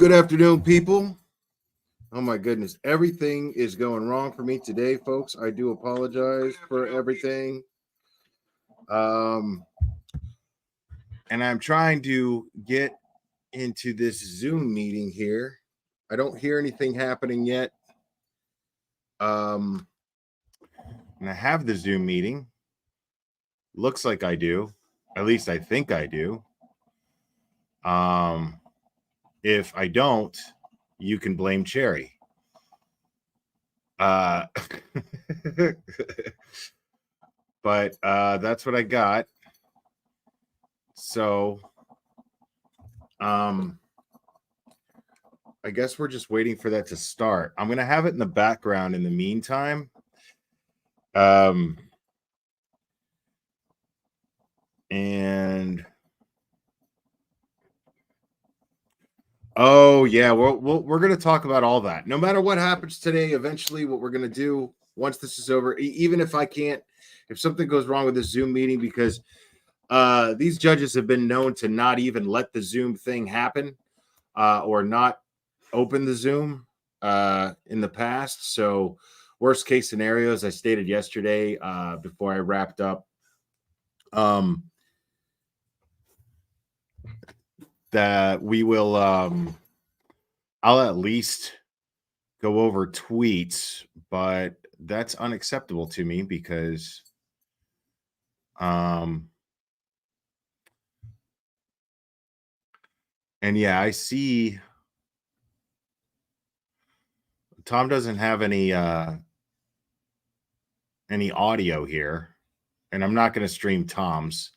Good afternoon, people. Oh my goodness, everything is going wrong for me today, folks. I do apologize for everything. Um, and I'm trying to get into this Zoom meeting here. I don't hear anything happening yet. And I have the Zoom meeting. Looks like I do. At least I think I do. If I don't, you can blame Cherry. But that's what I got. So I guess we're just waiting for that to start. I'm gonna have it in the background in the meantime. And oh yeah, we're gonna talk about all that. No matter what happens today, eventually, what we're gonna do once this is over, even if I can't, if something goes wrong with this Zoom meeting, because these judges have been known to not even let the Zoom thing happen, or not open the Zoom in the past. So worst case scenario, as I stated yesterday before I wrapped up, that we will I'll at least go over tweets, but that's unacceptable to me because and yeah, I see Tom doesn't have any audio here, and I'm not going to stream Tom's.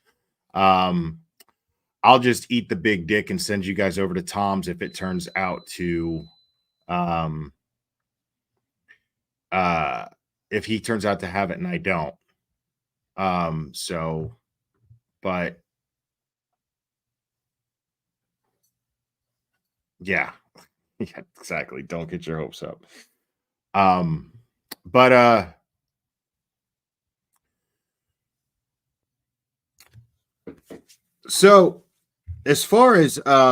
I'll just eat the big dick and send you guys over to Tom's if it turns out to if he turns out to have it and I don't. So but yeah. Yeah, exactly. Don't get your hopes up. But so as far as the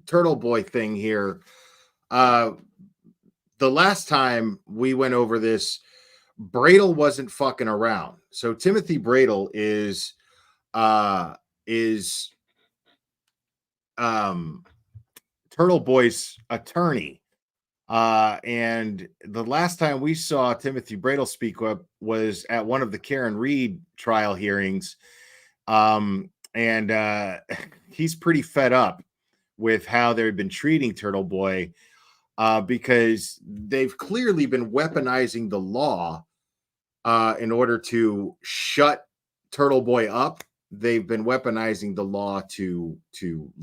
Turtleboy thing here, the last time we went over this, Bradel wasn't fucking around. So Timothy Bradel is Turtleboy's attorney. And the last time we saw Timothy Bradel speak up was at one of the Karen Reed trial hearings. And he's pretty fed up with how they've been treating Turtleboy, because they've clearly been weaponizing the law in order to shut Turtleboy up. They've been weaponizing the law to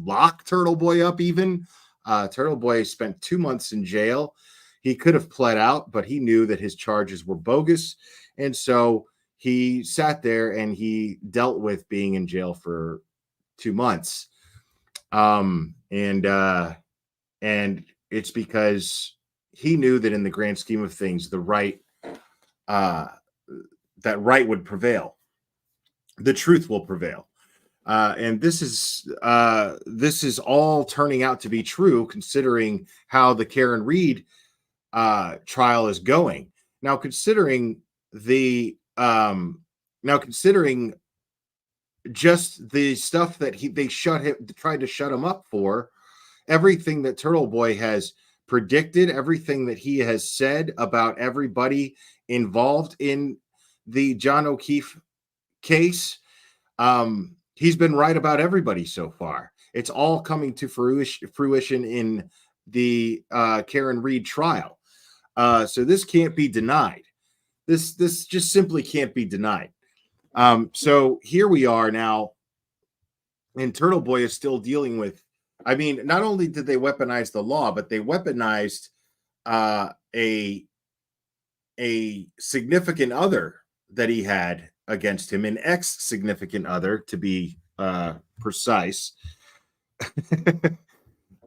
lock Turtleboy up even. Turtleboy spent 2 months in jail. He could have pled out, but he knew that his charges were bogus. And so he sat there and he dealt with being in jail for 2 months. And it's because he knew that in the grand scheme of things, the right, that right would prevail. The truth will prevail. And this is all turning out to be true, considering how the Karen Reed trial is going. Now, considering just the stuff that they tried to shut him up for, everything that Turtleboy has predicted, everything that he has said about everybody involved in the John O'Keefe case, he's been right about everybody so far. It's all coming to fruition in the Karen Reed trial. So this can't be denied. This just simply can't be denied. So here we are now, and Turtleboy is still dealing with. I mean, not only did they weaponize the law, but they weaponized a significant other that he had against him, an ex-significant other to be precise.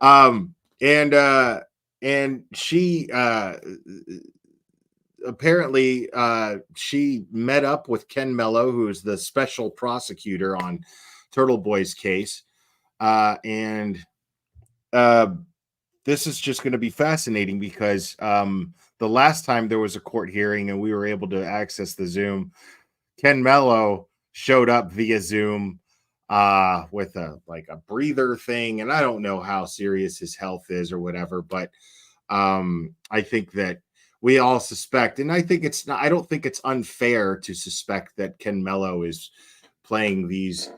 And she apparently she met up with Ken Mello, who is the special prosecutor on Turtleboy's case, And this is just going to be fascinating because the last time there was a court hearing and we were able to access the Zoom, Ken Mello showed up via Zoom with a breather thing, and I don't know how serious his health is or whatever, but I think that we all suspect, and I think it's not, I don't think it's unfair to suspect that Ken Mello is playing these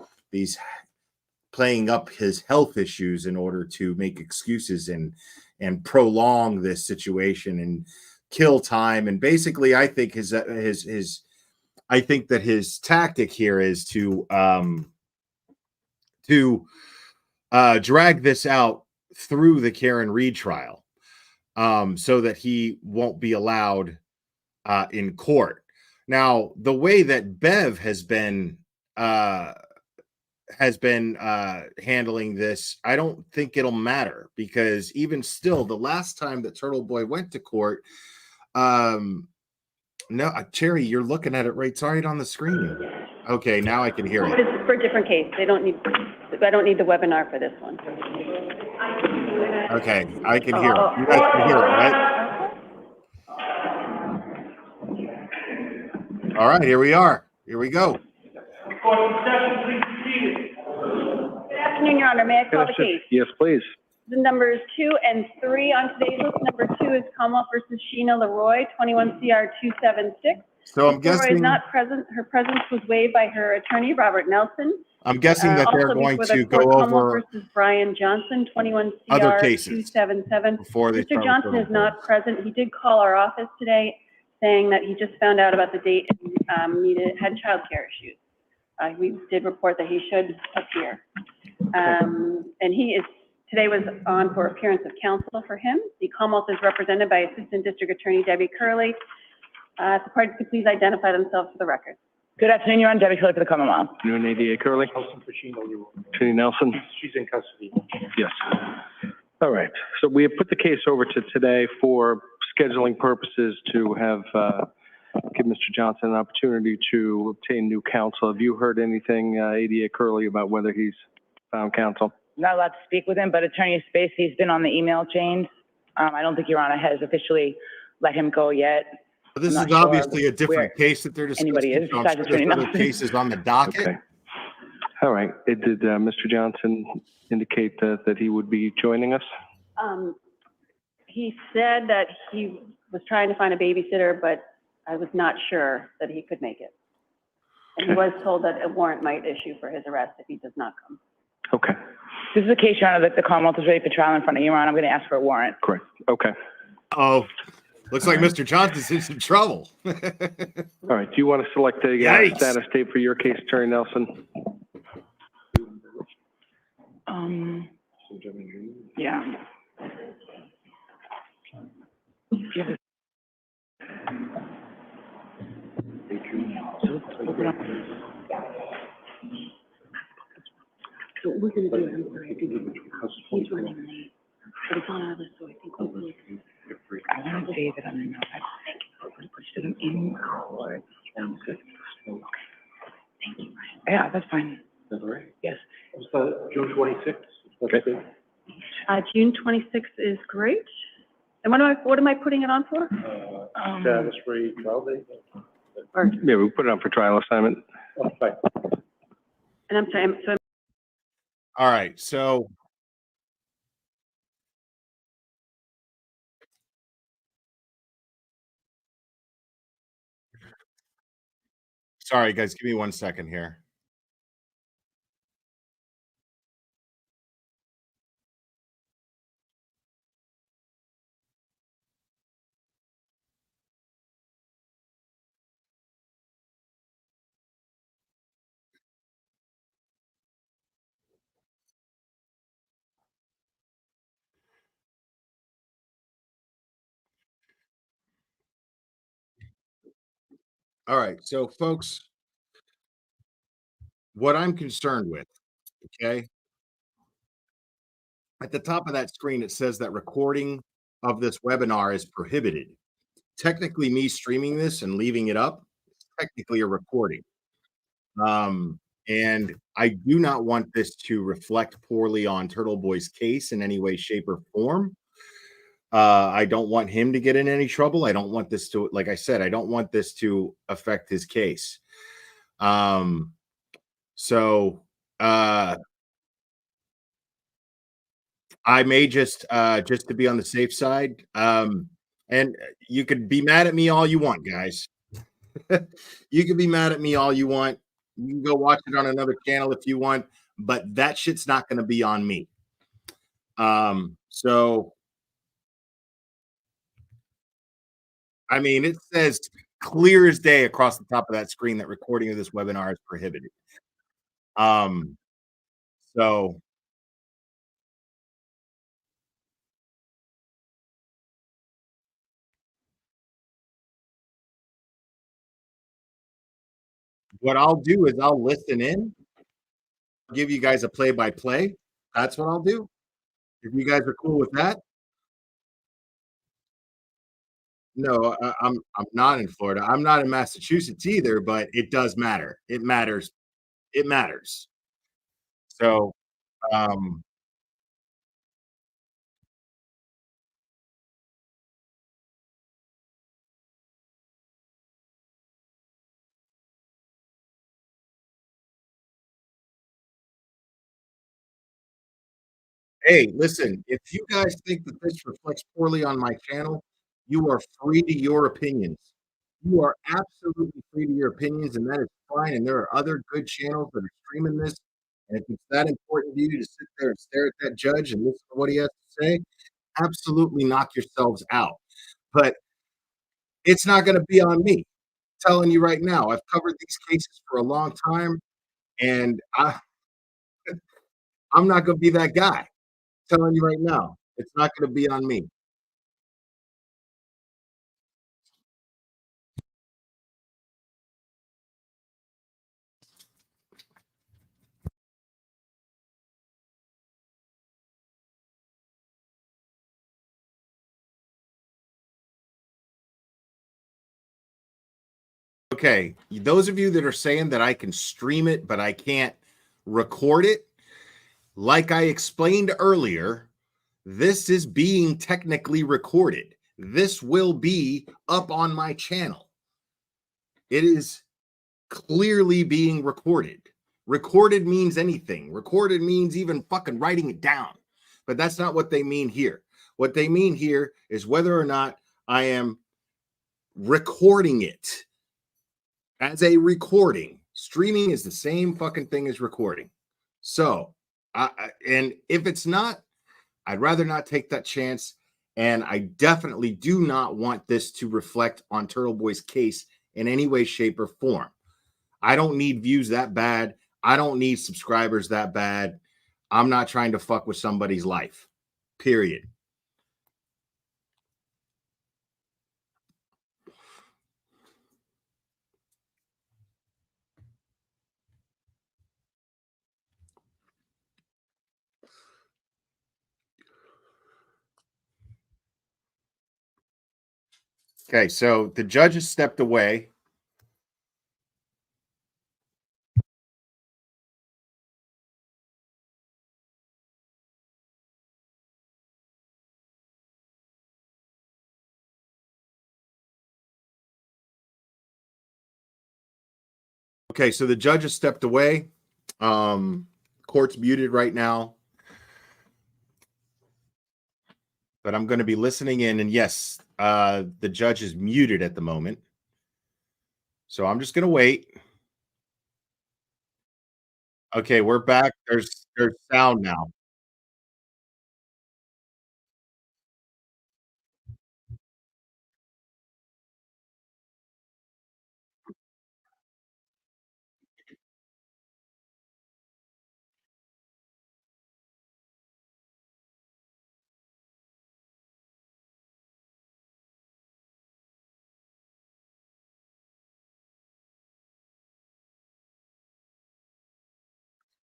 playing up his health issues in order to make excuses and prolong this situation and kill time. And basically, I think his I think that his tactic here is to drag this out through the Karen Reed trial, so that he won't be allowed in court. Now, the way that Bev has been handling this, I don't think it'll matter, because even still, the last time that Turtleboy went to court, no, Cherry, you're looking at it right. Sorry, on the screen. Okay, now I can hear it. This is for a different case. I don't need the webinar for this one. Okay, I can hear it. You guys can hear it, right? All right, here we are. Here we go. Good afternoon, Your Honor. May I call the case? Yes, please. The numbers 2 and 3 on today's list. Number 2 is Commonwealth versus Sheena Leroy, 21 CR 276. So I'm guessing Leroy is not present. Her presence was waived by her attorney, Robert Nelson. I'm guessing that they're going to go over versus Brian Johnson, 21 CR other cases 277. before they Mr. Johnson is not present. He did call our office today saying that he just found out about the date and had child care issues. We did report that he should appear. And today was on for appearance of counsel for him. The Commonwealth is represented by Assistant District Attorney Debbie Curley. If the parties could please identify themselves for the record. Good afternoon, Your Honor. Debbie Curley for the Commonwealth. Afternoon, ADA Curley. Attorney Nelson. She's in custody. Yes. All right. So we have put the case over to today for scheduling purposes to have give Mr. Johnson an opportunity to obtain new counsel. Have you heard anything, ADA Curley, about whether he's found counsel? Not allowed to speak with him, but Attorney Spacey's been on the email chain. I don't think Your Honor has officially let him go yet. This is obviously a different case that they're discussing. Anybody is besides Attorney Other Nelson. cases on the docket. Okay. All right. Did Mr. Johnson indicate that he would be joining us? He said that he was trying to find a babysitter, but I was not sure that he could make it. And he was told that a warrant might issue for his arrest if he does not come. Okay. This is a case, Your Honor, that the Commonwealth is ready for trial in front of you, Your Honor. I'm going to ask for a warrant. Correct. Okay. Oh, looks like Mr. Johnson's in some trouble. All right. Do you want to select a status date for your case, Attorney Nelson? Yeah. So we're going to do it. I'm sorry. He's running late. But it's on our list, so I think hopefully. I want to say that I'm not. Put him in court. Thank you, Ryan. Yeah, that's fine. Is that all right? Yes. June 26th. Okay. June 26th is great. And what am I putting it on for? Status free trial date. Or, Yeah, we put it on for trial assignment. Oh, fine. and I'm sorry, so All right, so sorry, guys, give me 1 second here. All right, so folks, what I'm concerned with, okay, at the top of that screen, it says that recording of this webinar is prohibited. Technically, me streaming this and leaving it up is technically a recording. And I do not want this to reflect poorly on Turtleboy's case in any way, shape, or form. I don't want him to get in any trouble. I don't want this to, like I said, I don't want this to affect his case. Um, so I may just to be on the safe side. And you could be mad at me all you want, guys. You can be mad at me all you want. You can go watch it on another channel if you want, but that shit's not going to be on me. So I mean, it says clear as day across the top of that screen that recording of this webinar is prohibited. Um, so what I'll do is I'll listen in, give you guys a play by play. That's what I'll do. If you guys are cool with that. No, I'm not in Florida. I'm not in Massachusetts either, but it does matter. It matters. It matters. So, um, hey, listen, if you guys think that this reflects poorly on my channel, you are free to your opinions. You are absolutely free to your opinions, and that is fine. And there are other good channels that are streaming this. And if it's that important to you to sit there and stare at that judge and listen to what he has to say, absolutely knock yourselves out. But it's not going to be on me. Telling you right now, I've covered these cases for a long time, and I'm not going to be that guy. Telling you right now, it's not going to be on me. Okay, those of you that are saying that I can stream it, but I can't record it, like I explained earlier, this is being technically recorded. This will be up on my channel. It is clearly being recorded. Recorded means anything. Recorded means even fucking writing it down. But that's not what they mean here. What they mean here is whether or not I am recording it as a recording. Streaming is the same fucking thing as recording. So, and if it's not, I'd rather not take that chance. And I definitely do not want this to reflect on Turtleboy's case in any way, shape, or form. I don't need views that bad. I don't need subscribers that bad. I'm not trying to fuck with somebody's life. Period. Okay, so the judge has stepped away. Okay, so the judge has stepped away. Court's muted right now. But I'm going to be listening in. And yes, the judge is muted at the moment. So I'm just going to wait. Okay, we're back. There's sound now.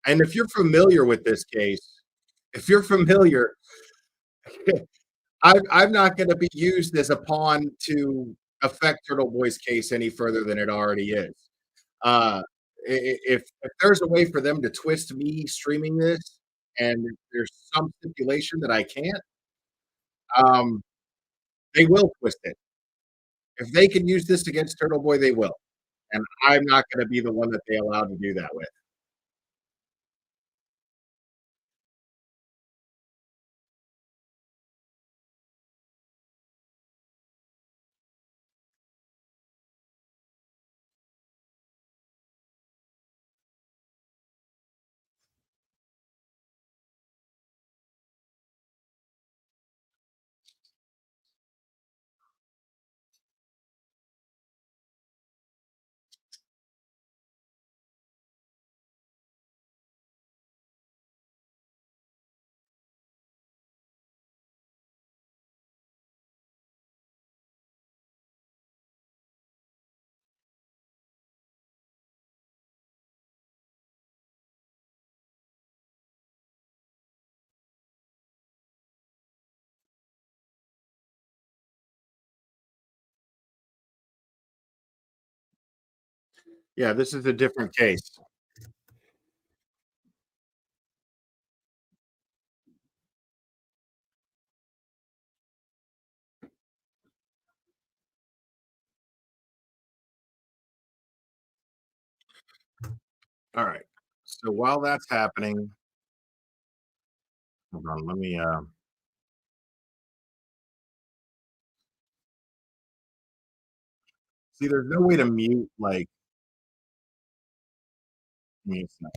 And if you're familiar with this case, if you're familiar, I'm not going to be used as a pawn to affect Turtle Boy's case any further than it already is. Uh, if there's a way for them to twist me streaming this, and there's some stipulation that I can't, um, they will twist it. If they can use this against Turtleboy, they will, and I'm not gonna be the one that they allow to do that with. Yeah, this is a different case. Alright. So while that's happening, hold on, let me, see, there's no way to mute, like, mute stuff.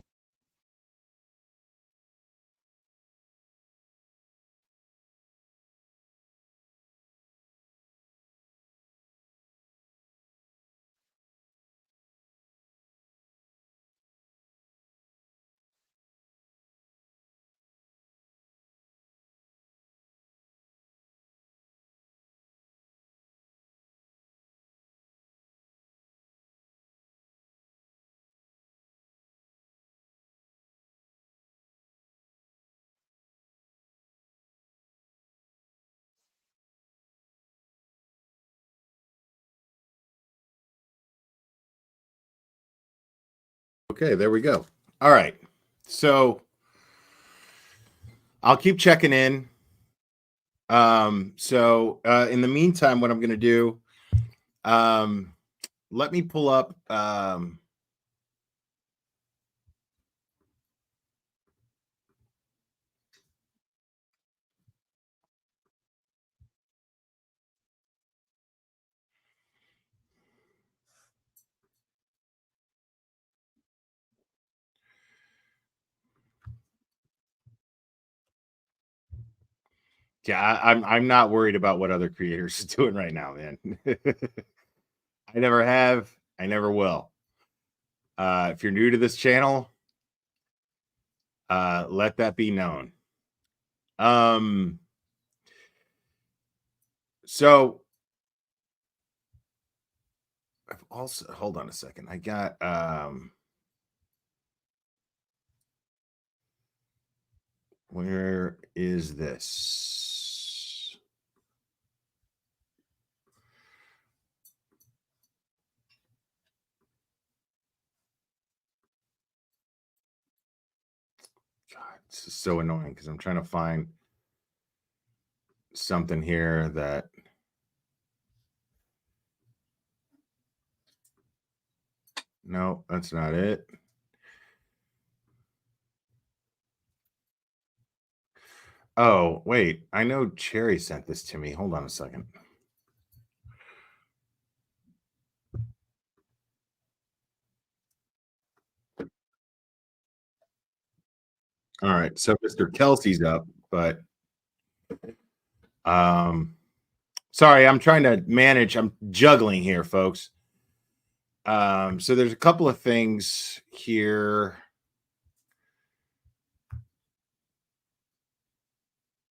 Okay, there we go. Alright. So, I'll keep checking in. In the meantime, what I'm gonna do, um, let me pull up, yeah, I'm not worried about what other creators are doing right now, man. I never have, I never will. If you're new to this channel, let that be known. Um, so I've also, hold on a second. I got where is this? God, this is so annoying because I'm trying to find something here that no, that's not it. Oh, wait. I know Cherry sent this to me. Hold on a second. All right. So Mr. Kelsey's up, but sorry, I'm trying to manage. I'm juggling here, folks. So there's a couple of things here.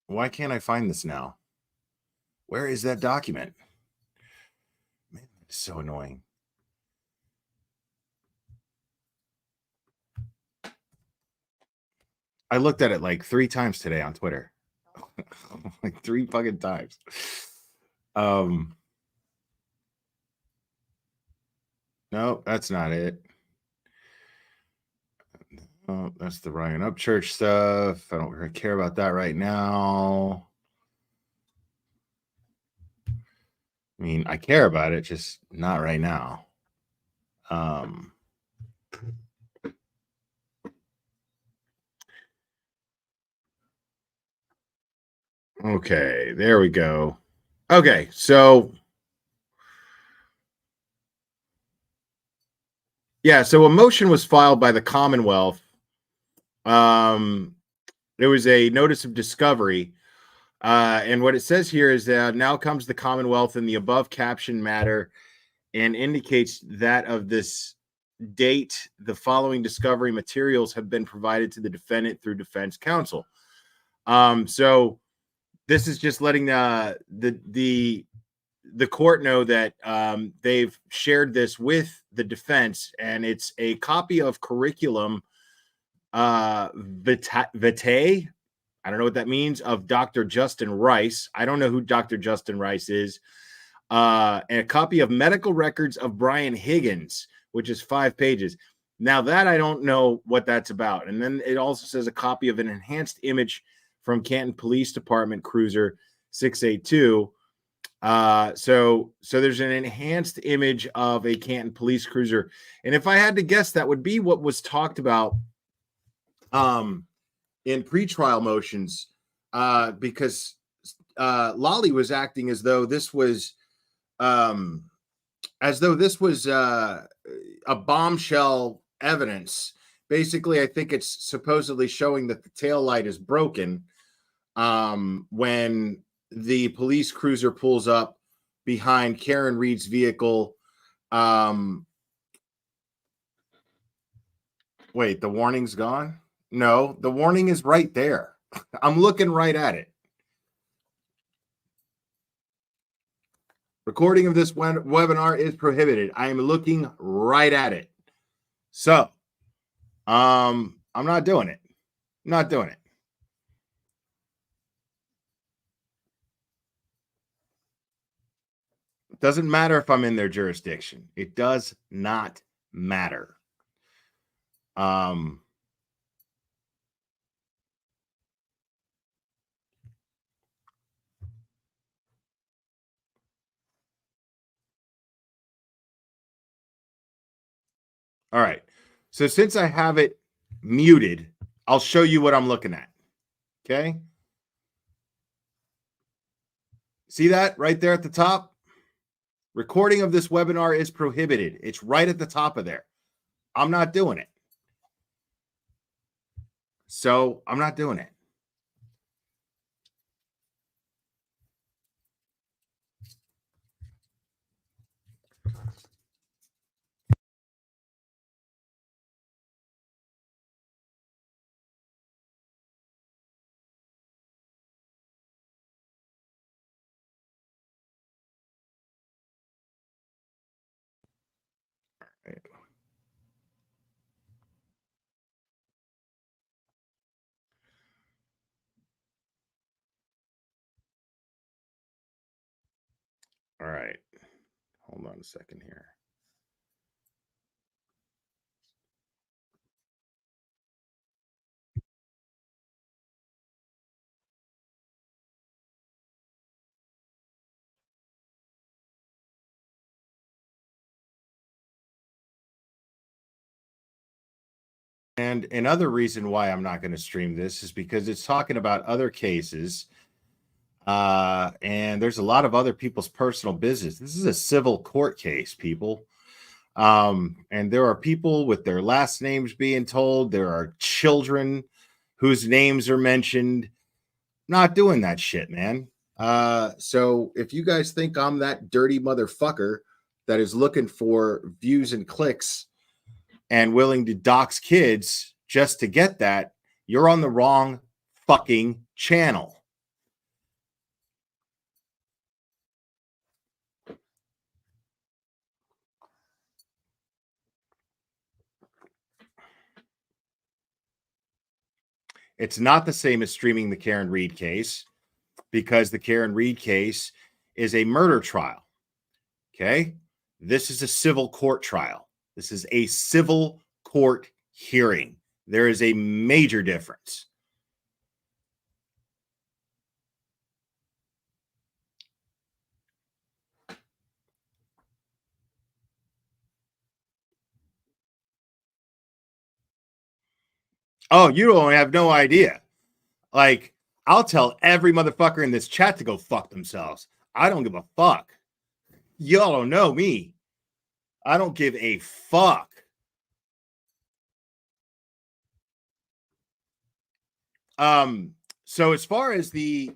Why can't I find this now? Where is that document? Man, it's so annoying. I looked at it like 3 times today on Twitter. Like 3 fucking times. No, that's not it. Oh, that's the Ryan Upchurch stuff. I don't really care about that right now. I mean, I care about it, just not right now. Okay, there we go. Okay, so yeah, so a motion was filed by the Commonwealth. There was a notice of discovery. And what it says here is that now comes the Commonwealth in the above caption matter and indicates that of this date, the following discovery materials have been provided to the defendant through defense counsel. So this is just letting the court know that they've shared this with the defense, and it's a copy of curriculum vitae. I don't know what that means, of Dr. Justin Rice. I don't know who Dr. Justin Rice is. And a copy of medical records of Brian Higgins, which is 5 pages. Now that I don't know what that's about. And then it also says a copy of an enhanced image from Canton Police Department Cruiser 682. So there's an enhanced image of a Canton Police Cruiser. And if I had to guess, that would be what was talked about in pretrial motions, because Lolly was acting as though this was a bombshell evidence. Basically, I think it's supposedly showing that the tail light is broken when the police cruiser pulls up behind Karen Reed's vehicle. Wait, the warning's gone? No, the warning is right there. I'm looking right at it. Recording of this webinar is prohibited. I am looking right at it. So, I'm not doing it. Not doing it. It doesn't matter if I'm in their jurisdiction. It does not matter. All right. So since I have it muted, I'll show you what I'm looking at. Okay. See that right there at the top? Recording of this webinar is prohibited. It's right at the top of there. I'm not doing it. So I'm not doing it. All right. Hold on a second here. And another reason why I'm not going to stream this is because it's talking about other cases. And there's a lot of other people's personal business. This is a civil court case, people. And there are people with their last names being told. There are children whose names are mentioned. Not doing that shit, man. So if you guys think I'm that dirty motherfucker that is looking for views and clicks and willing to dox kids just to get that, you're on the wrong fucking channel. It's not the same as streaming the Karen Reed case, because the Karen Reed case is a murder trial. Okay. This is a civil court trial. This is a civil court hearing. There is a major difference. Oh, you don't have no idea. Like, I'll tell every motherfucker in this chat to go fuck themselves. I don't give a fuck. Y'all don't know me. I don't give a fuck. So as far as the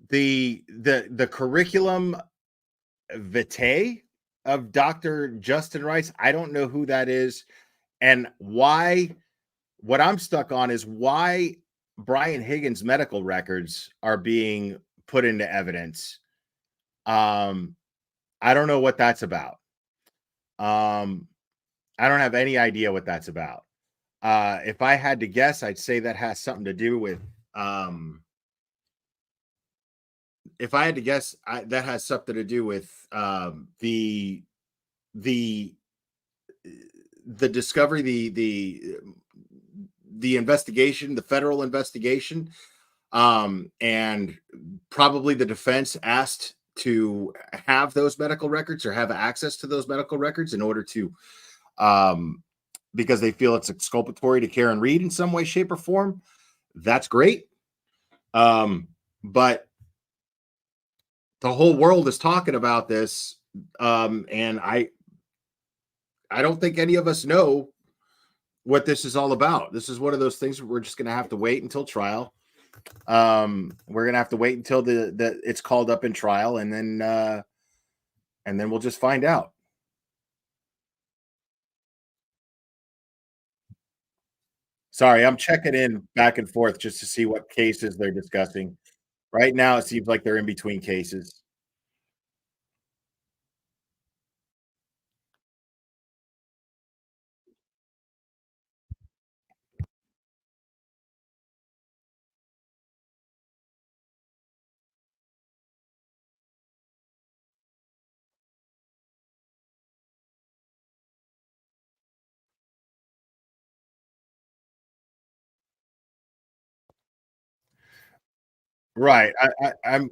the curriculum vitae of Dr. Justin Rice, I don't know who that is, and why. What I'm stuck on is why Brian Higgins' medical records are being put into evidence. I don't know what that's about. I don't have any idea what that's about. If I had to guess, I'd say that has something to do with if I had to guess, that has something to do with the discovery, the investigation, the federal investigation, and probably the defense asked to have those medical records or have access to those medical records in order to, because they feel it's exculpatory to Karen Reed in some way, shape, or form. That's great. But the whole world is talking about this. And I don't think any of us know what this is all about. This is one of those things where we're just going to have to wait until trial. We're going to have to wait until the it's called up in trial, and then we'll just find out. Sorry, I'm checking in back and forth just to see what cases they're discussing. Right now, it seems like they're in between cases. Right. I'm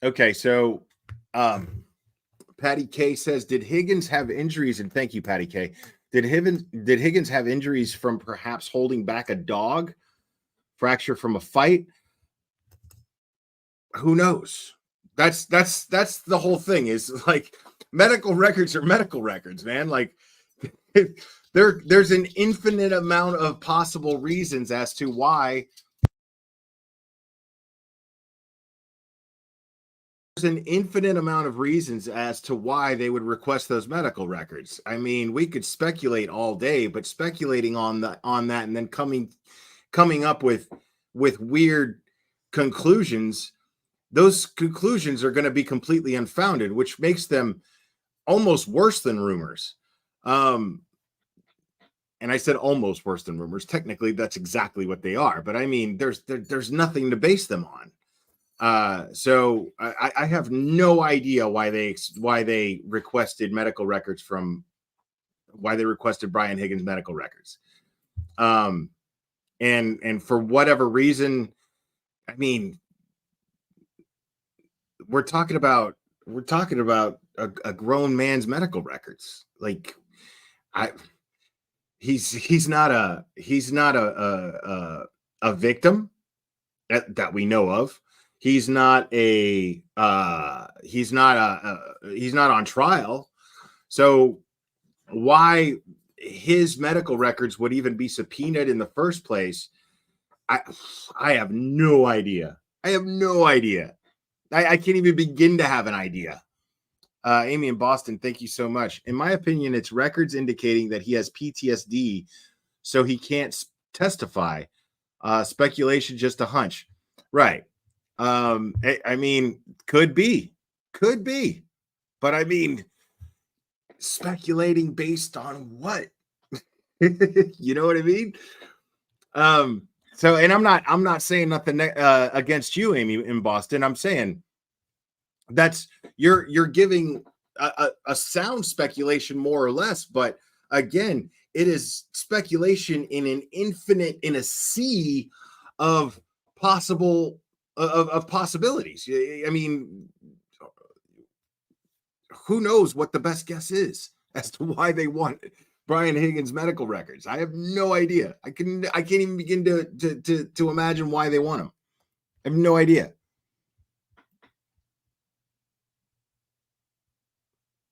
okay. So, Patty K says, "Did Higgins have injuries?" And thank you, Patty K. Did Higgins have injuries from perhaps holding back a dog? Fracture from a fight? Who knows? That's the whole thing. Is like medical records are medical records, man. Like there's an infinite amount of possible reasons as to why. There's an infinite amount of reasons as to why they would request those medical records. I mean, we could speculate all day, but speculating on that and then coming up with weird conclusions, those conclusions are going to be completely unfounded, which makes them almost worse than rumors. And I said almost worse than rumors. Technically, that's exactly what they are. But I mean, there's nothing to base them on. So I have no idea why they requested medical records why they requested Brian Higgins' medical records. And for whatever reason, I mean, we're talking about a grown man's medical records. Like he's not a victim that we know of. He's not on trial. So why his medical records would even be subpoenaed in the first place, I have no idea. I can't even begin to have an idea. Amy in Boston, thank you so much. In my opinion, it's records indicating that he has PTSD, so he can't testify. Speculation, just a hunch. Right. I mean, could be, but I mean, speculating based on what? You know what I mean? So, and I'm not saying nothing against you, Amy, in Boston. I'm saying that's you're giving a sound speculation more or less, but again, it is speculation in a sea of possible of possibilities. I mean, who knows what the best guess is as to why they want Brian Higgins' medical records? I have no idea. I can't even begin to imagine why they want him. I have no idea.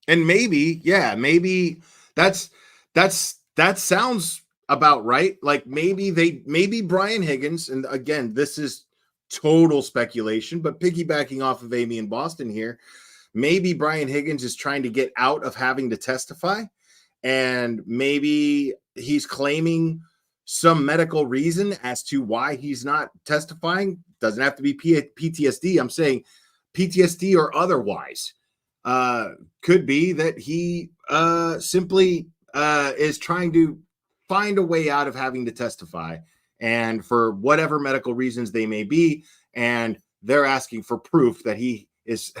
And maybe, yeah, maybe that's that sounds about right. Like maybe Brian Higgins, and again, this is total speculation, but piggybacking off of Amy in Boston here, maybe Brian Higgins is trying to get out of having to testify, and maybe he's claiming some medical reason as to why he's not testifying. Doesn't have to be PTSD. I'm saying PTSD or otherwise. Could be that he simply is trying to find a way out of having to testify, and for whatever medical reasons they may be, and they're asking for proof that he is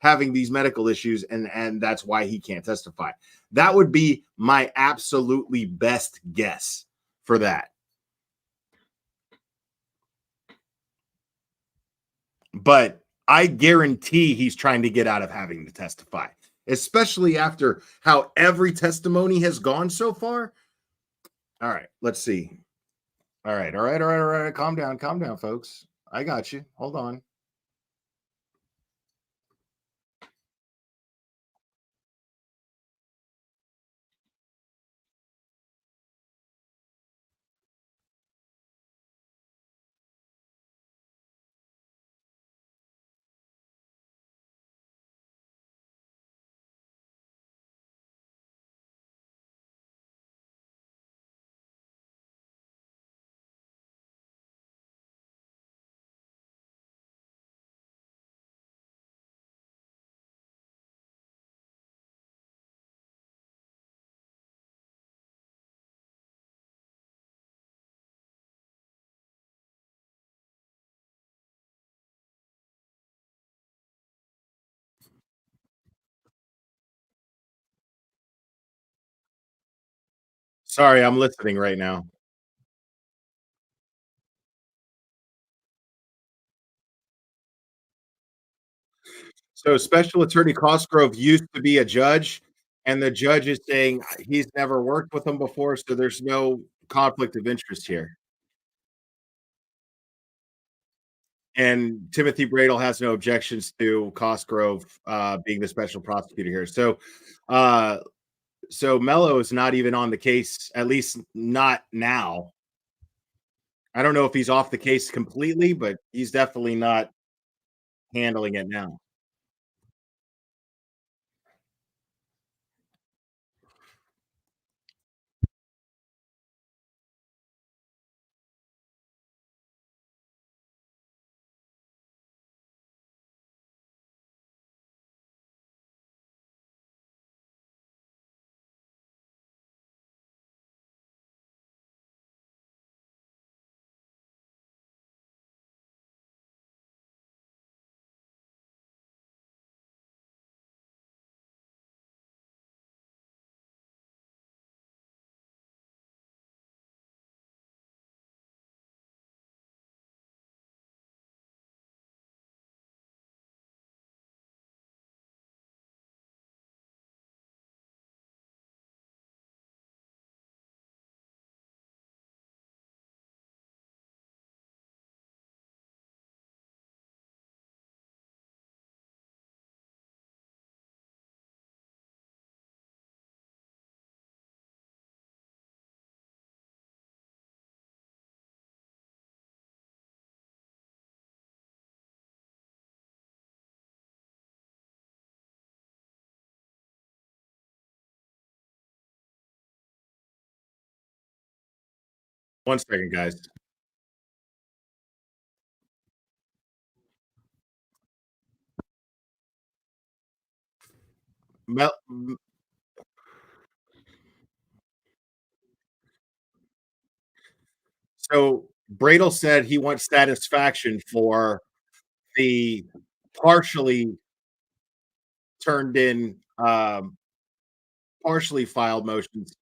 having these medical issues, and that's why he can't testify. That would be my absolutely best guess for that. But I guarantee he's trying to get out of having to testify, especially after how every testimony has gone so far. All right, let's see. All right. Calm down, folks. I got you. Hold on. Sorry, I'm listening right now. So Special Attorney Cosgrove used to be a judge, and the judge is saying he's never worked with him before, so there's no conflict of interest here. And Timothy Bradle has no objections to Cosgrove being the special prosecutor here. Uh, so Mello is not even on the case, at least not now. I don't know if he's off the case completely, but he's definitely not handling it now. One second, guys. Mel, so Bradel said he wants satisfaction for the partially turned in, partially filed motions.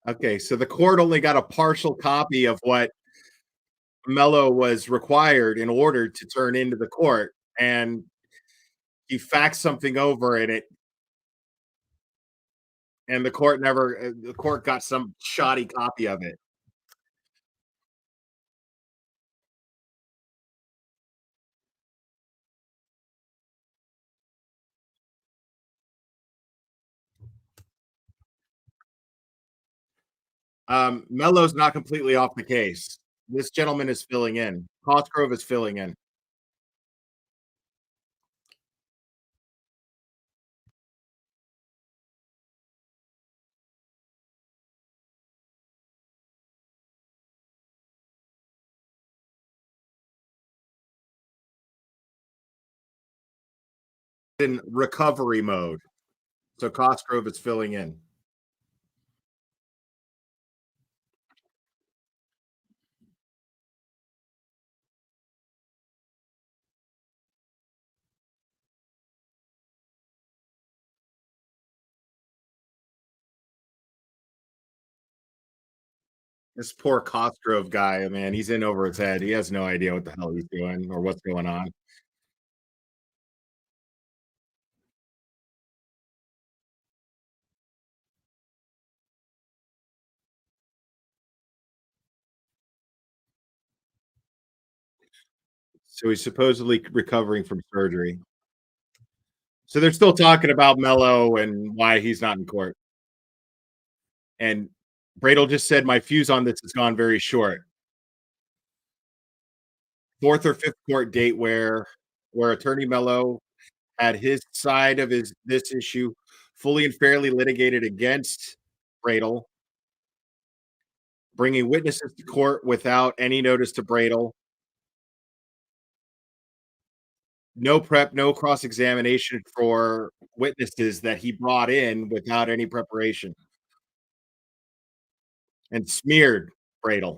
Okay, so the court only got a partial copy of what Mello was required in order to turn into the court, and he faxed something over in it, and the court got some shoddy copy of it. Mello's not completely off the case. This gentleman is filling in. Cosgrove is filling in. In recovery mode. So Cosgrove is filling in. This poor Cosgrove guy, man, he's in over his head. He has no idea what the hell he's doing or what's going on. So he's supposedly recovering from surgery. So they're still talking about Mello and why he's not in court. And Bradel just said, my fuse on this has gone very short. Fourth or fifth court date where Attorney Mello had his side of this issue fully and fairly litigated against Bradel, bringing witnesses to court without any notice to Bradel, no prep, no cross examination for witnesses that he brought in without any preparation, and smeared Bradel.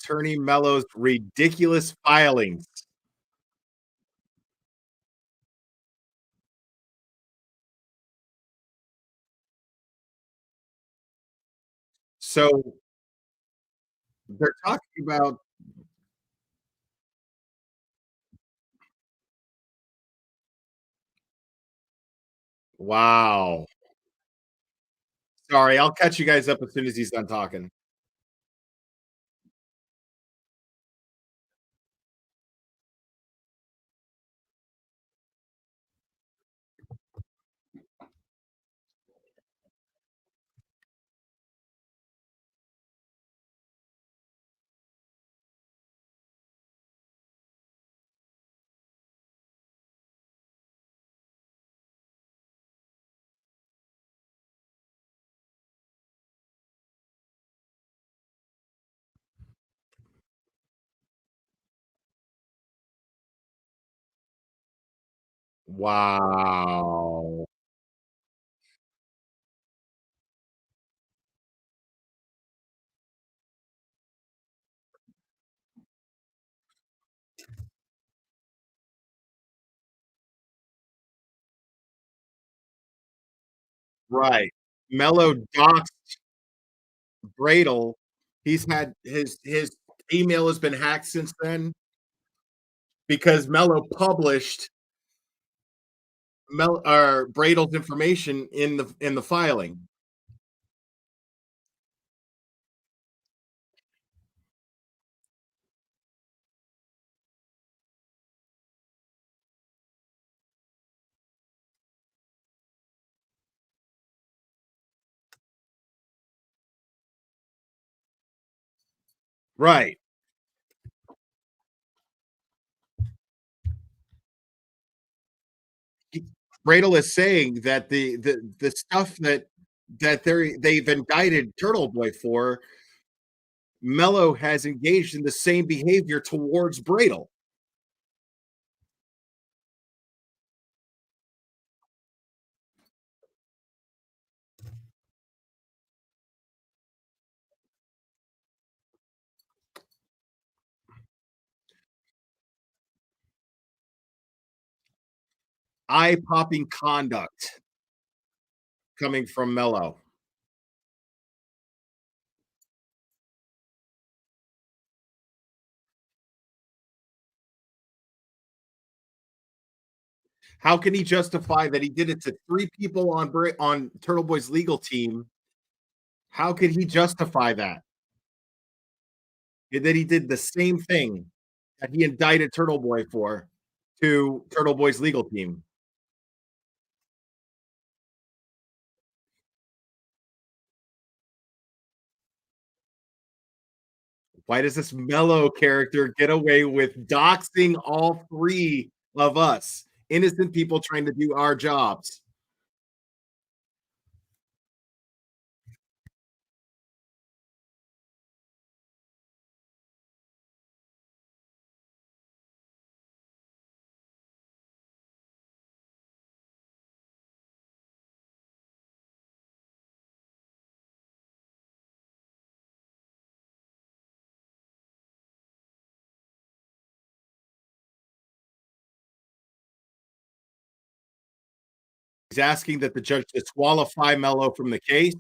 Attorney Mello's ridiculous filings. So they're talking about, wow. Sorry, I'll catch you guys up as soon as he's done talking. Wow. Right. Mello doxed Bradel. He's had his email has been hacked since then because Mello published Bradel's information in the filing. Right. He- Bradle is saying that the stuff that they've indicted Turtleboy for, Mello has engaged in the same behavior towards Bradle. Eye-popping conduct coming from Mello. How can he justify that he did it to 3 people on Turtleboy's legal team? How could he justify that? And that he did the same thing that he indicted Turtleboy for to Turtleboy's legal team. Why does this Mellow character get away with doxing all 3 of us? Innocent people trying to do our jobs. He's asking that the judge disqualify Mello from the case.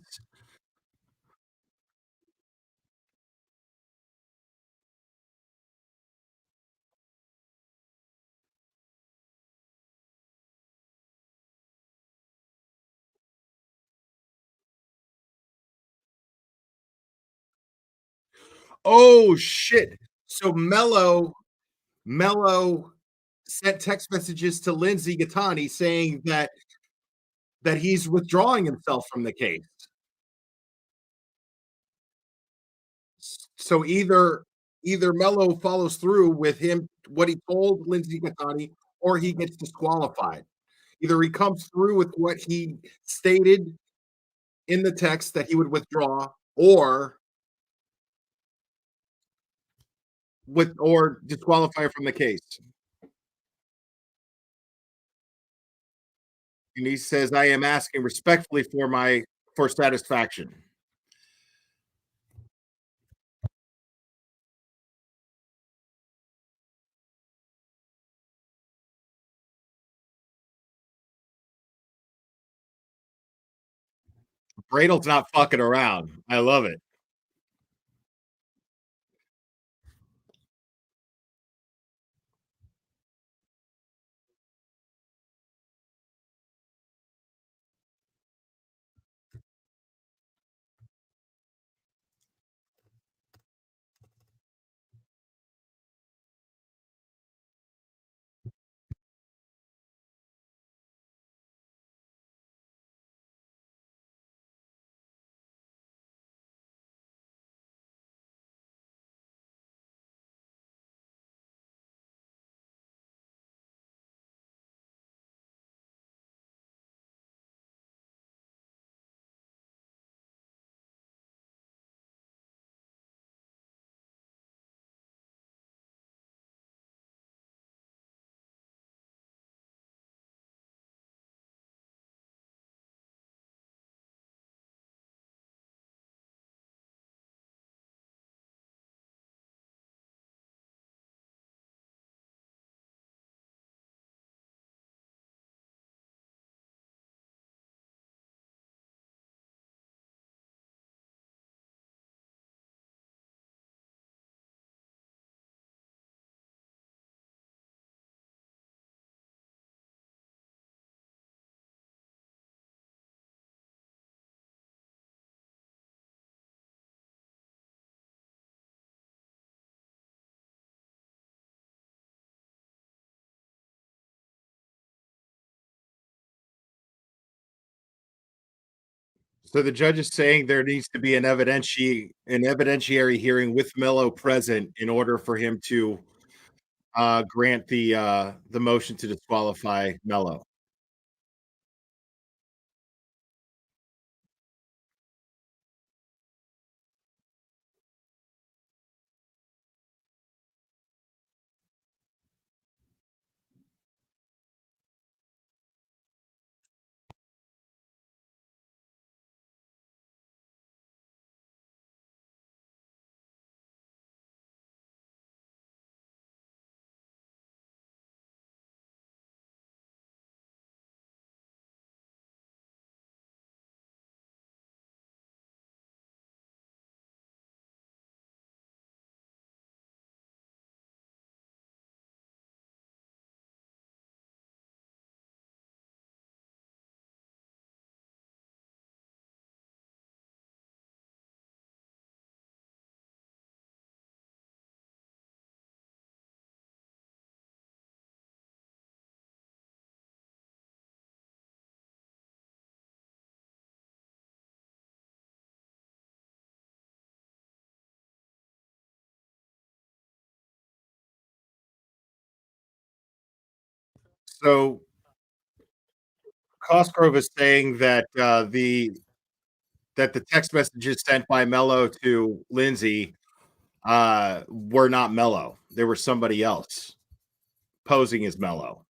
Oh, shit. So Mello sent text messages to Lindsay Gattani saying that he's withdrawing himself from the case. So either Mello follows through with him what he told Lindsay Gattani, or he gets disqualified. Either he comes through with what he stated in the text that he would withdraw, or disqualify from the case. And he says, "I am asking respectfully for satisfaction." Bradle's not fucking around. I love it. So the judge is saying there needs to be an evidentiary hearing with Mello present in order for him to grant the motion to disqualify Mello. So Cosgrove is saying that the text messages sent by Mello to Lindsay were not Mello. They were somebody else posing as Mello.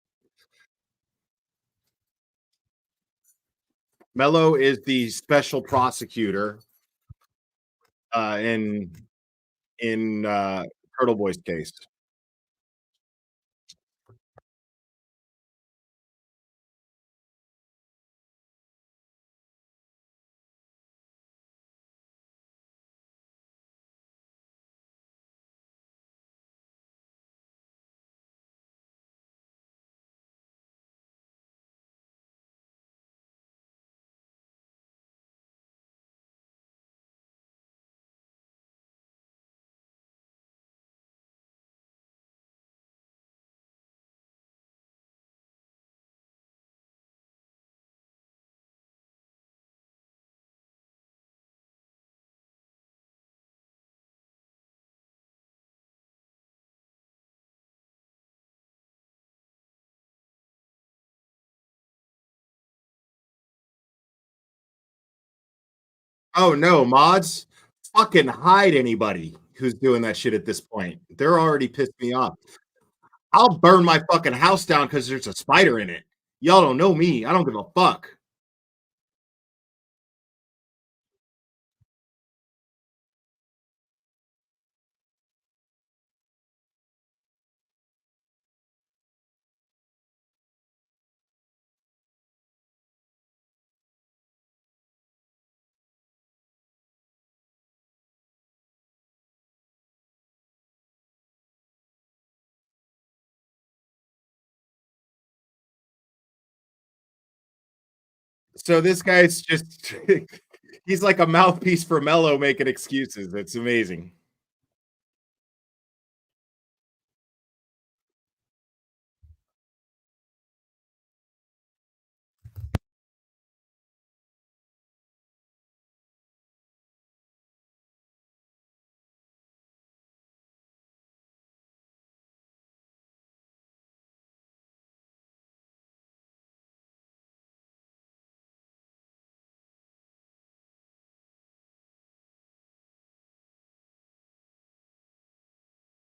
Mello is the special prosecutor in Turtleboy's case. Oh no, mods, fucking hide anybody who's doing that shit at this point. They're already pissed me off. I'll burn my fucking house down because there's a spider in it. Y'all don't know me. I don't give a fuck. So this guy's just he's like a mouthpiece for Mello making excuses. It's amazing.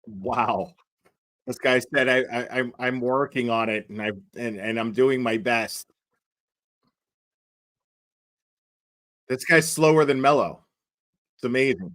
Wow. This guy said I'm working on it and I'm doing my best. This guy's slower than Mello. It's amazing.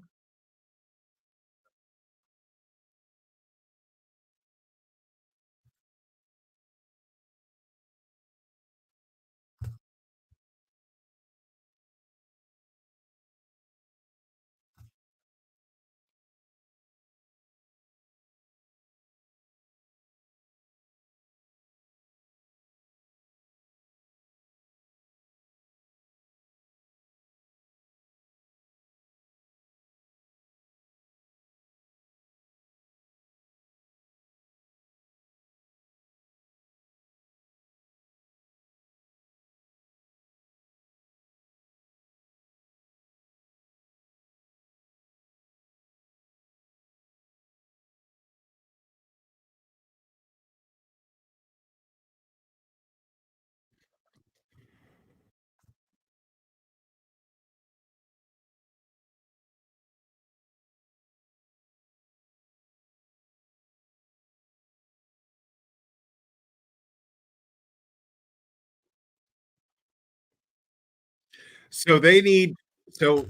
So they need so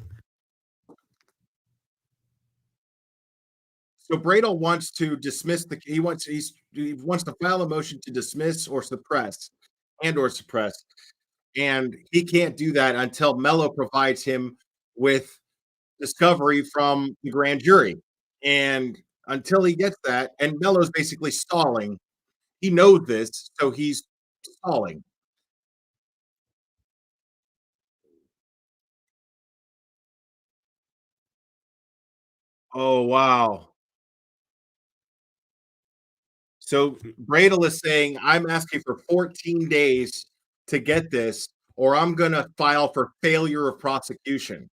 so Bradel wants to dismiss the he wants to file a motion to dismiss or suppress or suppress, and he can't do that until Mello provides him with discovery from the grand jury. And until he gets that, and Mello's basically stalling. He knows this, so he's stalling. Oh, wow. So Bradel is saying, I'm asking for 14 days to get this, or I'm going to file for failure of prosecution.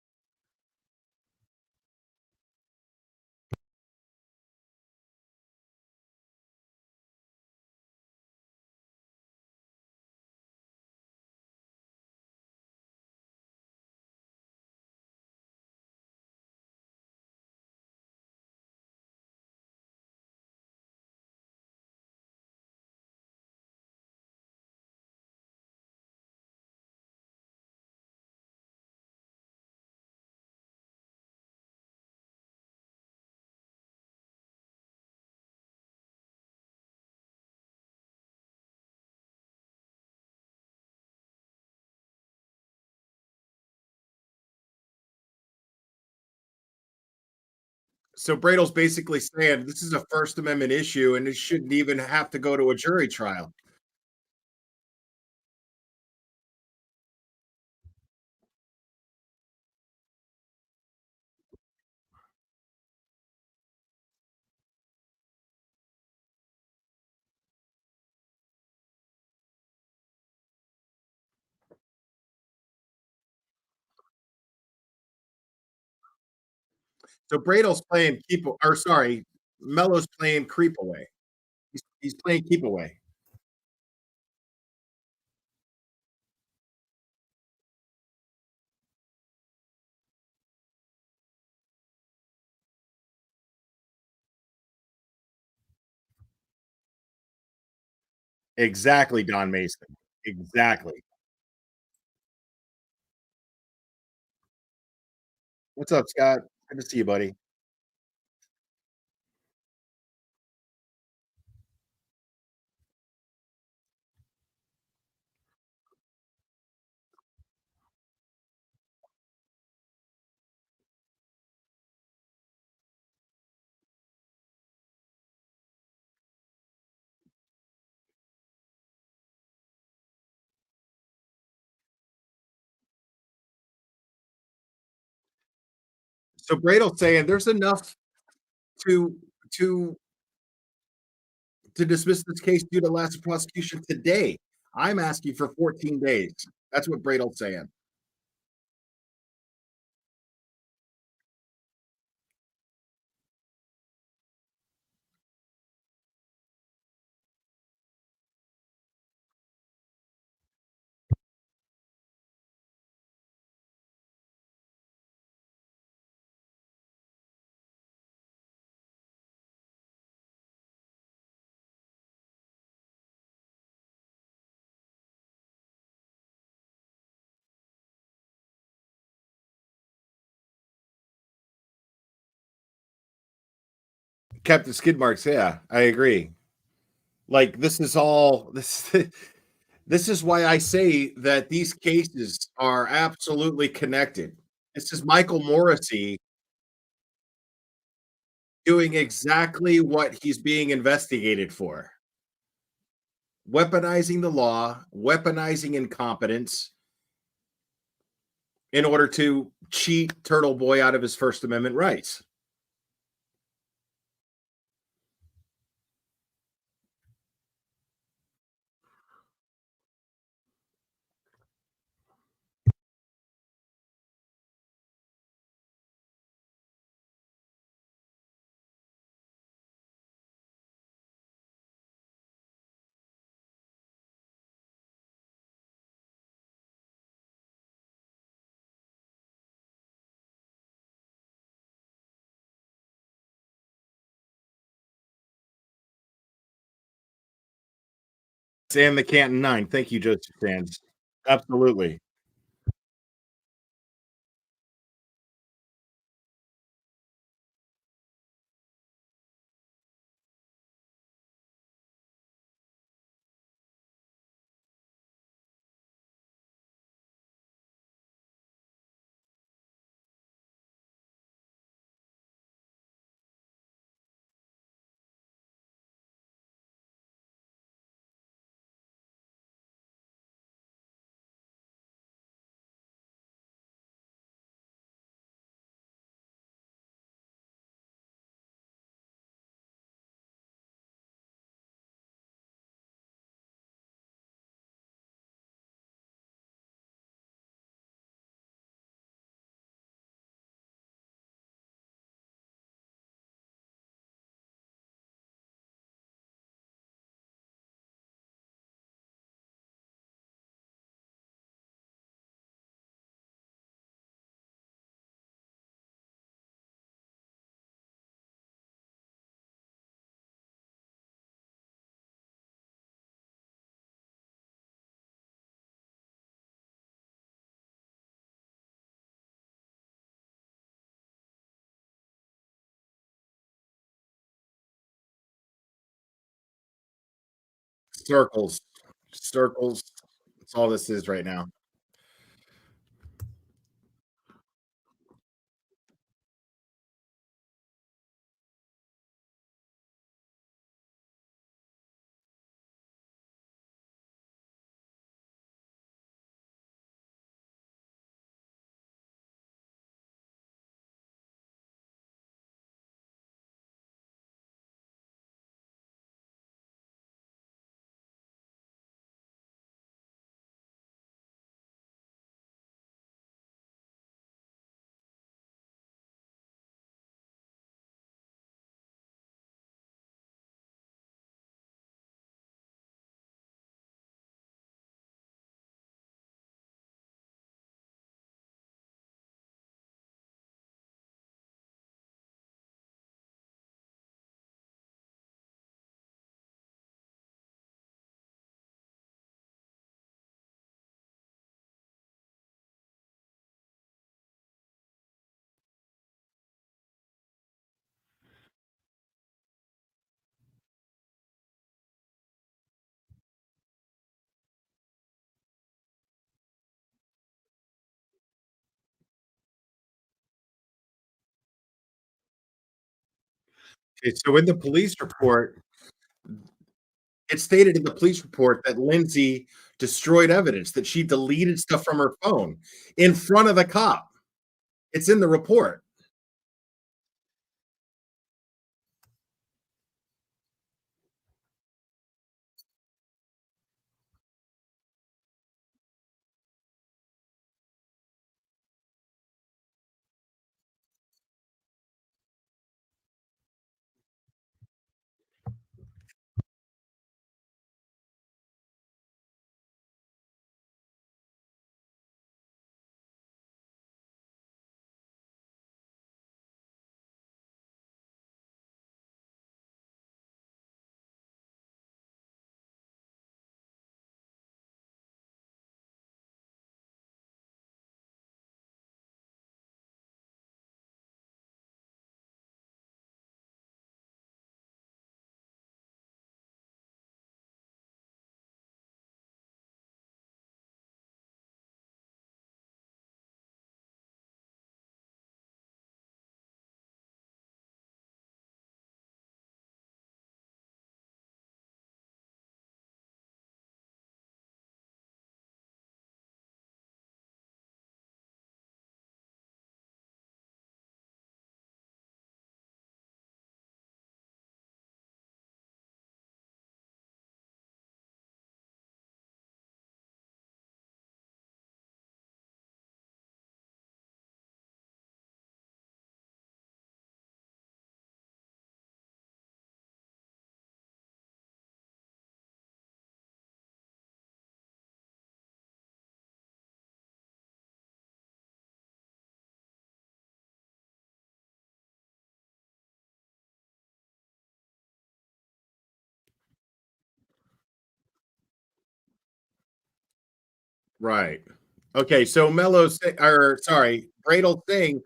So Bradel's basically saying this is a First Amendment issue and it shouldn't even have to go to a jury trial. So Bradel's playing keep or sorry, Mello's playing creep away. He's playing keep away. Exactly, Don Mason. Exactly. What's up, Scott? Good to see you, buddy. So Bradel's saying there's enough to to to dismiss this case due to last prosecution today. I'm asking for 14 days. That's what Bradel's saying. Captain Skid Marks, yeah, I agree. Like this is all this this is why I say that these cases are absolutely connected. This is Michael Morrissey doing exactly what he's being investigated for. Weaponizing the law, weaponizing incompetence in order to cheat Turtle Boy out of his First Amendment rights. And the Canton Nine. Thank you, Joseph Sands. Absolutely. Circles. Circles. That's all this is right now. Okay, so in the police report, it stated in the police report that Lindsay destroyed evidence, that she deleted stuff from her phone in front of the cop. It's in the report. Right. Okay, so Bradel saying,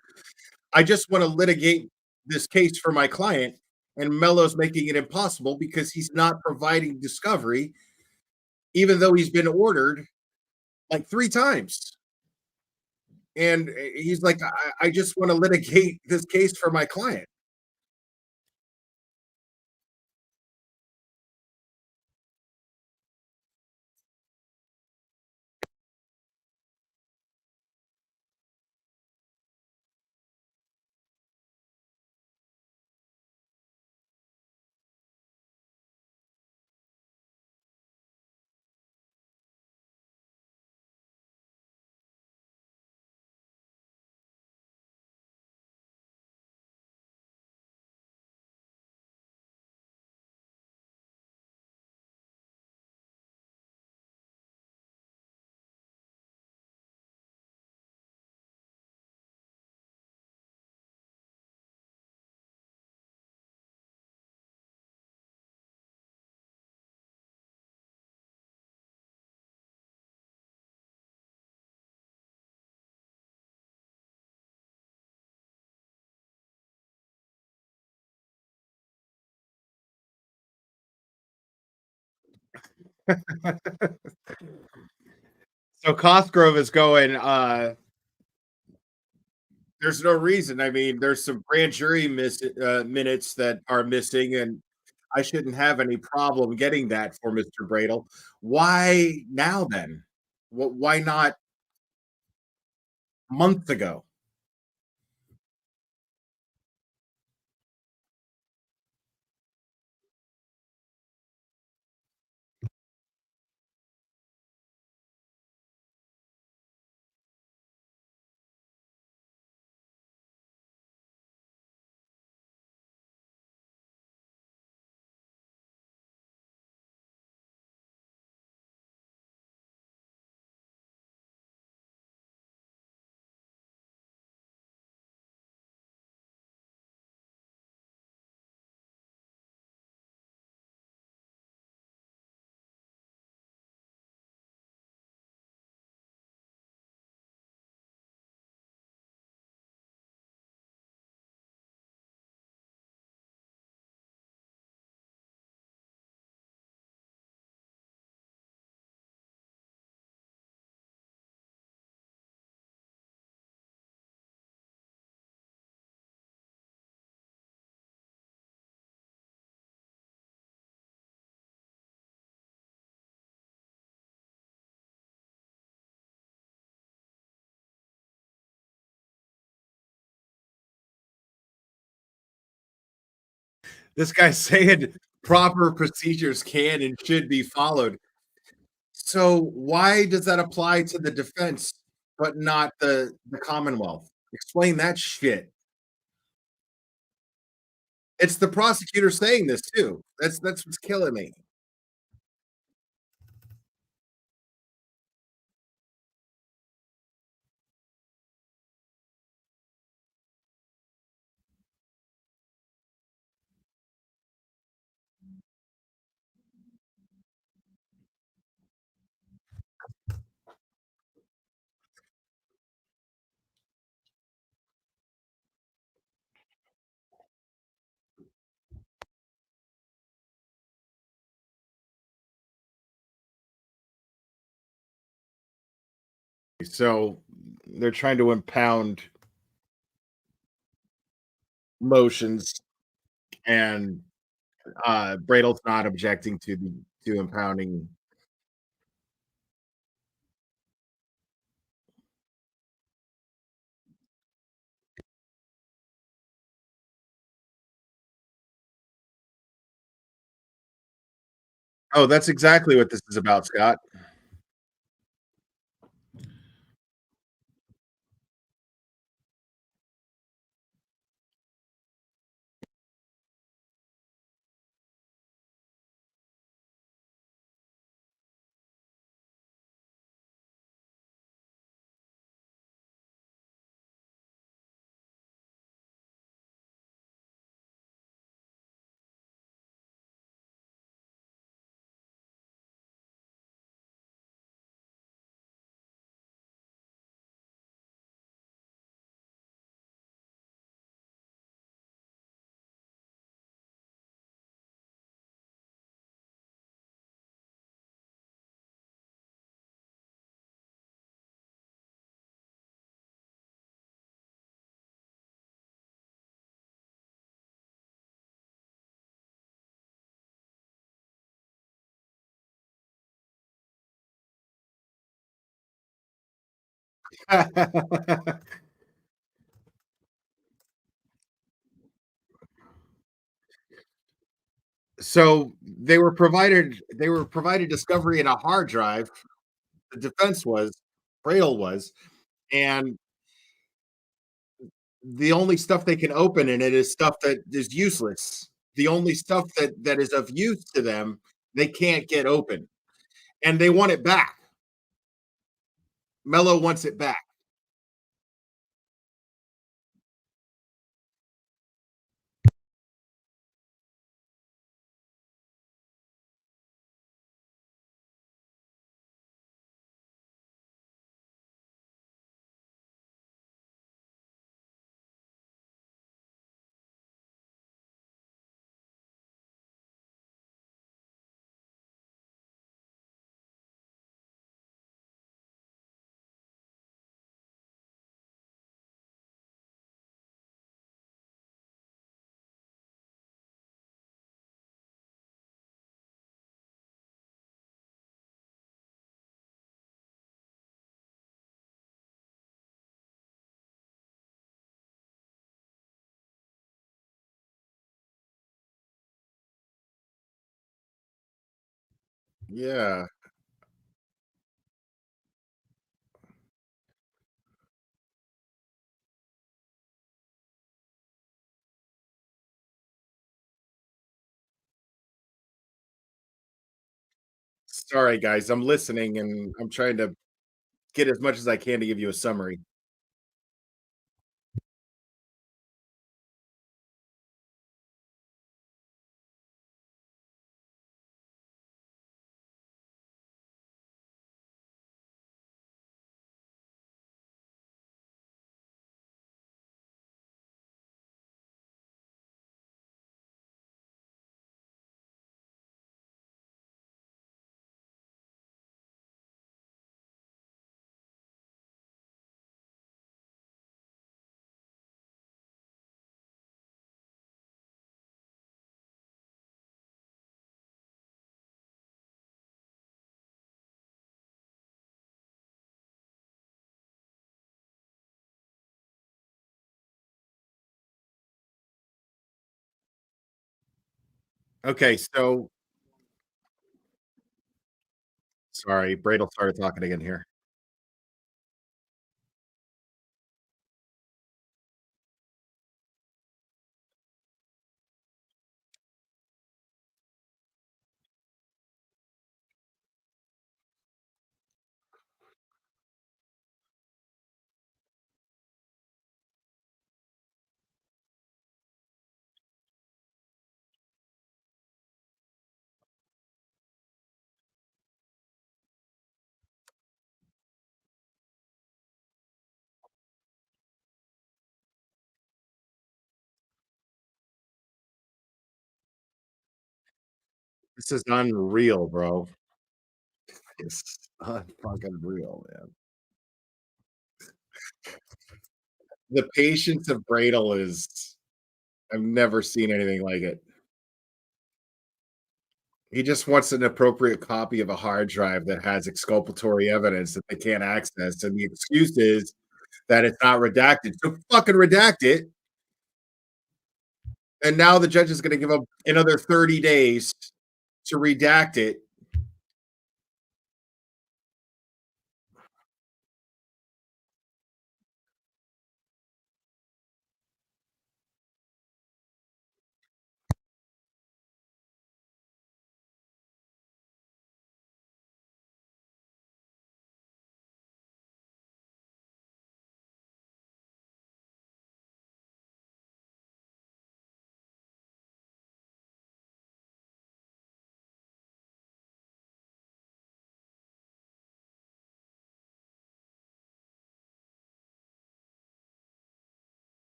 I just want to litigate this case for my client, and Mello's making it impossible because he's not providing discovery, even though he's been ordered like 3 times. And he's like, I just want to litigate this case for my client. So Cosgrove is going, there's no reason. I mean, there's some grand jury minutes that are missing, and I shouldn't have any problem getting that for Mr. Bradle. Why now then? Why not months ago? This guy's saying proper procedures can and should be followed. So why does that apply to the defense, but not the Commonwealth? Explain that shit. It's the prosecutor saying this too. That's what's killing me. So they're trying to impound motions, and Bradle's not objecting to impounding. Oh, that's exactly what this is about, Scott. So they were provided discovery in a hard drive. The defense was, Bradle was, and the only stuff they can open in it is stuff that is useless. The only stuff that is of use to them, they can't get open, and they want it back. Mello wants it back. Yeah. Sorry, guys. I'm listening and I'm trying to get as much as I can to give you a summary. Okay, so sorry, Bradle started talking again here. This is unreal, bro. It's unfucking real, man. The patience of Bradle is I've never seen anything like it. He just wants an appropriate copy of a hard drive that has exculpatory evidence that they can't access, and the excuse is that it's not redacted. So fucking redact it, and now the judge is gonna give him another 30 days to redact it.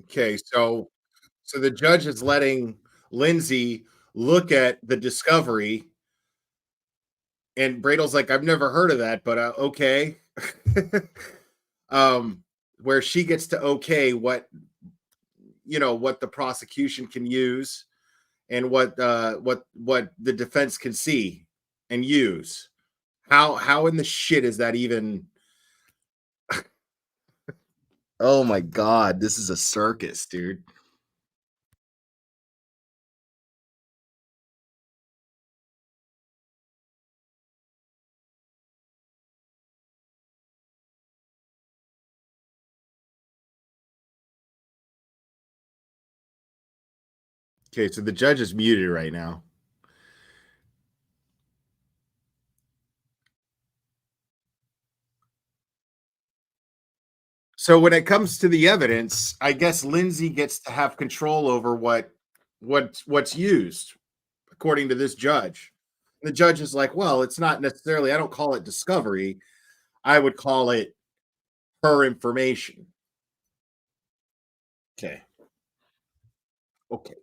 Okay, so the judge is letting Lindsay look at the discovery, and Bradle's like, "I've never heard of that, but okay." um, where she gets to okay what the prosecution can use and what the defense can see and use. How in the shit is that even? Oh my god, this is a circus, dude. Okay, so the judge is muted right now. So when it comes to the evidence, I guess Lindsay gets to have control over what's used, according to this judge. The judge is like, well, it's not necessarily, I don't call it discovery. I would call it her information. Okay. Okay.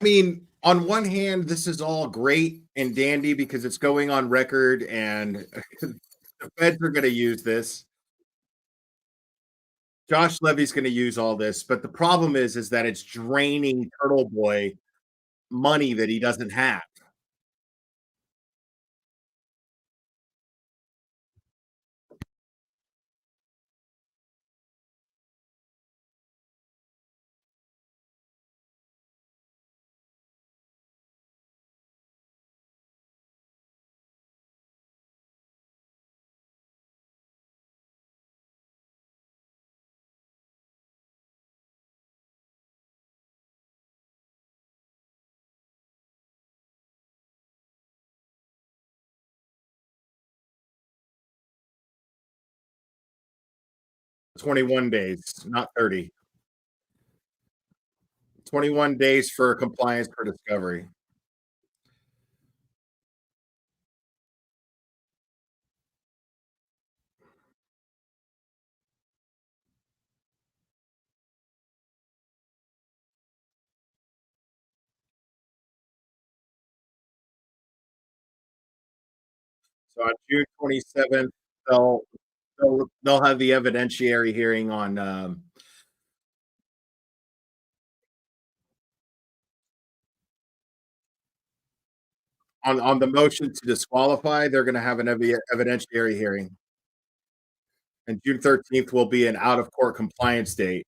mean, on one hand, this is all great and dandy because it's going on record and the feds are going to use this. Josh Levy's going to use all this, but the problem is that it's draining Turtleboy money that he doesn't have. $21 days, not 30. 21 days for compliance for discovery. So on June 27th, they'll have the evidentiary hearing on the motion to disqualify. They're going to have an evidentiary hearing, and June 13th will be an out of court compliance date.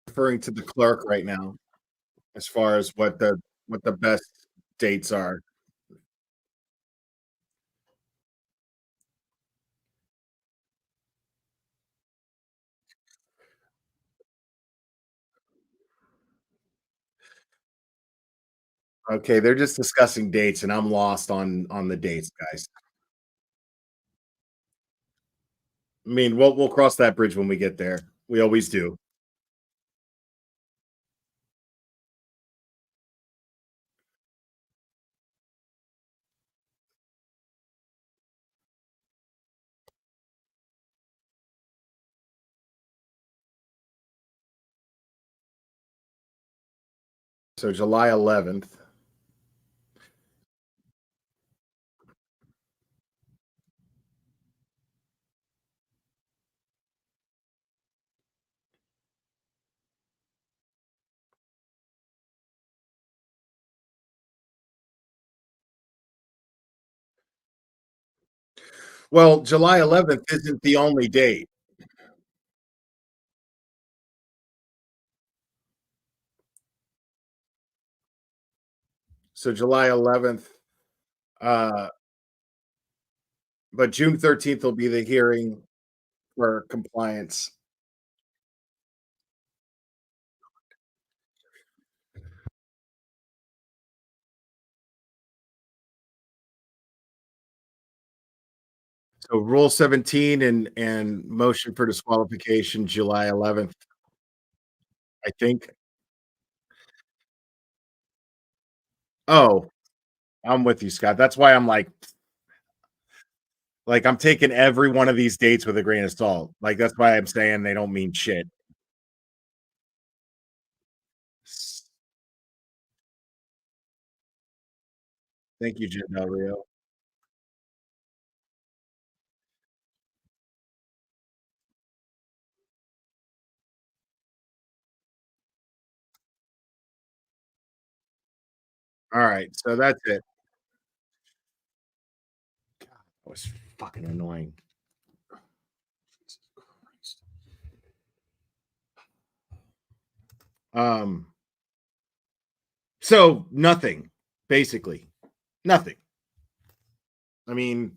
Referring to the clerk right now, as far as what the best dates are. Okay, they're just discussing dates, and I'm lost on the dates, guys. I mean, we'll cross that bridge when we get there. We always do. So July 11th. Well, July 11th isn't the only date. So July 11th, uh, but June 13th will be the hearing for compliance. So Rule 17 and motion for disqualification, July 11th, I think. Oh, I'm with you, Scott. That's why I'm like I'm taking every one of these dates with a grain of salt. Like that's why I'm saying they don't mean shit. Thank you, Jen Del Rio. All right, so that's it. That was fucking annoying. Jesus Christ. So nothing, basically. Nothing. I mean,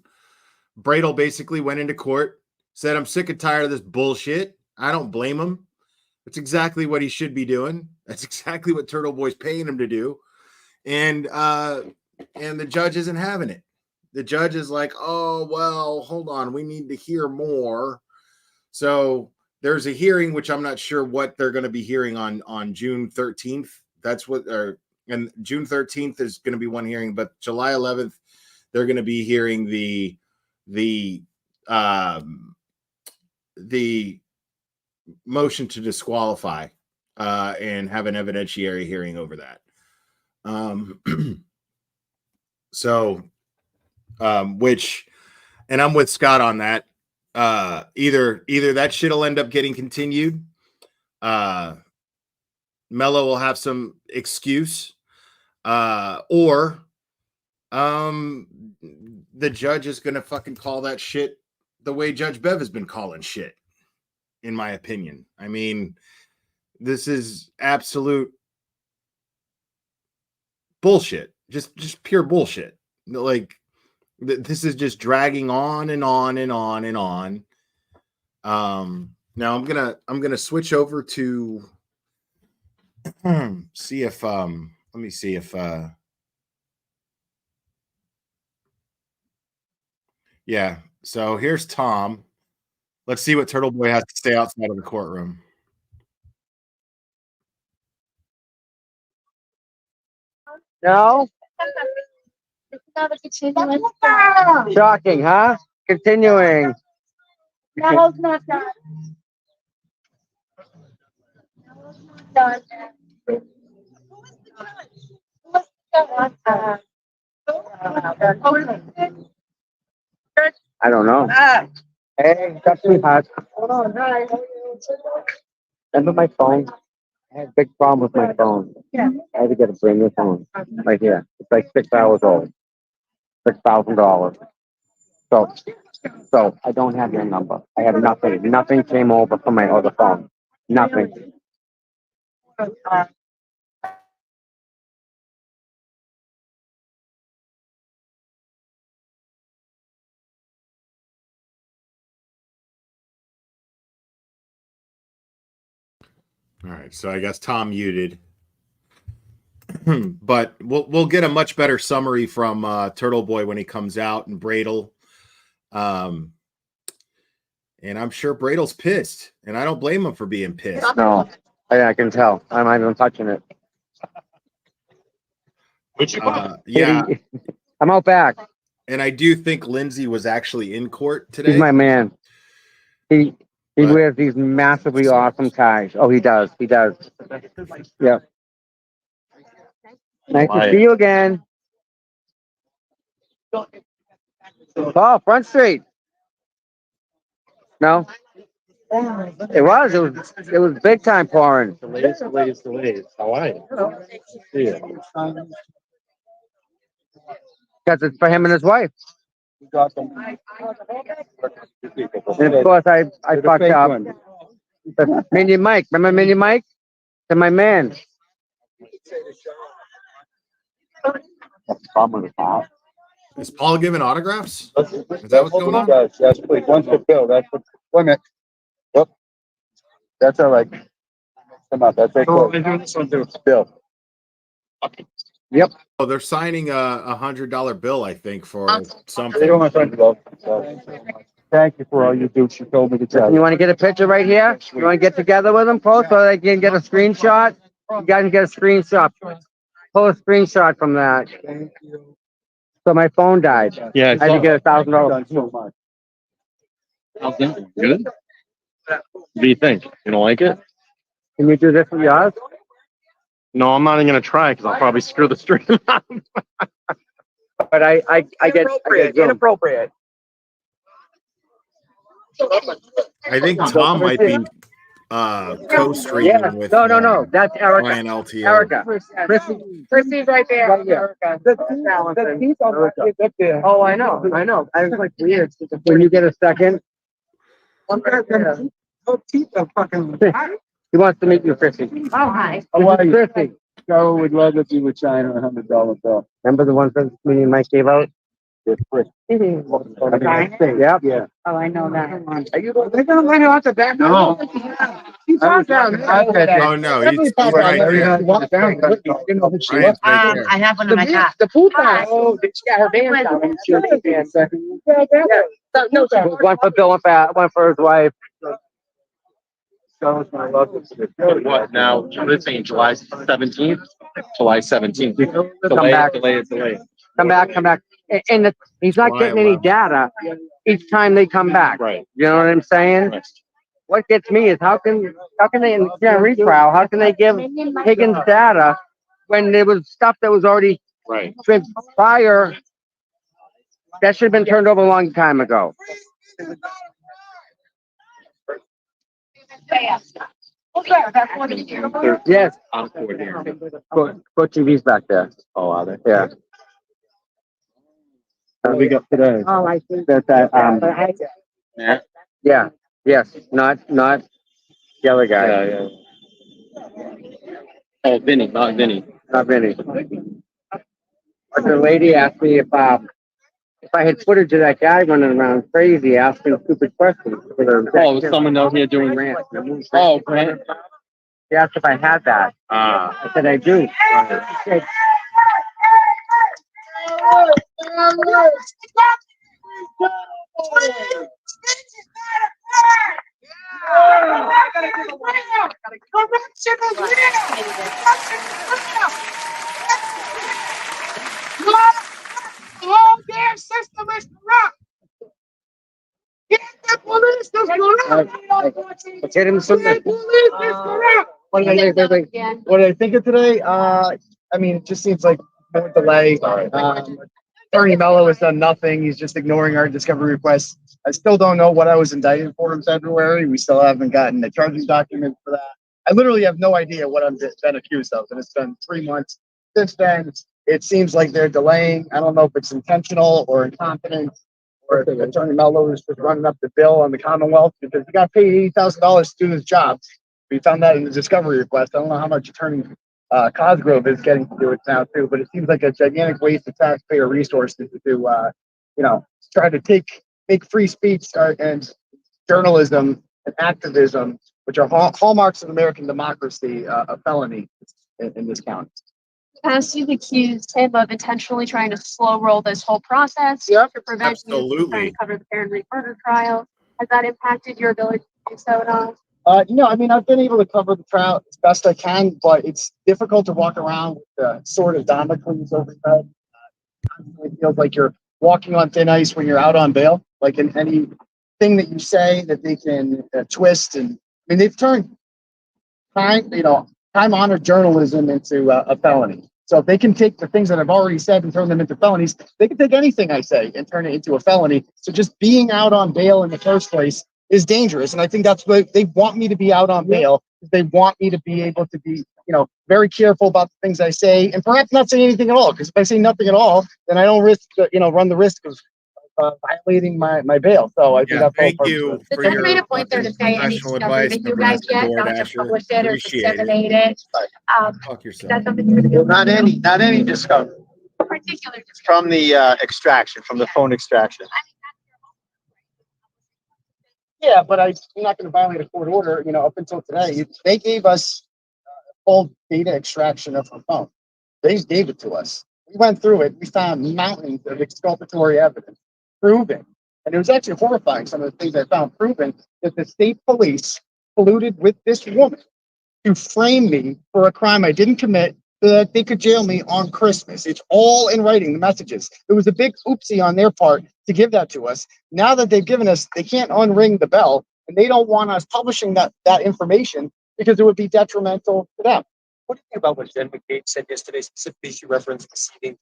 Bradel basically went into court, said, I'm sick and tired of this bullshit. I don't blame him. That's exactly what he should be doing. That's exactly what Turtleboy's paying him to do. And the judge isn't having it. The judge is like, oh, well, hold on. We need to hear more. So there's a hearing, which I'm not sure what they're going to be hearing on June 13th. That's what, and June 13th is going to be one hearing, but July 11th, they're going to be hearing the motion to disqualify and have an evidentiary hearing over that. Which, and I'm with Scott on that. Either that shit'll end up getting continued. Mello will have some excuse, or the judge is gonna fucking call that shit the way Judge Bev has been calling shit, in my opinion. I mean, this is absolute bullshit, just pure bullshit. Like, this is just dragging on and on and on and on. Now I'm gonna switch over to see if let me see if yeah. So here's Tom. Let's see what Turtleboy has to say outside of the courtroom. No? Shocking, huh? Continuing. No, it's not done. No, it's not done. I don't know. Hey, that's too hot. Remember my phone? I had a big problem with my phone. Yeah. I had to get a brand new phone. Right here. It's like 6 hours old. $6,000. So I don't have your number. I have nothing. Nothing came over from my other phone. Nothing. All right, so I guess Tom muted. But we'll get a much better summary from Turtleboy when he comes out, and Bradel. And I'm sure Bradel's pissed, and I don't blame him for being pissed. No. I can tell. I'm not even touching it. Yeah, I'm out back. and I do think Lindsay was actually in court today. He's my man. He wears these massively awesome ties. Oh, he does. He does. Yeah. Nice to see you again. Oh, Front Street. No? It was big time pouring. Delays. How are you? Yeah. Because it's for him and his wife. And of course, I fucked up. But Mini Mike, remember Mini Mike? To my man. Is Paul giving autographs? Is that what's going on? Yes, please. One for Bill. That's for women. Whoop. That's all right. Come on, that's it. Bill. Yep. Oh, they're signing a $100 bill, I think, for They something. don't want to go. Thank you for all you do. She told me to tell you. You want to get a picture right here? You want to get together with them, Paul, so they can get a screenshot? You guys can get a screenshot. Pull a screenshot from that. So my phone died. Yeah, I had to get $1,000. Good. What do you think? You don't like it? Can you do this with yours? No, I'm not even gonna try because I'll probably screw the string up. But I get inappropriate. I think Tom might be co-streaming with No. That's Erica. Ryan LTO. Erica. Chrissy's right there. Right here. Oh, I know. I was like weird. When you get a second. He wants to meet you, Chrissy. Oh, hi. How are you? Chrissy. Joe would love if you would sign a $100 bill. Remember the one that me and Mike gave out? It's free. Yep. Yeah. Oh, I know that. Are you going to let you out the back? No. He's on down. Oh no, he's right there. Ryan's right there. I have one in my car. The pool time. Oh, she got her band down. One for Bill, one for his wife. What now? We're saying July 17th? July 17th. Come back. Delay. Come back. and he's not getting any data each time they come back. Right. You know what I'm saying? Right. What gets me is how can they in the Karen Reed trial, how can they give Higgins data when there was stuff that was already Right. prior that should have been turned over a long time ago? Yes. Court TV's back there. Oh, are they? Yeah. What do we got today? Oh, I see. Yeah. Yeah. Yes. Not the other guy. Yeah. Oh, Vinny, not Vinny. Not Vinny. But the lady asked me if I had footage of that guy running around crazy asking stupid questions. Oh, was someone out here doing rant? Oh, Grant. She asked if I had that. I said I do. She said, The whole damn system is corrupt. Get the police is corrupt. let's hit him some. The police is corrupt. What did I think of today? I mean, it just seems like more delay. Attorney Mello has done nothing. He's just ignoring our discovery requests. I still don't know what I was indicted for in February. We still haven't gotten the charging document for that. I literally have no idea what I'm been accused of, and it's been 3 months since then. It seems like they're delaying. I don't know if it's intentional or incompetent, or if Attorney Mello is just running up the bill on the Commonwealth because he got paid $80,000 to do his job. We found that in the discovery request. I don't know how much Attorney Cosgrove is getting to do it now too, but it seems like a gigantic waste of taxpayer resources to try to make free speech and journalism and activism, which are hallmarks of American democracy, a felony in this county. Past, you've accused him of intentionally trying to slow roll this whole process to prevent you from trying to cover the Karen Reed murder trial. Has that impacted your ability to do so at all? I mean, I've been able to cover the trial as best I can, but it's difficult to walk around with the sword of Damocles over your head. It feels like you're walking on thin ice when you're out on bail. Like in anything that you say that they can twist, and I mean, they've turned time-honored journalism into a felony. So if they can take the things that I've already said and turn them into felonies, they can take anything I say and turn it into a felony. So just being out on bail in the first place is dangerous. And I think that's what they want me to be out on bail. They want me to be able to be, very careful about the things I say and perhaps not say anything at all. Because if I say nothing at all, then I don't run the risk of violating my bail. So I think that's thank you for Did your you made a point there to say any professional discovery advice, that you guys Nebraska get, not to DoorDasher. publish it or Appreciate it. disseminate it? Fuck Is yourself. that something you're gonna do? Not any discovery. Particular From the extraction, from the phone extraction. Yeah, but I'm not going to violate a court order, up until today. They gave us full data extraction of her phone. They gave it to us. We went through it. We found mountains of exculpatory evidence proving, and it was actually horrifying, some of the things I found, proving that the state police colluded with this woman to frame me for a crime I didn't commit so that they could jail me on Christmas. It's all in writing, the messages. It was a big oopsie on their part to give that to us. Now that they've given us, they can't unring the bell, and they don't want us publishing that information because it would be detrimental to them. What do you think about what Jenn McCabe said yesterday? Specifically, she referenced receiving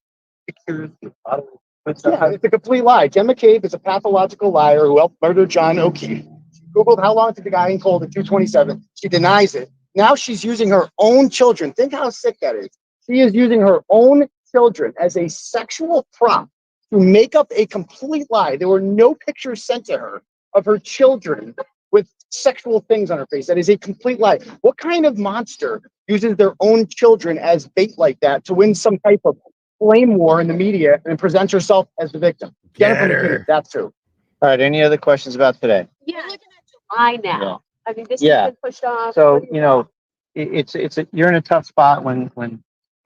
pictures of bodily fluids. Yeah, it's a complete lie. Jenn McCabe is a pathological liar who helped murder John O'Keefe. She Googled how long did the guy in cold at 227. She denies it. Now she's using her own children. Think how sick that is. She is using her own children as a sexual prop to make up a complete lie. There were no pictures sent to her of her children with sexual things on her face. That is a complete lie. What kind of monster uses their own children as bait like that to win some type of flame war in the media and presents herself as the victim? Jennifer McCabe, that's true. All right. Any other questions about today? Yeah, looking at July now. Yeah. I mean, this Yeah. has been pushed off. So, you're in a tough spot when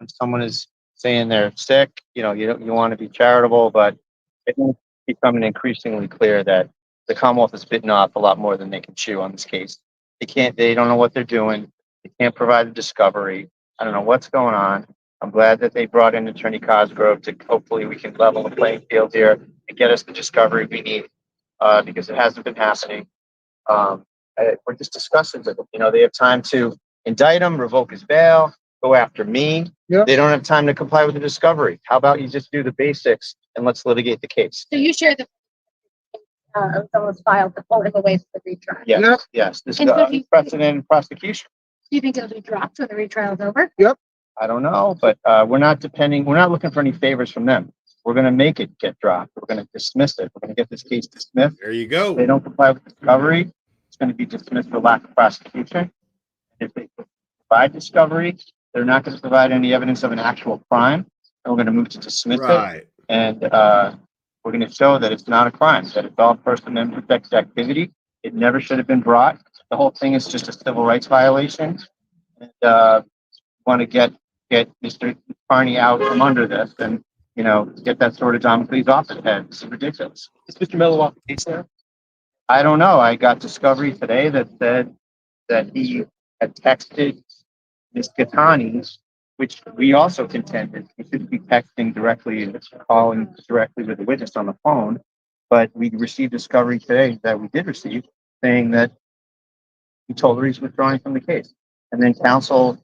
someone is saying they're sick, you want to be charitable, but it's becoming increasingly clear that the Commonwealth is bitten off a lot more than they can chew on this case. They don't know what they're doing. They can't provide the discovery. I don't know what's going on. I'm glad that they brought in Attorney Cosgrove to hopefully we can level the playing field here and get us the discovery we need, because it hasn't been happening. We're just discussing it. You know, they have time to indict him, revoke his bail, go after me. Yep. They don't have time to comply with the discovery. How about you just do the basics and let's litigate the case? So you share the, was filed before the way for the retrial. Yes, Yep. yes. This is And so the precedent prosecution. Do you think it'll be dropped when the retrial is over? I don't know, but we're not looking for any favors from them. We're going to make it get dropped. We're going to dismiss it. We're going to get this case dismissed. There you If go. they don't comply with discovery, it's going to be dismissed for lack of prosecution. If they provide discovery, they're not going to provide any evidence of an actual crime. And we're going to move to dismiss it. Right. And we're going to show that it's not a crime, that it's all First Amendment protected activity. It never should have been brought. The whole thing is just a civil rights violation. And want to get Mr. Carney out from under this and, you know, get that sort of Damocles off his head. This is ridiculous. Is Mr. Mello off the case there? I don't know. I got discovery today that said that he had texted Ms. Katani, which we also contended he should be texting directly and calling directly with the witness on the phone. But we received discovery today that we did receive saying that he told her he's withdrawing from the case. And then counsel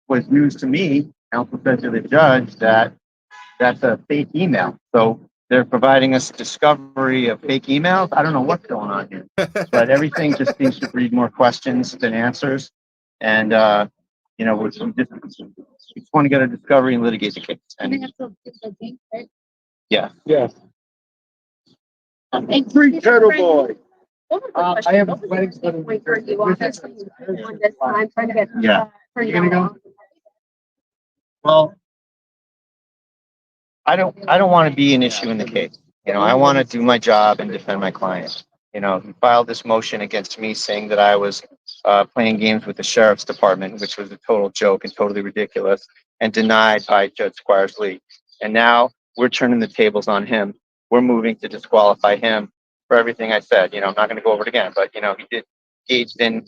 was news to me. Counsel said to the judge that that's a fake email. So they're providing us discovery of fake emails. I don't know what's going on here, but everything just seems to breed more questions than answers. And, you know, we just want to get a discovery and litigate the case. And yeah. Yes. Free Turtleboy. I have weddings for the wait for you on this time, trying to get. Yeah. You gonna go? Well, I don't want to be an issue in the case. You know, I want to do my job and defend my client. You know, he filed this motion against me saying that I was playing games with the sheriff's department, which was a total joke and totally ridiculous, and denied by Judge Squires Lee. And now we're turning the tables on him. We're moving to disqualify him for everything I said. You know, I'm not going to go over it again, but, you know, he did engage in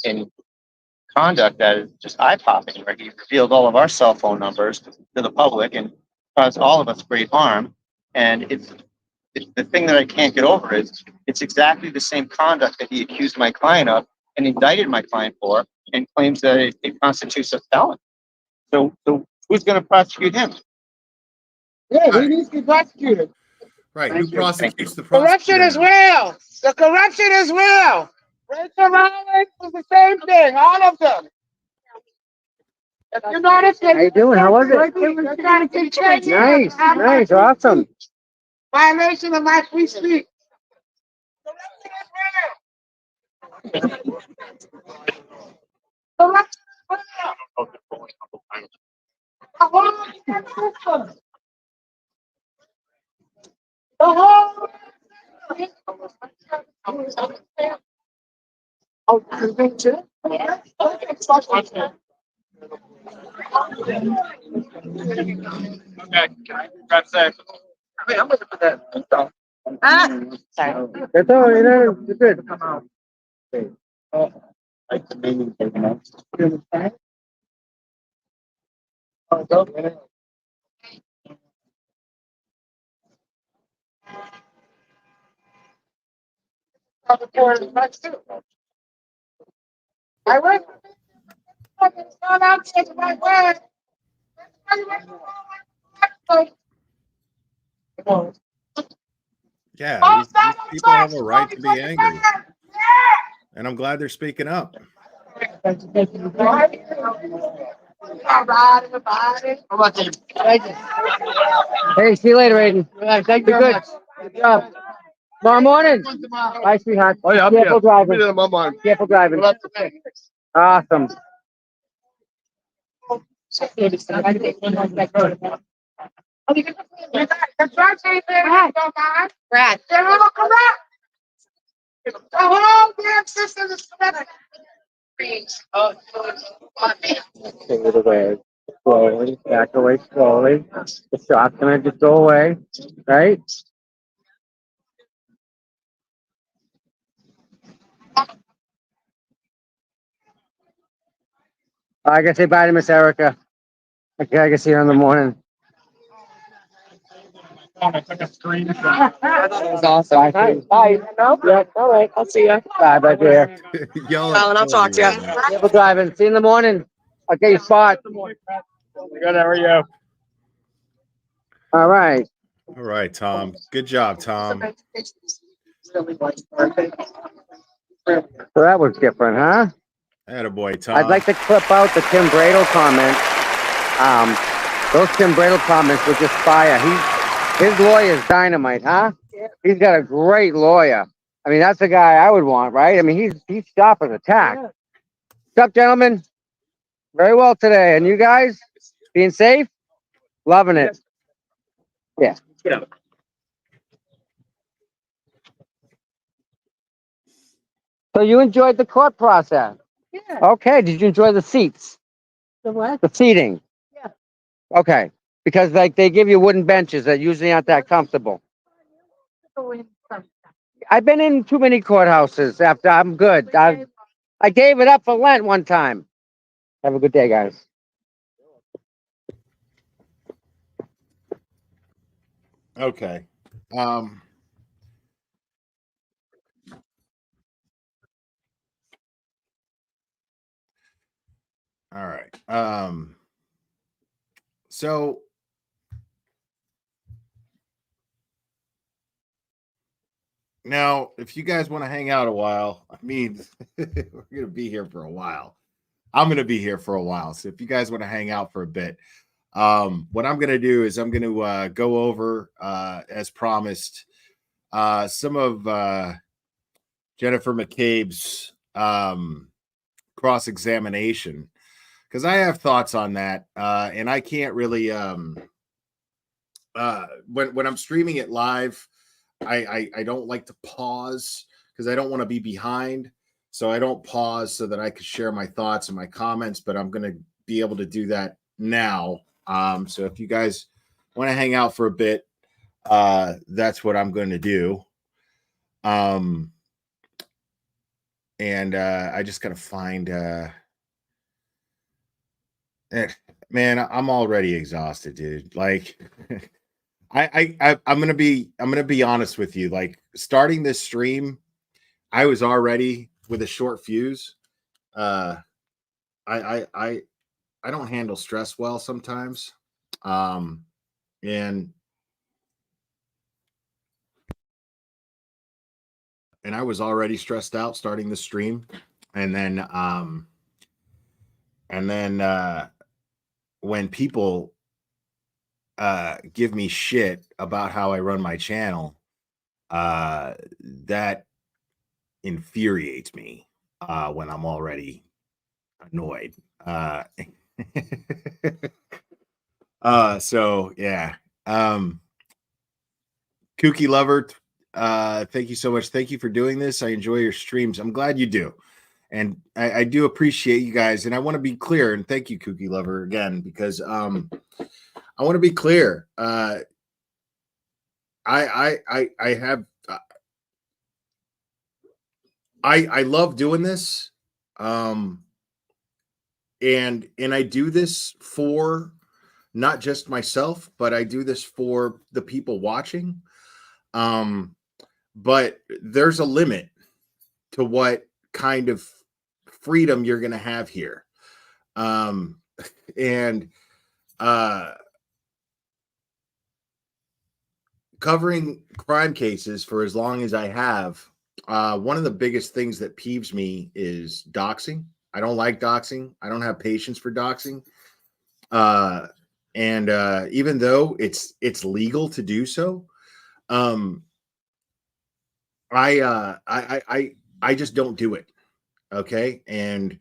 conduct that is just eye-popping, where he revealed all of our cell phone numbers to the public and caused all of us great harm. And it's the thing that I can't get over is it's exactly the same conduct that he accused my client of and indicted my client for and claims that it constitutes a felony. So who's going to prosecute him? Yeah, he needs to be prosecuted. Right. Who prosecutes the Corruption prosecutor? is real. The corruption is real. Rachel Rollins is the same thing. All of them. If you notice, How you doing? How was it? Nice, Nice, awesome. violation of my free speech. Corruption is real. Corruption is real. The whole Oh, convention? Yeah. Okay, Grab that. I mean, I'm looking for that. Sorry. That's all right. You're good. Come out. Like the meeting taken up. I went. It's not outside my word. Yeah, these people have a right to be angry. And I'm glad they're speaking up. Hey, see you later, Aiden. Thank Be good. Good job. Tomorrow morning. Bye, sweetheart. Oh, yeah, Careful driving. I'm Careful driving. Awesome. Brad. They're all correct. The whole damn system is corrupt. Take it away. Slowly. Back away slowly. The shock's gonna just go away. Right? I gotta say bye to Miss Erica. Okay, I can see her in the morning. I took a screenshot. That was awesome. Bye. No? Yeah, all right, I'll see you. Bye, bye, dear. Yell Alan, I'll talk to you. Careful driving. See you in the morning. Okay, your spot. Good, how are you? All right. All right, Tom. Good job, Tom. So that was different, huh? Attaboy, Tom. I'd like to clip out the Tim Bradle comment. Those Tim Bradle comments were just fire. His lawyer is dynamite, huh? He's got a great lawyer. I mean, that's the guy I would want, right? I mean, he's sharp as a tack. What's up, gentlemen? Very well today. And you guys? Being safe? Loving it. Yeah. So you enjoyed the court process? Yeah. Okay. Did you enjoy the seats? The what? The seating? Yeah. Okay. Because like they give you wooden benches that usually aren't that comfortable. I've been in too many courthouses after I'm good. I gave it up for Lent one time. Have a good day, guys. Okay. All right. So now, if you guys want to hang out a while, I mean, we're going to be here for a while. I'm going to be here for a while. So if you guys want to hang out for a bit, what I'm going to do is I'm going to go over, as promised, some of Jennifer McCabe's cross-examination, because I have thoughts on that, and I can't really when I'm streaming it live, I don't like to pause because I don't want to be behind, so I don't pause so that I could share my thoughts and my comments, but I'm going to be able to do that now. So if you guys want to hang out for a bit, that's what I'm going to do. And I just got to find man, I'm already exhausted, dude. Like I'm gonna be honest with you. Like starting this stream, I was already with a short fuse. I don't handle stress well sometimes. And I was already stressed out starting the stream. And then when people give me shit about how I run my channel, that infuriates me when I'm already annoyed. So yeah. Kooky Lover, thank you so much. Thank you for doing this. I enjoy your streams. I'm glad you do. And I do appreciate you guys. And I want to be clear, and thank you, Kooky Lover, again, because I want to be clear. I love doing this. And I do this for not just myself, but I do this for the people watching. But there's a limit to what kind of freedom you're going to have here. And covering crime cases for as long as I have, one of the biggest things that peeves me is doxing. I don't like doxing. I don't have patience for doxing. And even though it's legal to do so, I just don't do it. Okay. And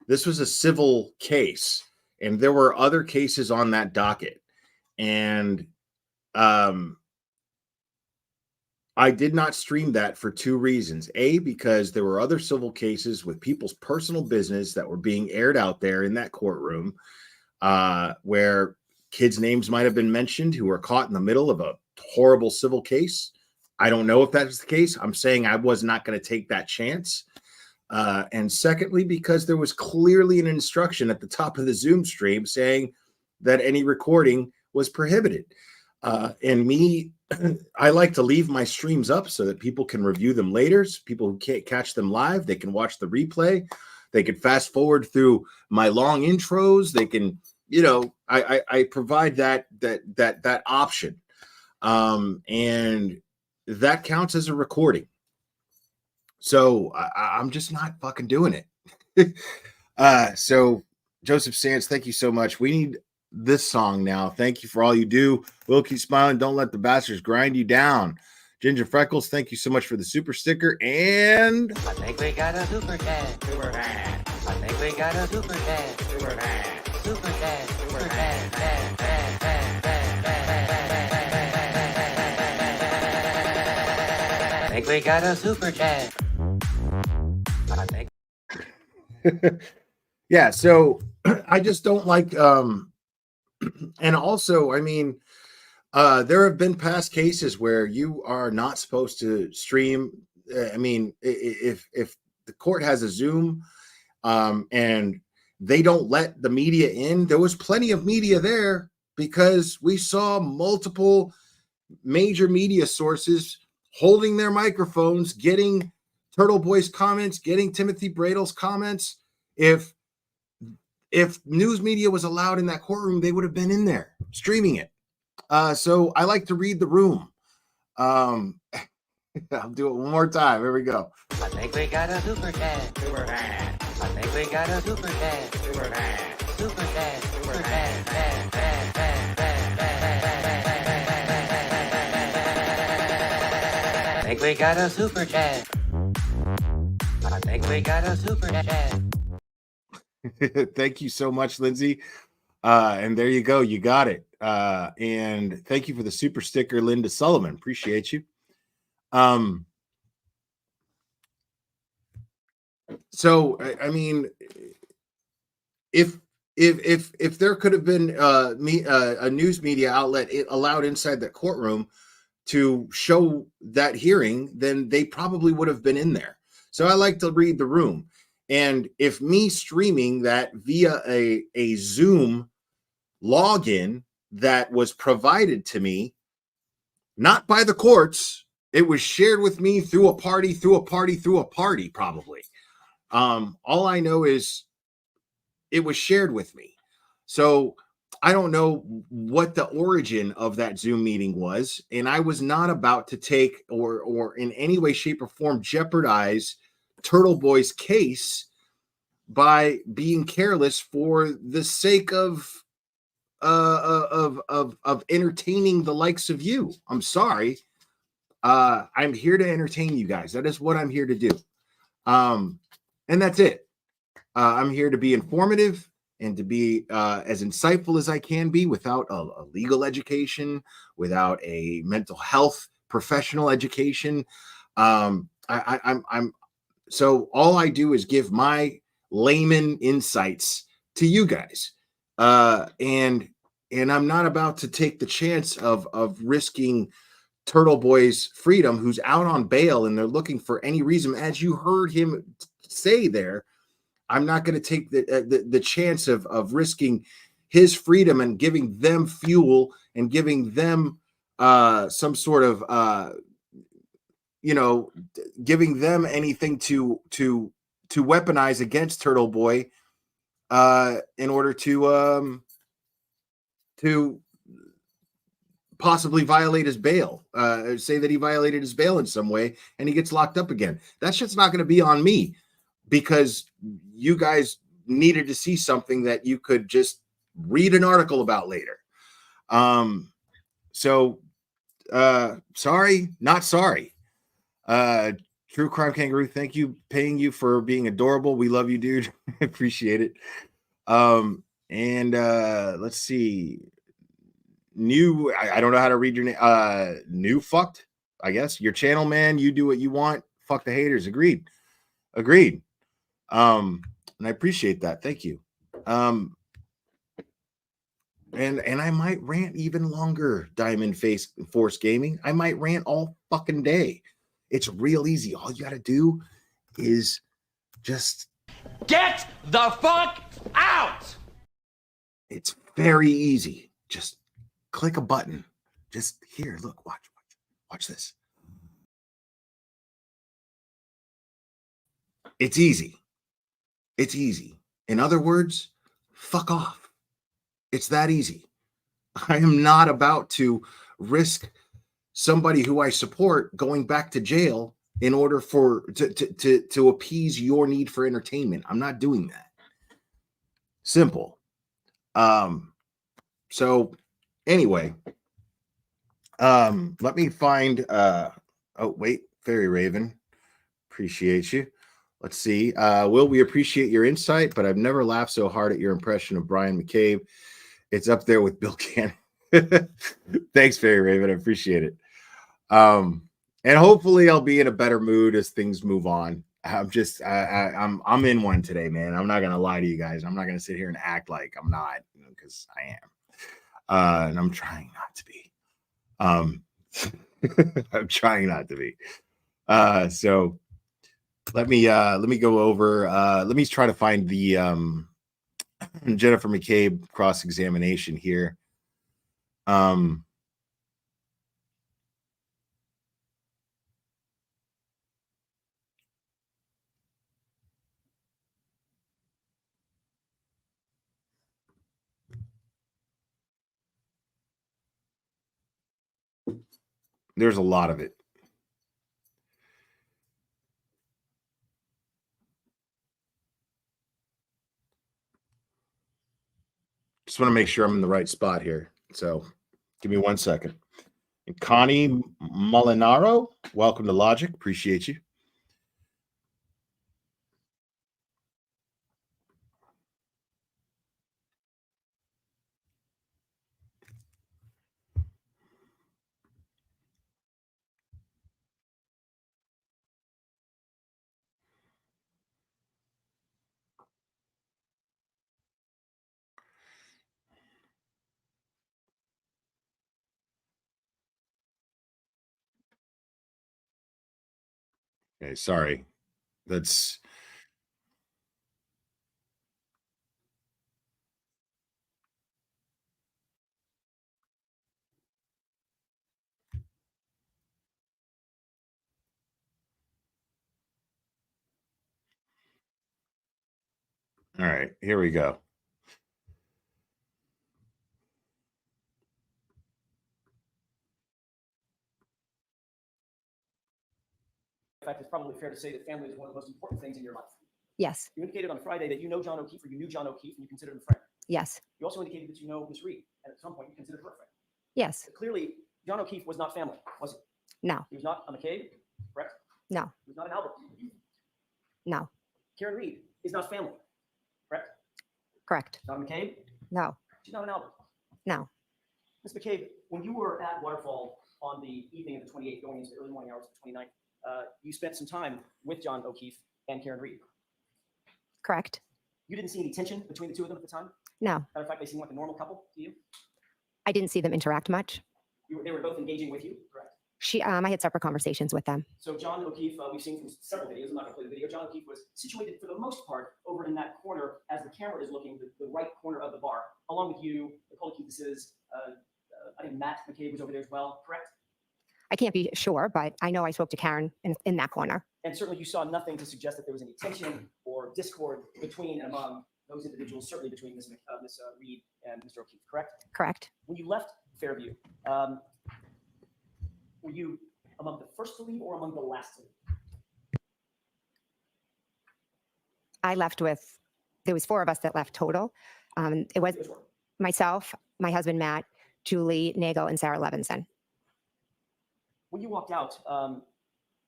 this was a civil case, and there were other cases on that docket. And I did not stream that for two reasons. A, because there were other civil cases with people's personal business that were being aired out there in that courtroom, where kids' names might have been mentioned who were caught in the middle of a horrible civil case. I don't know if that is the case. I'm saying I was not going to take that chance. And secondly, because there was clearly an instruction at the top of the Zoom stream saying that any recording was prohibited. And me, I like to leave my streams up so that people can review them later. So people who can't catch them live, they can watch the replay. They can fast forward through my long intros. They can, you know, I provide that option. And that counts as a recording. So I'm just not fucking doing it. So Joseph Sands, thank you so much. We need this song now. Thank you for all you do. We'll keep smiling. Don't let the bastards grind you down. Ginger Freckles, thank you so much for the super sticker. And I think we got a super chat. Super fan. I think we got a super chat. Super fan. Super chat. Super fan. I think we got a super chat. I think. Yeah, so I just don't like and also, I mean, there have been past cases where you are not supposed to stream. I mean, if the court has a Zoom and they don't let the media in, there was plenty of media there because we saw multiple major media sources holding their microphones, getting Turtleboy's comments, getting Timothy Bradle's comments. If news media was allowed in that courtroom, they would have been in there streaming it. So I like to read the room. I'll do it one more time. Here we go. I think we got a super chat. Super fan. I think we got a super chat. Super fan. Super chat. Super fan. I think we got a super chat. I think we got a super chat. Thank you so much, Lindsay. And there you go. You got it. And thank you for the super sticker, Linda Sullivan. Appreciate you. So I mean, if there could have been a news media outlet allowed inside that courtroom to show that hearing, then they probably would have been in there. So I like to read the room. And if me streaming that via a Zoom login that was provided to me, not by the courts, it was shared with me through a party, probably. All I know is it was shared with me. So I don't know what the origin of that Zoom meeting was, and I was not about to take or in any way, shape, or form jeopardize Turtleboy's case by being careless for the sake of entertaining the likes of you. I'm sorry. I'm here to entertain you guys. That is what I'm here to do. And that's it. I'm here to be informative and to be as insightful as I can be without a legal education, without a mental health professional education. I'm so all I do is give my layman insights to you guys. And I'm not about to take the chance of risking Turtleboy's freedom, who's out on bail and they're looking for any reason, as you heard him say there. I'm not going to take the chance of risking his freedom and giving them fuel and giving them some sort of giving them anything to weaponize against Turtleboy in order to possibly violate his bail, say that he violated his bail in some way and he gets locked up again. That shit's not going to be on me because you guys needed to see something that you could just read an article about later. Sorry, not sorry. True Crime Kangaroo, thank you, paying you for being adorable. We love you, dude. Appreciate it. And let's see. I don't know how to read your name. New fucked, I guess. Your channel, man. You do what you want. Fuck the haters. Agreed. And I appreciate that. Thank you. And I might rant even longer, Diamond Force Gaming. I might rant all fucking day. It's real easy. All you got to do is just get the fuck out. It's Very easy. Just click a button. Just here, look, watch this. It's easy. It's easy. In other words, fuck off. It's that easy. I am not about to risk somebody who I support going back to jail in order to appease your need for entertainment. I'm not doing that. Simple. So anyway, let me find oh wait, Fairy Raven. Appreciate you. Let's see. Will, we appreciate your insight, but I've never laughed so hard at your impression of Brian McCabe. It's up there with Bill Cannon. Thanks, Fairy Raven. I appreciate it. And hopefully I'll be in a better mood as things move on. I'm in one today, man. I'm not gonna lie to you guys. I'm not gonna sit here and act like I'm not, because I am. And I'm trying not to be. I'm trying not to be. So let me go over. Let me try to find the Jennifer McCabe cross-examination here. There's a lot of it. Just want to make sure I'm in the right spot here. So give me 1 second. And Connie Molinaro, welcome to Logic. Appreciate you. Okay, sorry. That's all right. Here we go. In fact, it's probably fair to say that family is one of the most important things in your life. Yes. You indicated on Friday that you know John O'Keefe, or you knew John O'Keefe, and you considered him a friend. Yes. You also indicated that you know Miss Reed, and at some point you considered her a friend. Yes. But clearly, John O'Keefe was not family, was he? No. He was not a McCabe, correct? No. He was not an Albert. No. Karen Reed is not family, correct? Correct. Not a McCabe? No. She's not an Albert. No. Ms. McCabe, when you were at Waterfall on the evening of the 28th, going into the early morning hours of the 29th, you spent some time with John O'Keefe and Karen Reed. Correct. You didn't see any tension between the two of them at the time? No. Matter of fact, they seemed like a normal couple to you? I didn't see them interact much. They were both engaging with you, correct? I had separate conversations with them. So John O'Keefe, we've seen from several videos, I'm not going to play the video, John O'Keefe was situated for the most part over in that corner as the camera is looking, the right corner of the bar, along with you, Nicole Keith's, I think Matt McCabe was over there as well, correct? I can't be sure, but I know I spoke to Karen in that corner. And certainly you saw nothing to suggest that there was any tension or discord between and among those individuals, certainly between Ms. Reed and Mr. O'Keefe, correct? Correct. When you left Fairview, were you among the first to leave or among the last to leave? I left with, there was 4 of us that left total. It was myself, my husband, Matt, Julie Nago, and Sarah Levinson. When you walked out,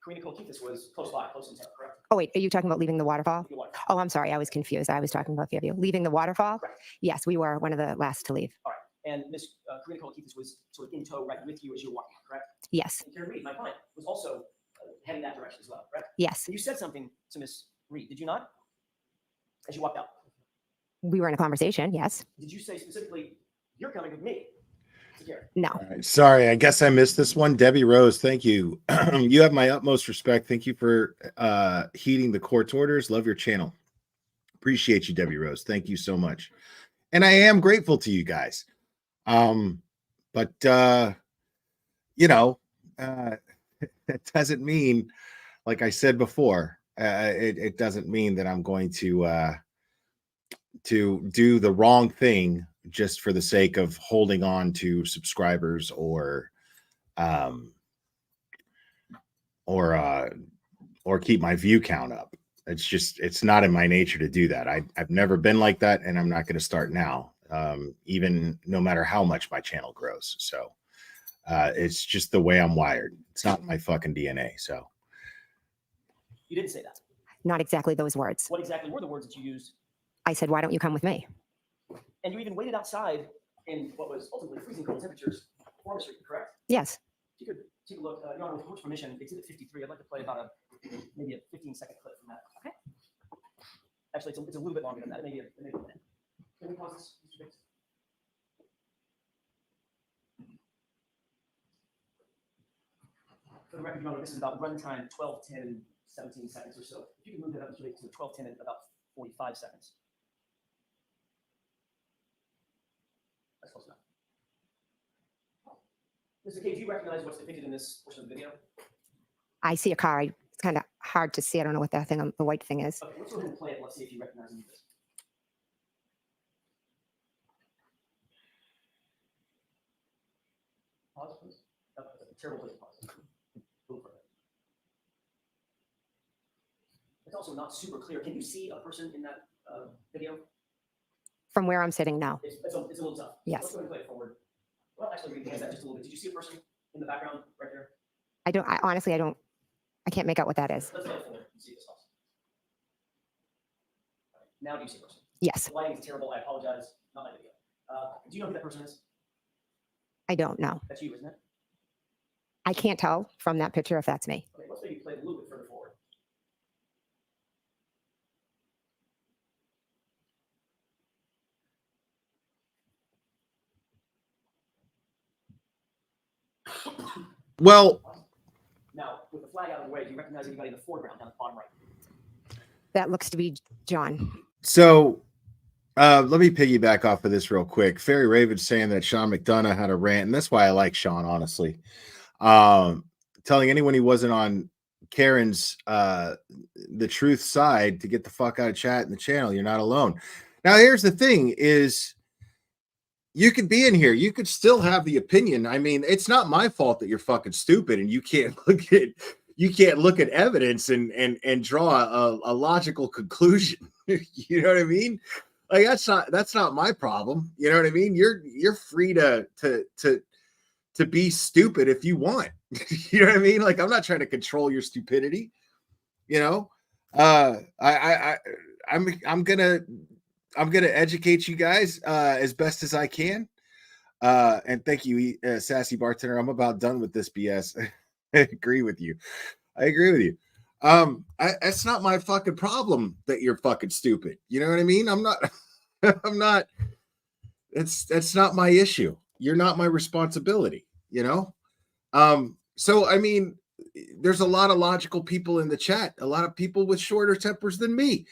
Karina Kolkithis was close by, close in town, correct? Oh, wait, are you talking about leaving the waterfall? The waterfall. Oh, I'm sorry, I was confused. I was talking about Fairview. Leaving the waterfall? Correct. Yes, we were one of the last to leave. All right. And Miss Karina Kolkithis was sort of in tow right with you as you were walking, correct? Yes. And Karen Reed, my client, was also heading that direction as well, correct? Yes. And you said something to Miss Reed, did you not? As you walked out. We were in a conversation, yes. Did you say specifically, you're coming with me? No. all right. Sorry, I guess I missed this one. Debbie Rose, thank you. You have my utmost respect. Thank you for heeding the court's orders. Love your channel. Appreciate you, Debbie Rose. Thank you so much. and I am grateful to you guys. But you know, it doesn't mean, like I said before, it doesn't mean that I'm going to do the wrong thing just for the sake of holding on to subscribers or keep my view count up. It's not in my nature to do that. I've never been like that, and I'm not going to start now, even no matter how much my channel grows. So it's just the way I'm wired. It's not my fucking DNA. So You didn't say that. Not exactly those words. What exactly were the words that you used? I said, why don't you come with me? And you even waited outside in what was ultimately freezing cold temperatures for Mr. correct? Yes. If you could take a look, Your Honor, with court's permission, Exhibit 53, I'd like to play about maybe a 15-second clip from that. Okay. Actually, it's a little bit longer than that. Maybe a minute. Can we pause this, Mr. Biggs? For the record, Your Honor, this is about runtime 12, 10, 17 seconds or so. If you can move that up to 12, 10 in about 45 seconds. That's close enough. Mr. K, do you recognize what's depicted in this portion of the video? I see a car. It's kind of hard to see. I don't know what that thing, the white thing is. Okay, let's go ahead and play it. Let's see if you recognize any of this. Pause, please. Oh, that's a terrible place to pause. A little further. It's also not super clear. Can you see a person in that video? From where I'm sitting now. It's a little tough. Yes. Let's go ahead and play it forward. Well, actually, we can that just a little bit. Did you see a person in the background right there? Honestly, I can't make out what that is. Let's play it forward and see if this helps. Now do you see a person? Yes. The lighting is terrible. I apologize. Not my video. Do you know who that person is? I don't know. That's you, isn't it? I can't tell from that picture if that's me. Okay, let's maybe play it a little bit further forward. well, now with the flag out of the way, do you recognize anybody in the foreground down at the bottom right? That looks to be John. So let me piggyback off of this real quick. Fairy Raven's saying that Sean McDonough had a rant, and that's why I like Sean, honestly. Telling anyone he wasn't on Karen's the truth side to get the fuck out of chat in the channel. You're not alone. Now, here's the thing is you could be in here. You could still have the opinion. I mean, it's not my fault that you're fucking stupid and you can't look at evidence and draw a logical conclusion. You know what I mean? Like that's not my problem. You know what I mean? You're free to be stupid if you want. You know what I mean? Like I'm not trying to control your stupidity. You know, I'm gonna educate you guys as best as I can. And thank you, sassy bartender. I'm about done with this BS. I agree with you. It's not my fucking problem that you're fucking stupid. You know what I mean? I'm not. It's not my issue. You're not my responsibility. You know. So I mean, there's a lot of logical people in the chat. A lot of people with shorter tempers than me.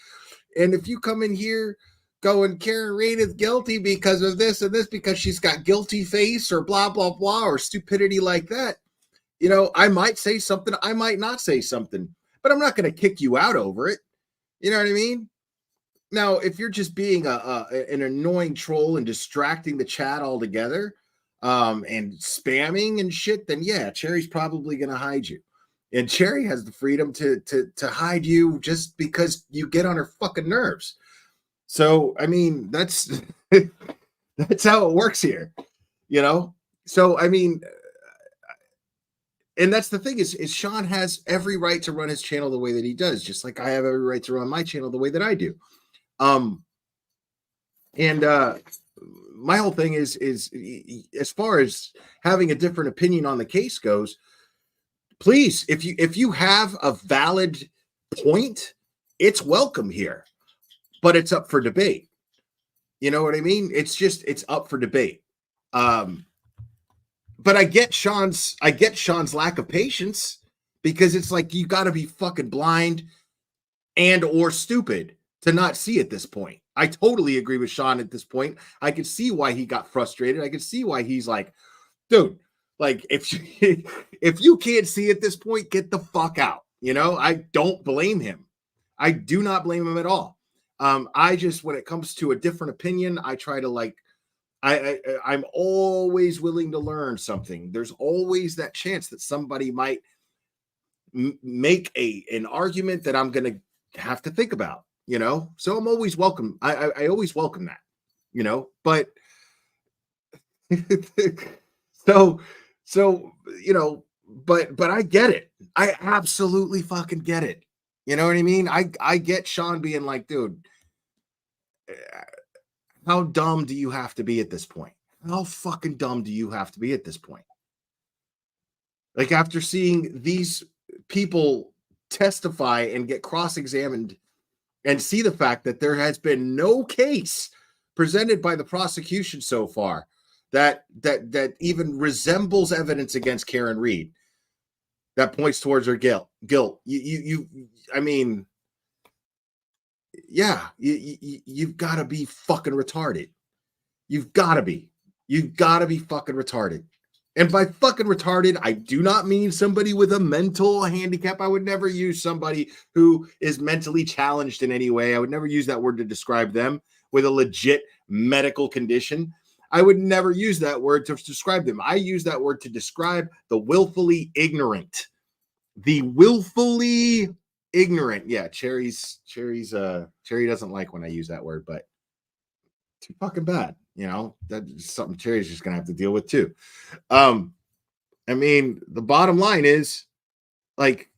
And if you come in here going, Karen Reed is guilty because of this and this, because she's got guilty face or blah, blah, blah, or stupidity like that, you know, I might say something, I might not say something, but I'm not going to kick you out over it. You know what I mean? Now, if you're just being an annoying troll and distracting the chat altogether and spamming and shit, then yeah, Cherry's probably going to hide you. And Cherry has the freedom to hide you just because you get on her fucking nerves. So, I mean, that's how it works here, you know? So, I mean, and that's the thing is Sean has every right to run his channel the way that he does, just like I have every right to run my channel the way that I do. My whole thing is as far as having a different opinion on the case goes, please, if you have a valid point, it's welcome here. But it's up for debate. You know what I mean? It's up for debate. But I get Sean's lack of patience because it's like you got to be fucking blind and or stupid to not see at this point. I totally agree with Sean at this point. I could see why he got frustrated. I could see why he's like, dude, like if you can't see at this point, get the fuck out. You know, I don't blame him. I do not blame him at all. I just, when it comes to a different opinion, I try to like, I'm always willing to learn something. There's always that chance that somebody might make an argument that I'm going to have to think about, you know? So I'm always welcome. I always welcome that, you know, but so, you know, but I get it. I absolutely fucking get it. You know what I mean? I get Sean being like, dude, how dumb do you have to be at this point? How fucking dumb do you have to be at this point? Like, after seeing these people testify and get cross-examined and see the fact that there has been no case presented by the prosecution so far that even resembles evidence against Karen Reed that points towards her guilt. I mean, yeah, you've got to be fucking retarded. You've got to be fucking retarded. And by fucking retarded, I do not mean somebody with a mental handicap. I would never use somebody who is mentally challenged in any way. I would never use that word to describe them with a legit medical condition. I would never use that word to describe them. I use that word to describe the willfully ignorant. The willfully ignorant. Yeah, Cherry doesn't like when I use that word, but too fucking bad. You know, that's something Cherry's just gonna have to deal with too. I mean, the bottom line is, like,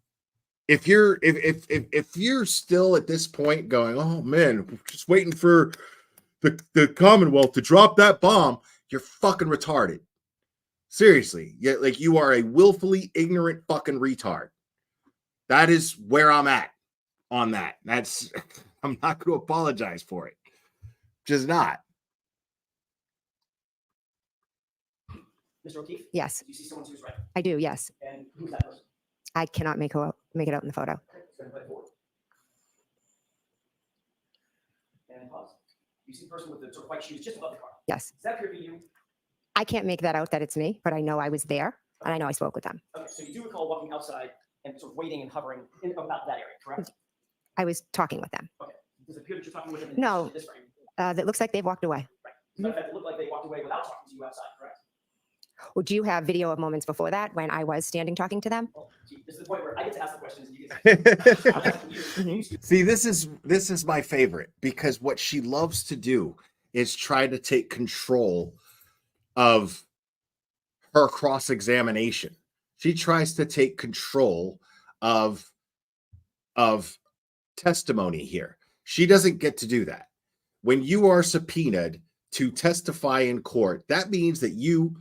if you're still at this point going, oh man, just waiting for the Commonwealth to drop that bomb, you're fucking retarded. Seriously, like, you are a willfully ignorant fucking retard. That is where I'm at on that. That's I'm not going to apologize for it. Just not. Mr. O'Keefe? Yes. Do you see someone who's right? I do, yes. And who's that person? I cannot make it out in the photo. Okay, so go ahead and play forward. And pause. You see the person with the sort of white shoes just above the car. Yes. Does that appear to be you? I can't make that out that it's me, but I know I was there and I know I spoke with them. Okay, so you do recall walking outside and sort of waiting and hovering in about that area, correct? I was talking with them. Okay. Does it appear that you're talking with them? No. This frame? That looks like th've walked away. Right. As a matter of fact, it looked like they walked away without talking to you outside, correct? Well, do you have video of moments before that when I was standing talking to them? Well, this is the point where I get to ask the questions and you get to See, this is my favorite, because what she loves to do is try to take control of her cross-examination. She tries to take control of testimony here. She doesn't get to do that. When you are subpoenaed to testify in court, that means that you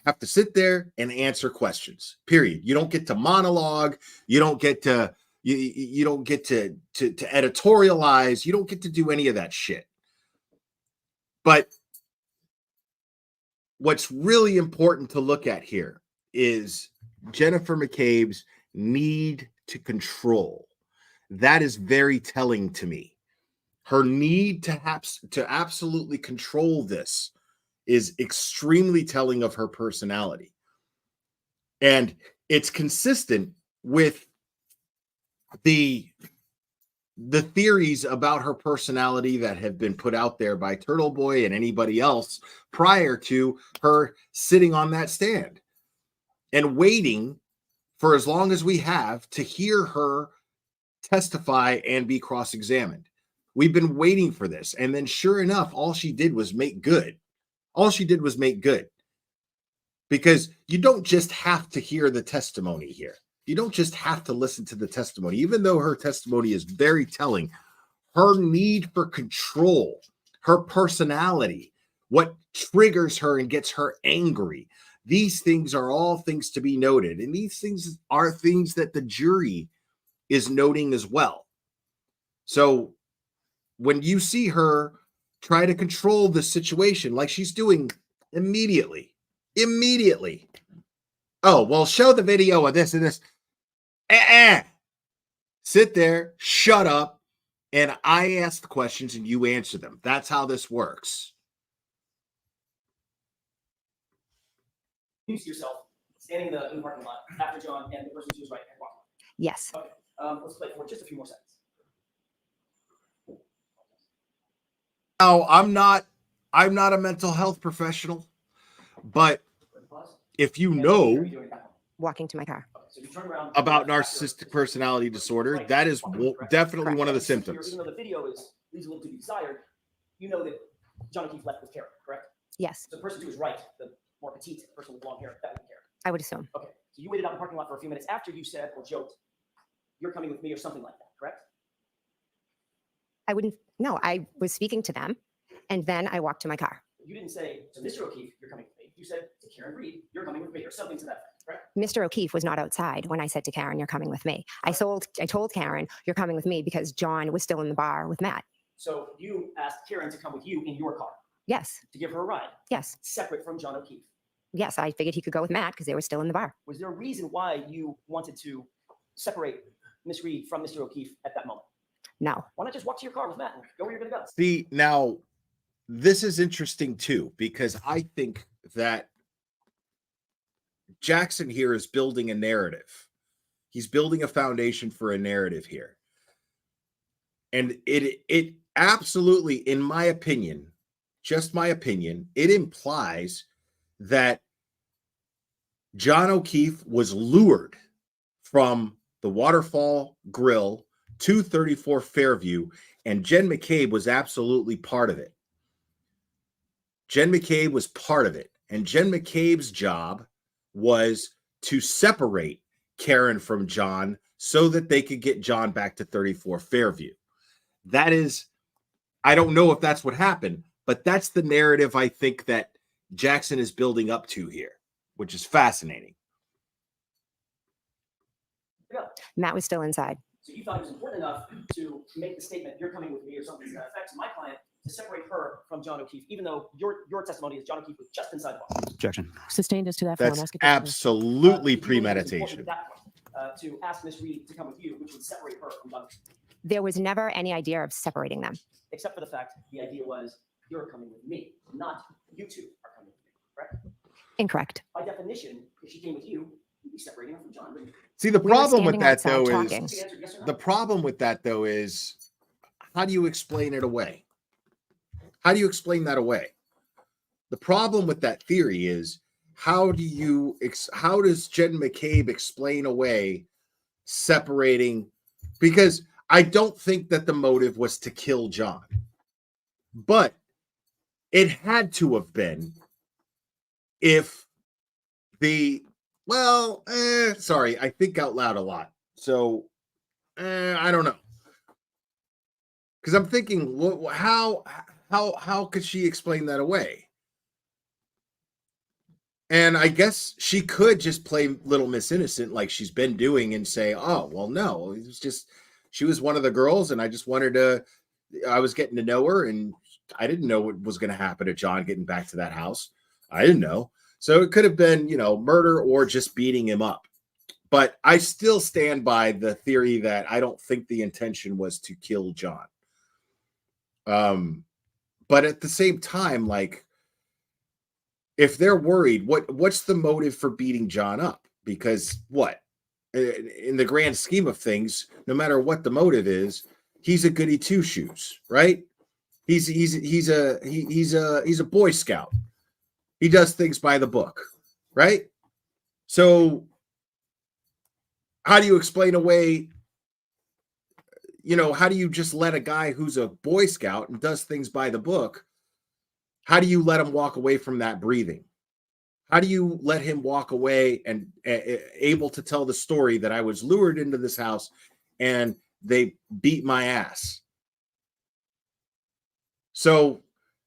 have to sit there and answer questions. Period. You don't get to monologue. You don't get to you don't get to editorialize. You don't get to do any of that shit. But what's really important to look at here is Jennifer McCabe's need to control. That is very telling to me. Her need to absolutely control this is extremely telling of her personality. And it's consistent with the theories about her personality that have been put out there by Turtleboy and anybody else prior to her sitting on that stand and waiting for as long as we have to hear her testify and be cross-examined. We've been waiting for this. And then sure enough, all she did was make good. All she did was make good. Because you don't just have to hear the testimony here. You don't just have to listen to the testimony. Even though her testimony is very telling, her need for control, her personality, what triggers her and gets her angry, these things are all things to be noted. And these things are things that the jury is noting as well. So when you see her try to control the situation like she's doing immediately, oh, well, show the video of this and this. Sit there, shut up, and I ask the questions and you answer them. That's how this works. You see yourself standing in the parking lot after John and the person who's right and walking. Yes. Okay. Let's play for just a few more seconds. Now, I'm not a mental health professional, but if you know Walking to my car. So you turn around about narcissistic personality disorder, that is definitely one of the symptoms. Even though the video leaves a little to be desired, you know that John O'Keefe left with Karen, correct? Yes, So the person who was right, the more petite person with long hair, that would be Karen. I would assume. Okay. So you waited out in the parking lot for a few minutes after you said or joked, "You're coming with me," or something like that, correct? I wouldn't, no, I was speaking to them and then I walked to my car. You didn't say to Mr. O'Keefe, "You're coming with me." You said to Karen Reed, "You're coming with me," or something to that effect, correct? Mr. O'Keefe was not outside when I said to Karen, "You're coming with me." I told Karen, "You're coming with me," because John was still in the bar with Matt. So you asked Karen to come with you in your car Yes, to give her a ride, yes, separate from John O'Keefe. yes. I figured he could go with Matt because they were still in the bar. Was there a reason why you wanted to separate Miss Reed from Mr. O'Keefe at that moment? No. Why not just walk to your car with Matt and go where you're going to go? See, now this is interesting too, because I think that Jackson here is building a narrative. He's building a foundation for a narrative here. And it absolutely, in my opinion, just my opinion, it implies that John O'Keefe was lured from the Waterfall Grill to 34 Fairview, and Jenn McCabe was absolutely part of it. Jenn McCabe was part of it, and Jenn McCabe's job was to separate Karen from John so that they could get John back to 34 Fairview. That is, I don't know if that's what happened, but that's the narrative I think that Jackson is building up to here, which is fascinating. Yeah. Matt was still inside. So you thought it was important enough to make the statement, "You're coming with me," or something to that effect to my client, to separate her from John O'Keefe, even though your testimony is John O'Keefe was just inside the bar. Objection. Sustained as to that form. That's Ask a question. absolutely You believe it was important premeditation. at that point, to ask Miss Reed to come with you, which would separate her from John O'Keefe, There was never any idea of separating them. except for the fact the idea was, "You're coming with me," not "You two are coming with me," correct? Incorrect. By definition, if she came with you, you'd be separating her from John, wouldn't you? See, the We were problem with standing that outside though talking. is You answered yes or no. the problem with that though is how do you explain it away? How do you explain that away? The problem with that theory is how does Jenn McCabe explain away separating? Because I don't think that the motive was to kill John, but it had to have been if sorry, I think out loud a lot. So I don't know. Because I'm thinking, how could she explain that away? And I guess she could just play Little Miss Innocent like she's been doing and say, "Oh, well, no, it was just she was one of the girls, and I just I was getting to know her, and I didn't know what was going to happen to John getting back to that house. I didn't know." So it could have been, murder or just beating him up. But I still stand by the theory that I don't think the intention was to kill John. But at the same time, like, if they're worried, what's the motive for beating John up? Because in the grand scheme of things, no matter what the motive is, he's a goody two shoes, right? He's a Boy Scout. He does things by the book, right? So how do you explain away, how do you just let a guy who's a Boy Scout and does things by the book, how do you let him walk away from that breathing? How do you let him walk away and able to tell the story that I was lured into this house and they beat my ass? So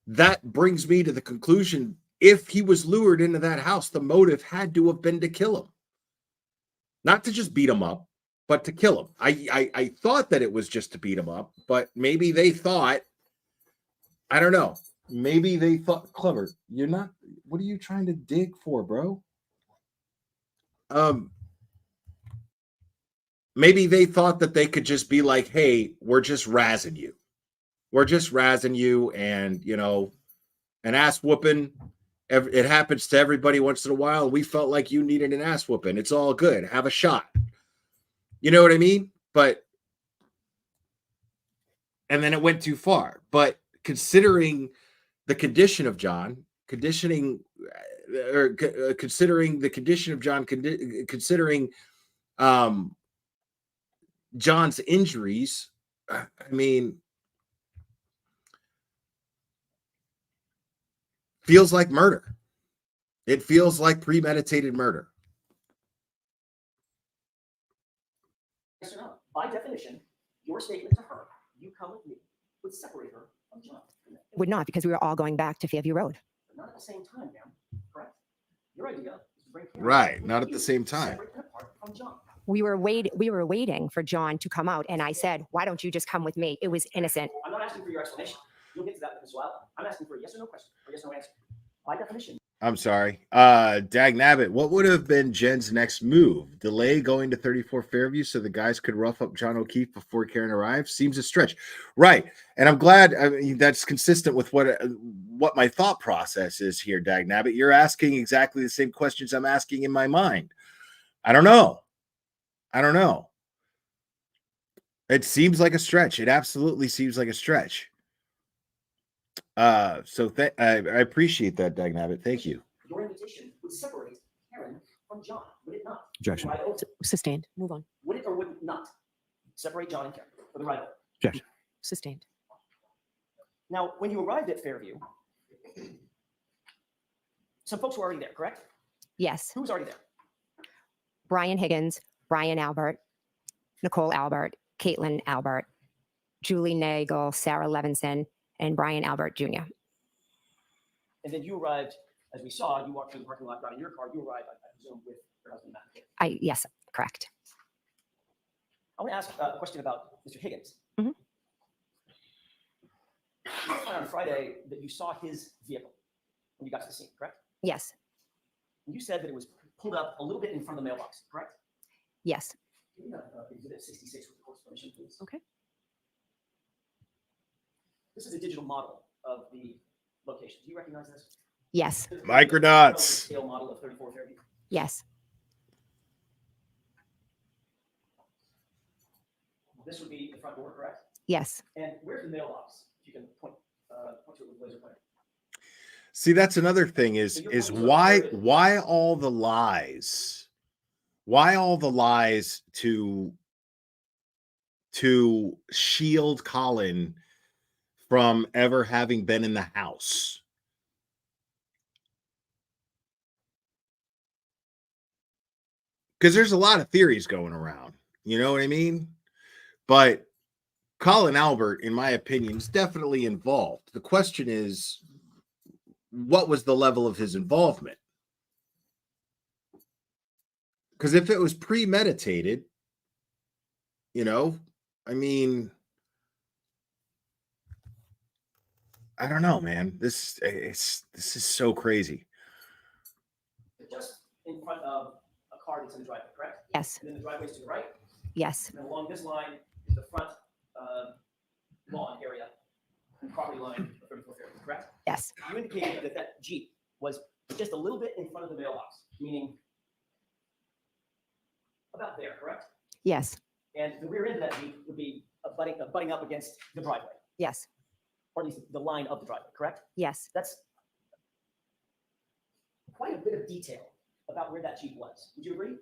that brings me to the conclusion, if he was lured into that house, the motive had to have been to kill him. Not to just beat him up, but to kill him. I thought that it was just to beat him up, but maybe they thought, I don't know. Maybe they thought, Clever, what are you trying to dig for, bro? maybe they thought that they could just be like, hey, we're just razzing you. We're just razzing you, and, you know, an ass whooping. It happens to everybody once in a while. We felt like you needed an ass whooping. It's all good. Have a shot. You know what I mean? And then it went too far. But considering the condition of John, considering the condition of John, considering John's injuries, I mean, feels like murder. It feels like premeditated murder. Yes or no? By definition, your statement to her, you come with me, would separate her from John. Would not, because we were all going back to Fairview Road. But not at the same time, ma'am. Correct? Your idea is to bring Karen Right, with not at you, the same time. separate and apart from John. We were waiting for John to come out, and I said, why don't you just come with me? It was innocent. I'm not asking for your explanation. You'll get to that with Ms. Wilder. I'm asking for a yes or no question, or yes or no answer. By definition. I'm sorry. Dag Nabbit, what would have been Jen's next move? Delay going to 34 Fairview so the guys could rough up John O'Keefe before Karen arrives? Seems a stretch. Right. And I'm glad that's consistent with what my thought process is here, Dag Nabbit. You're asking exactly the same questions I'm asking in my mind. I don't know. It seems like a stretch. It absolutely seems like a stretch. So I appreciate that, Dag Nabbit. Thank you. Your invitation would separate Karen from John, would it not? Objection. Right over. Sustained. Move on. Would it or would it not separate John and Karen for the right over? Objection. Sustained. Now, when you arrived at Fairview, some folks were already there, correct? Yes. Who was already there? Brian Higgins, Brian Albert, Nicole Albert, Caitlin Albert, Julie Nagel, Sarah Levinson, and Brian Albert Jr. And then you arrived, as we saw, you walked through the parking lot, got in your car, you arrived, I presume, with your husband, Matt. Yes, correct. I want to ask a question about Mr. Higgins. Mhm. You found on Friday that you saw his vehicle when you got to the scene, correct? Yes. And you said that it was pulled up a little bit in front of the mailbox, correct? Yes. Can you have exhibit 66 with the court's permission, please? Okay. This is a digital model of the location. Do you recognize this? Yes. Micronauts. Scale model of 34 Fairview. Yes. This would be the front door, correct? Yes. And where's the mailbox? If you can point to it with laser pointer. See, that's another thing is why all the lies? Why all the lies to shield Colin from ever having been in the house? Because there's a lot of theories going around, you know what I mean? But Colin Albert, in my opinion, is definitely involved. The question is, what was the level of his involvement? Because if it was premeditated, you know, I mean, I don't know, man. This is so crazy. Just in front of a car that's in the driveway, correct? Yes. And then the driveway's to the right. Yes. And along this line is the front lawn area, property line of 34 Fairview, correct? Yes. You indicated that that Jeep was just a little bit in front of the mailbox, meaning about there, correct? Yes. And the rear end of that Jeep would be butting up against the driveway, Yes. or at least the line of the driveway, correct? Yes. That's quite a bit of detail about where that Jeep was. Would you agree?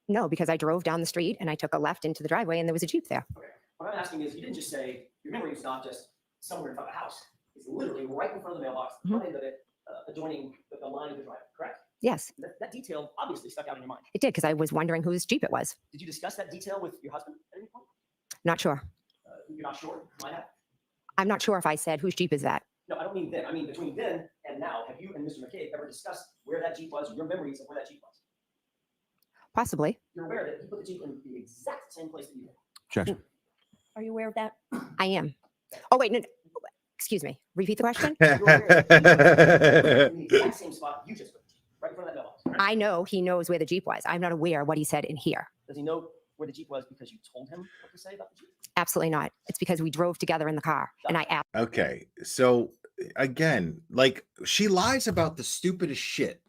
No, because I drove down the street and I took a left into the driveway and there was a Jeep there. Okay. What I'm asking is, you didn't just say your memory is not just somewhere in front of the house. It's literally right in front of the mailbox, the front end of it, adjoining the line of the driveway, correct? Yes. That detail obviously stuck out in your mind. It did, because I was wondering whose Jeep it was. Did you discuss that detail with your husband at any point? Not sure. You're not sure? Might have. I'm not sure if I said whose Jeep is that. No, I don't mean then. I mean between then and now. Have you and Mr. McCabe ever discussed where that Jeep was, or your memories of where that Jeep was? Possibly. You're aware that he put the Jeep in the exact same place that you did. Objection. Are you aware of that? I am. Oh, wait, no. Excuse me. Repeat the question. You're aware that he put in the exact same spot you just put the Jeep, right in front of that mailbox. Right? I know he knows where the Jeep was. I'm not aware what he said in here. Does he know where the Jeep was because you told him what to say about the Jeep? Absolutely not. It's because we drove together in the car and I asked. Okay. So again, like she lies about the stupidest shit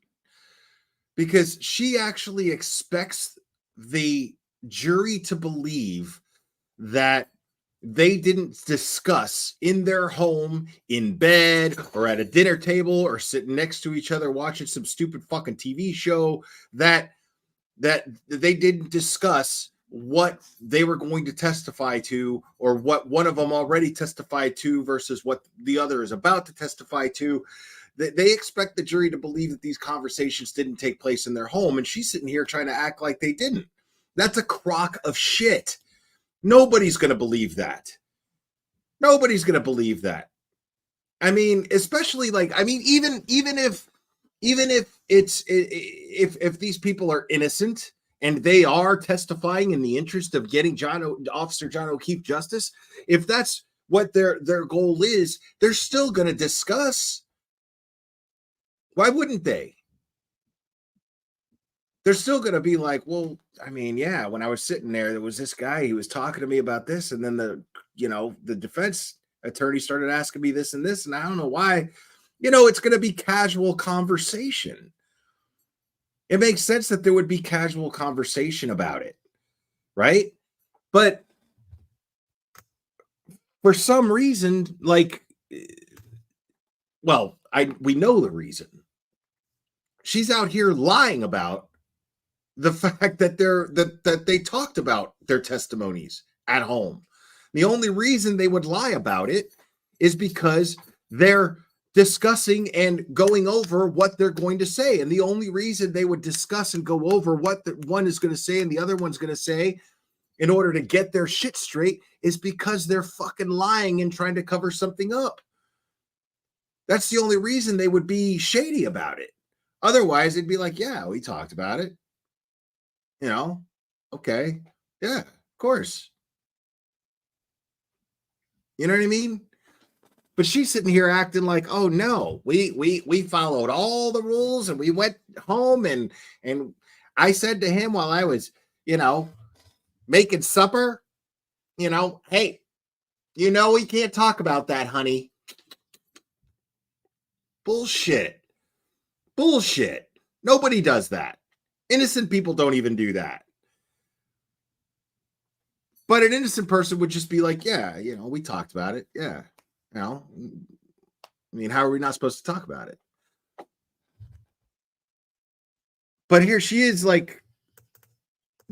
because she actually expects the jury to believe that they didn't discuss in their home, in bed, or at a dinner table, or sitting next to each other watching some stupid fucking TV show that they didn't discuss what they were going to testify to, or what one of them already testified to versus what the other is about to testify to. They expect the jury to believe that these conversations didn't take place in their home, and she's sitting here trying to act like they didn't. That's a crock of shit. Nobody's going to believe that. Nobody's going to believe that. I mean, especially like, I mean, even if it's, if these people are innocent and they are testifying in the interest of getting Officer John O'Keefe justice, if that's what their goal is, they're still going to discuss. Why wouldn't they? They're still going to be like, well, I mean, yeah, when I was sitting there was this guy, he was talking to me about this. And then the defense attorney started asking me this and this. And I don't know why, it's going to be casual conversation. It makes sense that there would be casual conversation about it. Right. But for some reason, like, well, we know the reason. She's out here lying about the fact that that they talked about their testimonies at home. The only reason they would lie about it is because they're discussing and going over what they're going to say. And the only reason they would discuss and go over what the one is going to say and the other one's going to say in order to get their shit straight is because they're fucking lying and trying to cover something up. That's the only reason they would be shady about it. Otherwise, they'd be like, yeah, we talked about it. Okay. Yeah, of course. You know what I mean? But she's sitting here acting like, oh no, we followed all the rules and we went home and I said to him while I was, making supper, hey, we can't talk about that, honey. Bullshit. Nobody does that. Innocent people don't even do that. But an innocent person would just be like, yeah, we talked about it. Yeah. I mean, how are we not supposed to talk about it? But here she is, like,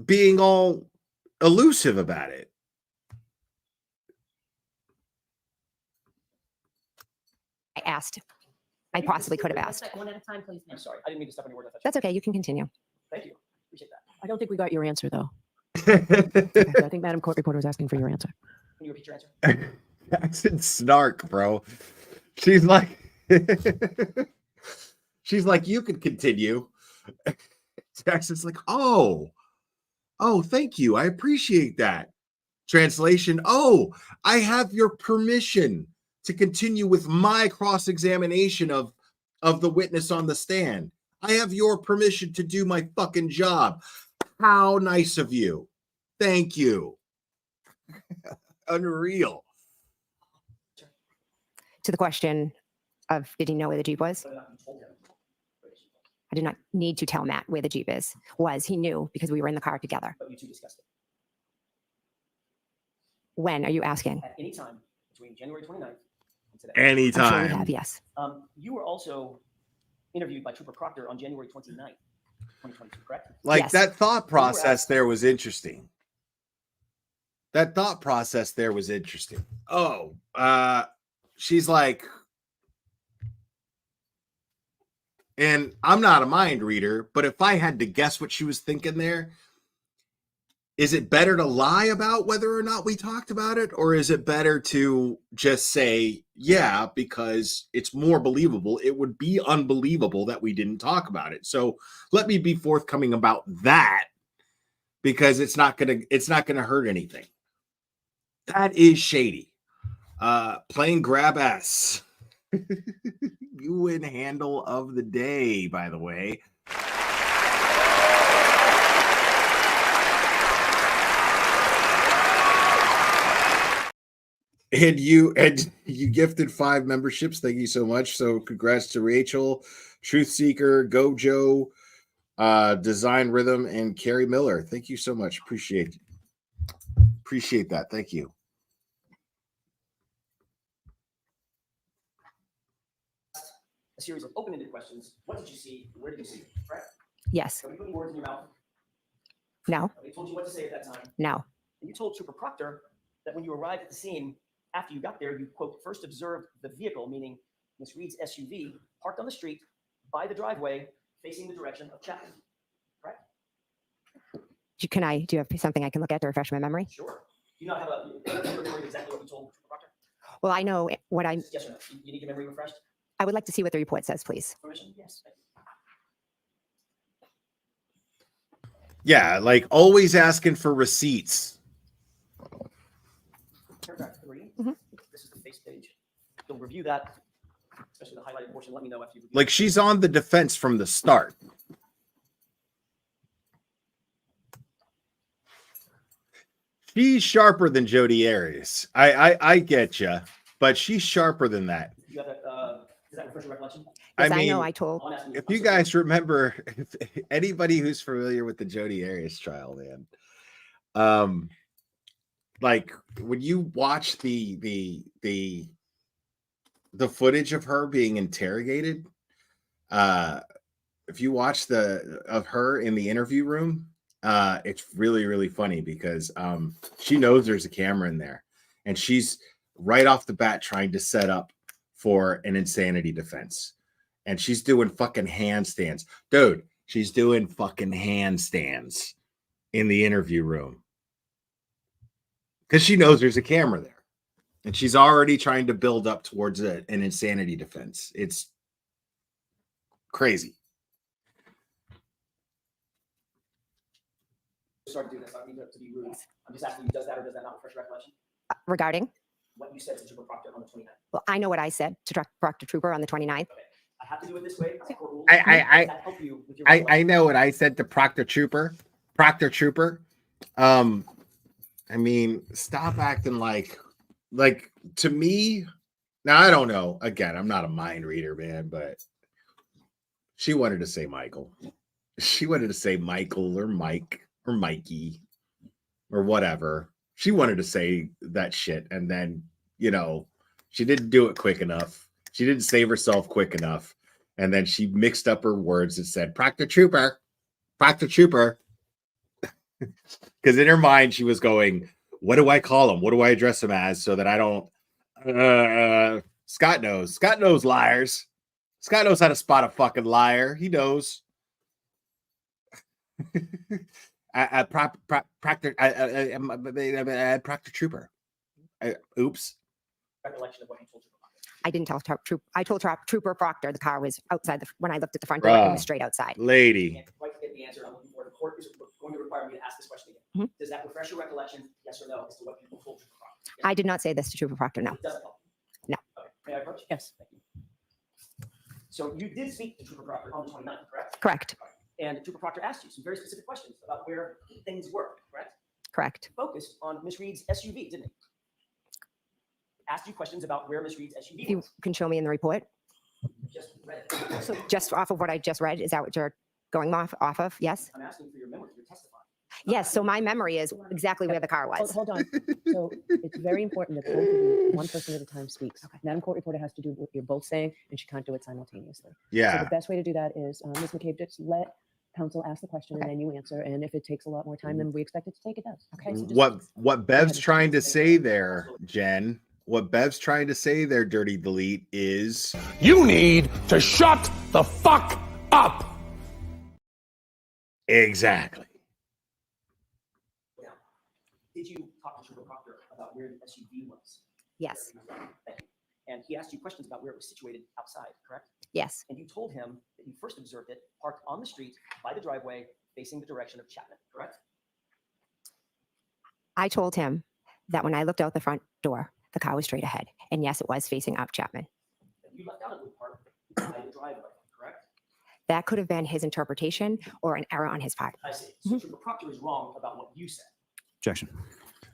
being all elusive about it. I asked. I possibly could have asked. One at a time, please. I'm sorry. I didn't mean to step on your word. That's okay. You can continue. Thank you. Appreciate that. I don't think we got your answer, though. I think Madam Court Reporter was asking for your answer. Can you repeat your answer? Jackson snark, bro. She's like, you could continue. Jackson's like, oh, thank you. I appreciate that. Translation, I have your permission to continue with my cross-examination of the witness on the stand. I have your permission to do my fucking job. How nice of you. Thank you. Unreal. To the question of, did he know where the Jeep was? I did not need to tell Matt where the Jeep was. He knew because we were in the car together. But you two discussed it. When are you asking? At any time between January 29th and today. Anytime. I'm sure we have, yes. You were also interviewed by Trooper Proctor on January 29th, 2022, correct? Like, yes. That thought process there was interesting. She's like, and I'm not a mind reader, but if I had to guess what she was thinking there, is it better to lie about whether or not we talked about it? Or is it better to just say, yeah, because it's more believable? It would be unbelievable that we didn't talk about it. So let me be forthcoming about that, because it's not gonna hurt anything. That is shady. Playing grab ass. You win handle of the day, by the way. And you gifted 5 memberships. Thank you so much. So congrats to Rachel, Truth Seeker, Gojo, Design Rhythm, and Carrie Miller. Thank you so much. Appreciate that. Thank you. A series of open-ended questions. What did you see? Where did you see it? Right? Yes. Nobody put any words in your mouth. No. Nobody told you what to say at that time. No. And you told Trooper Proctor that when you arrived at the scene, after you got there, you, quote, first observed the vehicle, meaning Miss Reed's SUV, parked on the street by the driveway facing the direction of Chapman. Correct? Do you have something I can look at to refresh my memory? Sure. Do you not have a memory of exactly what you told Trooper Proctor? Well, I know what I. Yes or no? You need your memory refreshed? I would like to see what the report says, please. Permission? Yes. Thank you. Yeah, like always asking for receipts. Paragraph 3. Mm-hmm. This is the face page. You'll review that, especially the highlighted portion. Let me know after you review. Like she's on the defense from the start. She's sharper than Jodi Arias. I get you, but she's sharper than that. You have that, does that refresh your recollection? Yes, I mean, I know I told. if you guys remember, if anybody who's familiar with the Jodi Arias trial, man, like when you watch the footage of her being interrogated, if you watch of her in the interview room, it's really, really funny because she knows there's a camera in there, and she's right off the bat trying to set up for an insanity defense. And she's doing fucking handstands. Dude, she's doing fucking handstands in the interview room. Because she knows there's a camera there. And she's already trying to build up towards an insanity defense. It's crazy. Sorry to do this. I don't mean to be rude. I'm just asking you, does that or does that not refresh your recollection? Regarding? What you said to Trooper Proctor on the 29th. Well, I know what I said to Proctor Trooper on the 29th. Okay. I have to do it this way. It's a court rule. I Does that help you with your I know what I said to Proctor Trooper. I mean, stop acting like to me. Now I don't know. Again, I'm not a mind reader, man, but she wanted to say Michael. She wanted to say Michael or Mike or Mikey or whatever. She wanted to say that shit, and then she didn't do it quick enough. She didn't save herself quick enough. And then she mixed up her words and said, Proctor Trooper. Because in her mind, she was going, what do I call him? What do I address him as so that I don't... Scott knows. Scott knows liars. Scott knows how to spot a fucking liar. He knows. Proctor Trooper. Oops. recollection of what you told Trooper Proctor? I didn't tell I told Trooper Proctor the car was outside. When I looked at the front door, it was straight outside. Lady. I can't quite get the answer I'm looking for. The court is going to require me to ask this question again. Does that refresh your recollection, yes or no, as to what you told Trooper Proctor? Yes. I did not say this to Trooper Proctor, no. It doesn't help. No. Okay. May I approach? Yes. Thank you. So you did speak to Trooper Proctor on the 29th, correct? Correct. And Trooper Proctor asked you some very specific questions about where things were, correct? Correct. Focused on Miss Reed's SUV, didn't he? Asked you questions about where Miss Reed's SUV You was. can show me in the report. Just read it. So just off of what I just read, is that what you're going off of? Yes? I'm asking for your memory. You're testifying. Yes. So my memory is exactly where the car was. Hold on. So it's very important that both of you, one person at a time speaks. Madam Court Reporter has to do what you're both saying, and she can't do it simultaneously. So Yeah. the best way to do that is, Ms. McCabe, just let counsel ask the question and then you answer. And if it takes a lot more time than we expect it to take, it does. Okay. So just, What Bev's trying to say there, Jen, what Bev's trying to say there, Dirty Delete, is you need to shut the fuck up. Exactly. Now, did you talk to Trooper Proctor about where the SUV was? Yes. Thank you. And he asked you questions about where it was situated outside, correct? Yes. And you told him that you first observed it parked on the street by the driveway facing the direction of Chapman, correct? I told him that when I looked out the front door, the car was straight ahead. And yes, it was facing up Chapman. And you left out a good part by the driveway, correct? That could have been his interpretation or an error on his part. I see. So Trooper Proctor is wrong about what you said. Objection.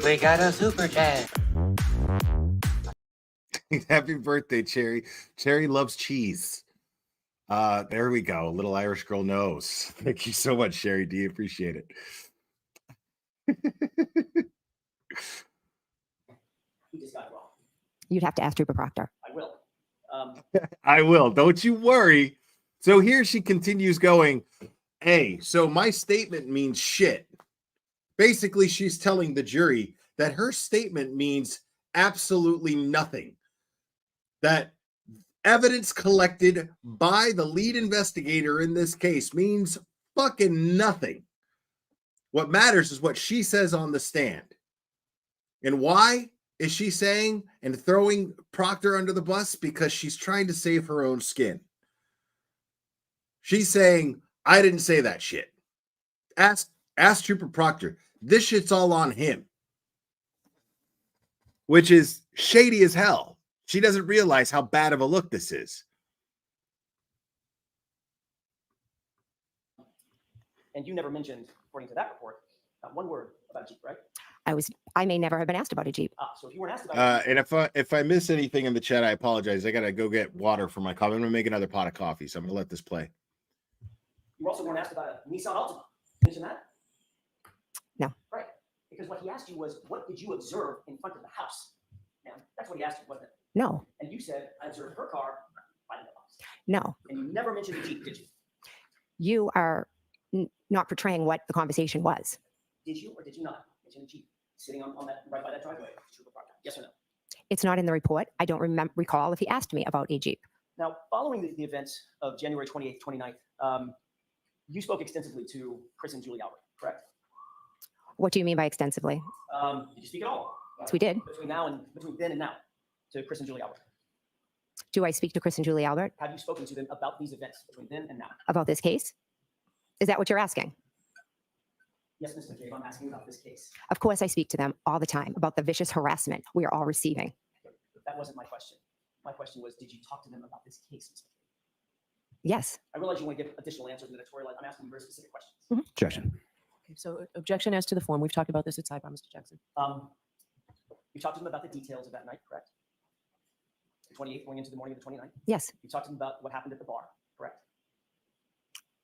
think we got a super chat. Happy birthday, Cherry. Cherry loves cheese. There we go. Little Irish girl knows. Thank you so much, Sherry D. Appreciate it. He just got it wrong. You'd have to ask Trooper Proctor. I will. I will. Don't you worry. So here she continues going, hey, so my statement means shit. Basically, she's telling the jury that her statement means absolutely nothing. That evidence collected by the lead investigator in this case means fucking nothing. What matters is what she says on the stand. And why is she saying and throwing Proctor under the bus? Because she's trying to save her own skin. She's saying, I didn't say that shit. Ask Trooper Proctor. This shit's all on him. Which is shady as hell. She doesn't realize how bad of a look this is. And you never mentioned, according to that report, not one word about Jeep, right? I may never have been asked about a Jeep. So if you weren't asked about And if I miss anything in the chat, I apologize. I gotta go get water for my coffee. I'm gonna make another pot of coffee, so I'm gonna let this play. you also weren't asked about a Nissan Altima. Mention that? No. Right. Because what he asked you was, what did you observe in front of the house? Now, that's what he asked you, wasn't it? No. And you said, I observed her car by the house. No. And you never mentioned the Jeep, did you? You are not portraying what the conversation was. Did you or did you not mention the Jeep sitting on that right by that driveway? Yes or no? It's not in the report. I don't recall if he asked me about a Jeep. Now, following the events of January 28th, 29th, you spoke extensively to Chris and Julie Albert, correct? What do you mean by extensively? Did you speak at all? Yes, we did. Between then and now, to Chris and Julie Albert. Do I speak to Chris and Julie Albert Have you spoken to them about these events between then and now? about this case? Is that what you're asking? Yes, Ms. McCabe, I'm asking about this case. Of course, I speak to them all the time about the vicious harassment we are all receiving. But that wasn't my question. My question was, did you talk to them about this case, Ms. McCabe? Yes. I realize you want to give additional answers in the editorial. I'm asking you very specific questions. Objection. Okay, so objection as to the form. We've talked about this at sidebar, Mr. Jackson. You talked to them about the details of that night, correct? The 28th going into the morning of the 29th? Yes. You talked to them about what happened at the bar, correct?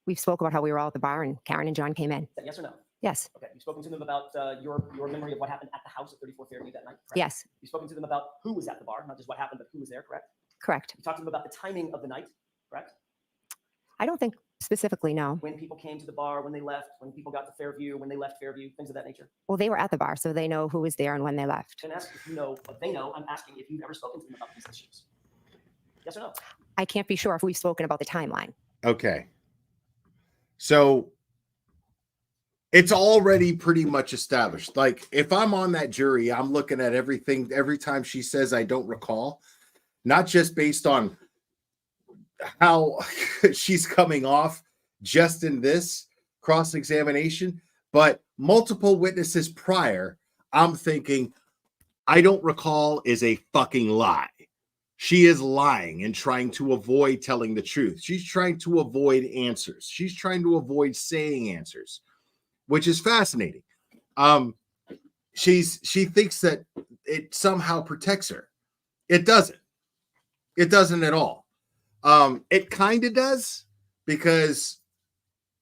We've spoke about how we were all at the bar and Karen and John came in. Is that yes or no? Yes. Okay. You've spoken to them about your memory of what happened at the house at 34 Fairview that night, correct? Yes. You've spoken to them about who was at the bar, not just what happened, but who was there, correct? Correct. You talked to them about the timing of the night, correct? I don't think specifically, no. When people came to the bar, when they left, when people got to Fairview, when they left Fairview, things of that nature. Well, they were at the bar, so they know who was there and when they left. And ask if you know what they know. I'm asking if you've ever spoken to them about these issues. Yes or no? I can't be sure if we've spoken about the timeline. Okay. So it's already pretty much established. Like, if I'm on that jury, I'm looking at everything every time she says I don't recall, not just based on how she's coming off just in this cross-examination, but multiple witnesses prior. I'm thinking, I don't recall is a fucking lie. She is lying and trying to avoid telling the truth. She's trying to avoid answers. She's trying to avoid saying answers, which is fascinating. She thinks that it somehow protects her. It doesn't. It doesn't at all. It kind of does, because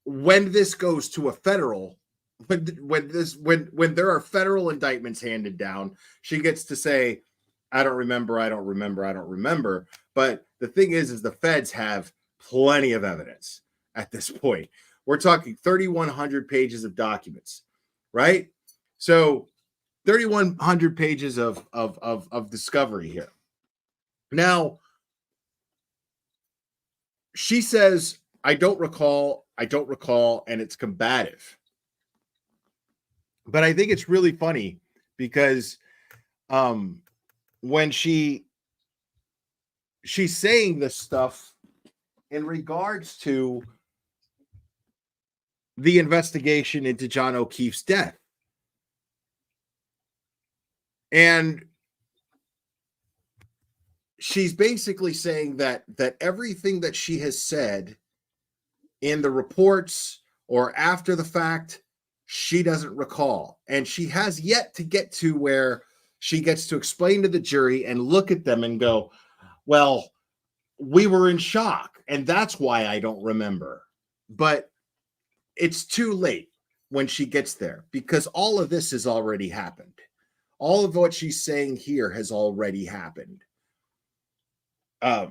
when this goes to a federal, when there are federal indictments handed down, she gets to say, I don't remember. But the thing is the feds have plenty of evidence at this point. We're talking 3,100 pages of documents, right? So 3,100 pages of discovery here. Now, she says, I don't recall, and it's combative. But I think it's really funny because when she's saying this stuff in regards to the investigation into John O'Keefe's death. And she's basically saying that everything that she has said in the reports or after the fact, she doesn't recall. And she has yet to get to where she gets to explain to the jury and look at them and go, well, we were in shock, and that's why I don't remember. But it's too late when she gets there, because all of this has already happened. All of what she's saying here has already happened. Oh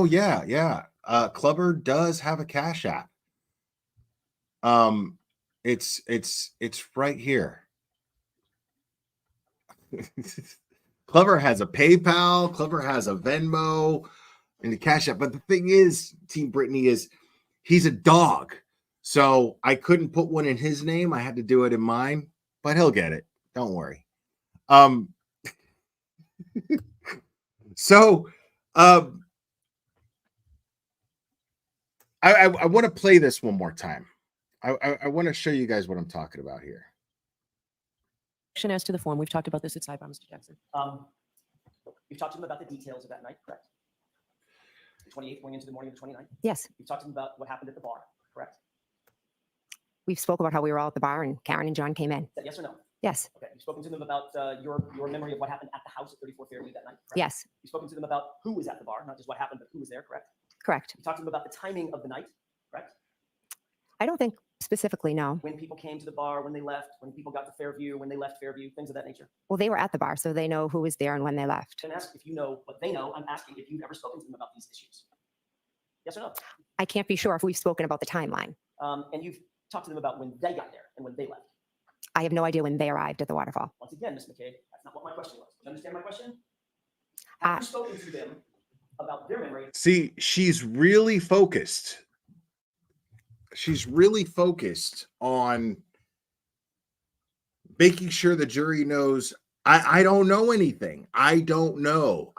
yeah. Clubber does have a Cash App. It's right here. Clubber has a PayPal, Clubber has a Venmo, and a Cash App. But the thing is, Team Brittany, is he's a dog. So I couldn't put one in his name. I had to do it in mine, but he'll get it. Don't worry. So I want to play this one more time. I want to show you guys what I'm talking about here. As to the form, we've talked about this at sidebar, Mr. Jackson. You've talked to them about the details of that night, correct? The 28th going into the morning of the 29th? Yes. You've talked to them about what happened at the bar, correct? We've spoke about how we were all at the bar and Karen and John came in. Is that yes or no? Yes. Okay. You've spoken to them about your memory of what happened at the house at 34 Fairview that night, correct? Yes. You've spoken to them about who was at the bar, not just what happened, but who was there, correct? Correct. You talked to them about the timing of the night, correct? I don't think specifically, no. When people came to the bar, when they left, when people got to Fairview, when they left Fairview, things of that nature. Well, they were at the bar, so they know who was there and when they left. And ask if you know what they know. I'm asking if you've ever spoken to them about these issues. Yes or no? I can't be sure if we've spoken about the timeline. And you've talked to them about when they got there and when they left. I have no idea when they arrived at the waterfall. Once again, Ms. McCabe, that's not what my question was. Do you understand my question? Have you spoken to them about their memory? See, she's really focused. She's really focused on making sure the jury knows, I don't know anything. I don't know.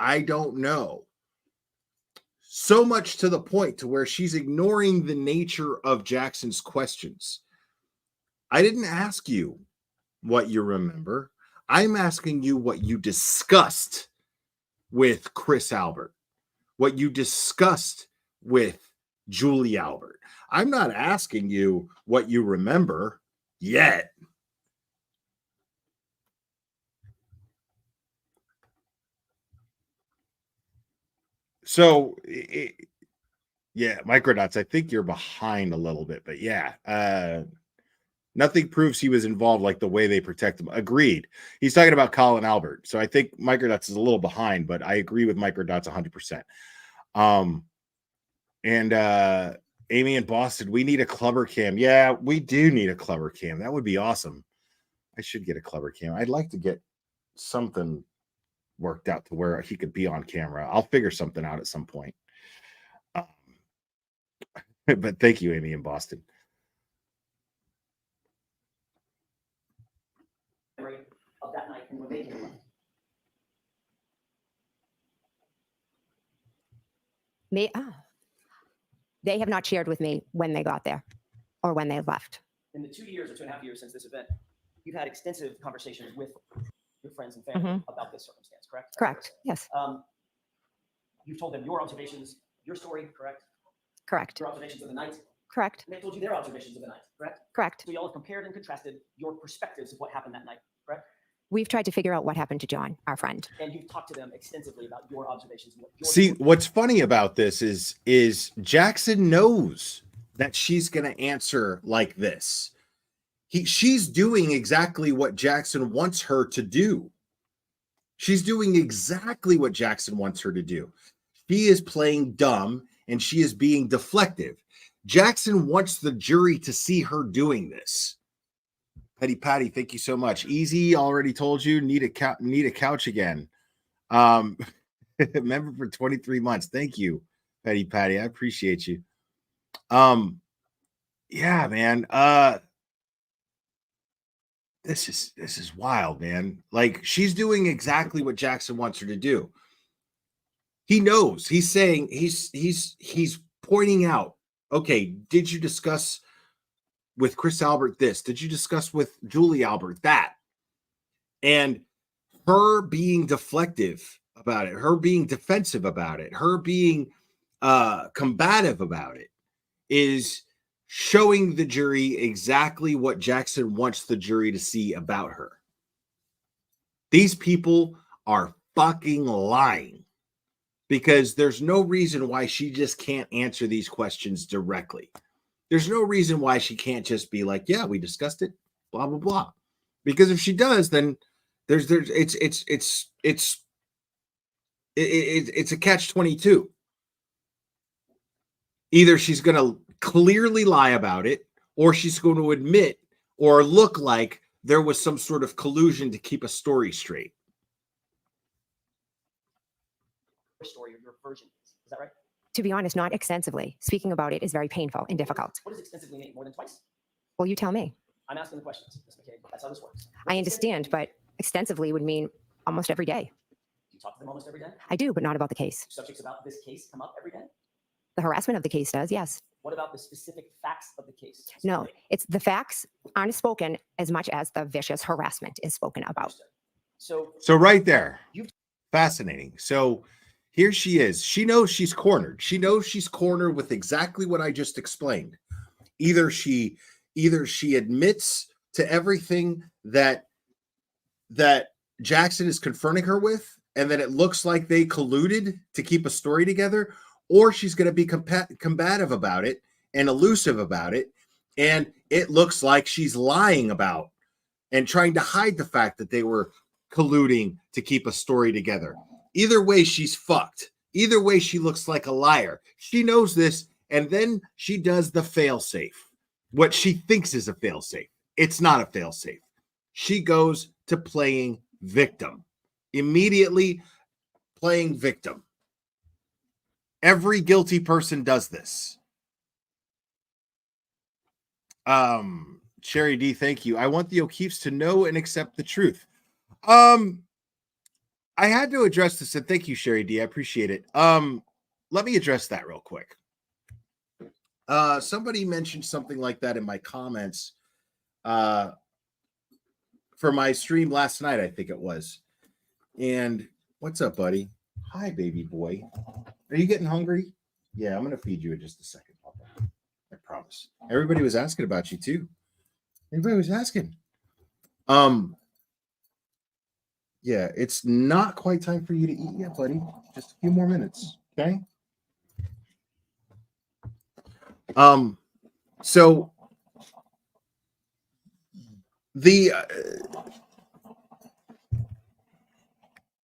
So much to the point to where she's ignoring the nature of Jackson's questions. I didn't ask you what you remember. I'm asking you what you discussed with Chris Albert, what you discussed with Julie Albert. I'm not asking you what you remember yet. So, yeah, Microdots, I think you're behind a little bit, but yeah, nothing proves he was involved like the way they protect him. Agreed. He's talking about Colin Albert. So I think Microdots is a little behind, but I agree with Microdots 100%. And Amy in Boston, we need a Clubber cam. Yeah, we do need a Clubber cam. That would be awesome. I should get a Clubber cam. I'd like to get something worked out to where he could be on camera. I'll figure something out at some point. But thank you, Amy in Boston. Of that night and when they came. They have not shared with me when they got there or when they left. In the 2 years or 2.5 years since this event, you've had extensive conversations with your friends and family about this circumstance, correct? Correct. Yes. You've told them your observations, your story, correct? Correct. Your observations of the night. Correct. And they told you their observations of the night, correct? Correct. So y'all have compared and contrasted your perspectives of what happened that night, correct? We've tried to figure out what happened to John, our friend. And you've talked to them extensively about your observations. And what your See, what's funny about this is Jackson knows that she's going to answer like this. She's doing exactly what Jackson wants her to do. She's doing exactly what Jackson wants her to do. She is playing dumb and she is being deflective. Jackson wants the jury to see her doing this. Petty Patty, thank you so much. Easy, already told you, need a couch again. Member for 23 months. Thank you, Petty Patty. I appreciate you. Yeah, man. This is wild, man. Like, she's doing exactly what Jackson wants her to do. He knows. He's saying, he's pointing out, okay, did you discuss with Chris Albert this? Did you discuss with Julie Albert that? And her being deflective about it, her being defensive about it, her being combative about it is showing the jury exactly what Jackson wants the jury to see about her. These people are fucking lying because there's no reason why she just can't answer these questions directly. There's no reason why she can't just be like, yeah, we discussed it, blah, blah, blah. Because if she does, then it's a catch-22. Either she's going to clearly lie about it, or she's going to admit or look like there was some sort of collusion to keep a story straight. Story or your version is that right? To be honest, not extensively. Speaking about it is very painful and difficult. What does extensively mean? More than twice? Well, you tell me. I'm asking the questions, Ms. McCabe. That's how this works. I understand, but extensively would mean almost every day. Do you talk to them almost every day? I do, but not about the case. Subjects about this case come up every day? The harassment of the case does, yes. What about the specific facts of the case? No, it's the facts aren't spoken as much as the vicious harassment is spoken about. So right there, fascinating. So here she is. She knows she's cornered. She knows she's cornered with exactly what I just explained. Either she admits to everything that Jackson is confronting her with, and then it looks like they colluded to keep a story together, or she's going to be combative about it and elusive about it, and it looks like she's lying about and trying to hide the fact that they were colluding to keep a story together. Either way, she's fucked. Either way, she looks like a liar. She knows this, and then she does the fail-safe. What she thinks is a fail-safe. It's not a fail-safe. She goes to playing victim. Immediately playing victim. Every guilty person does this. Sherry D, thank you. I want the O'Keefes to know and accept the truth. I had to address this, and thank you, Sherry D. I appreciate it. Let me address that real quick. Somebody mentioned something like that in my comments for my stream last night, I think it was. And what's up, buddy? Hi, baby boy. Are you getting hungry? Yeah, I'm going to feed you in just a second, Papa. I promise. Everybody was asking about you, too. Everybody was asking. Yeah, it's not quite time for you to eat yet, buddy. Just a few more minutes, okay? So the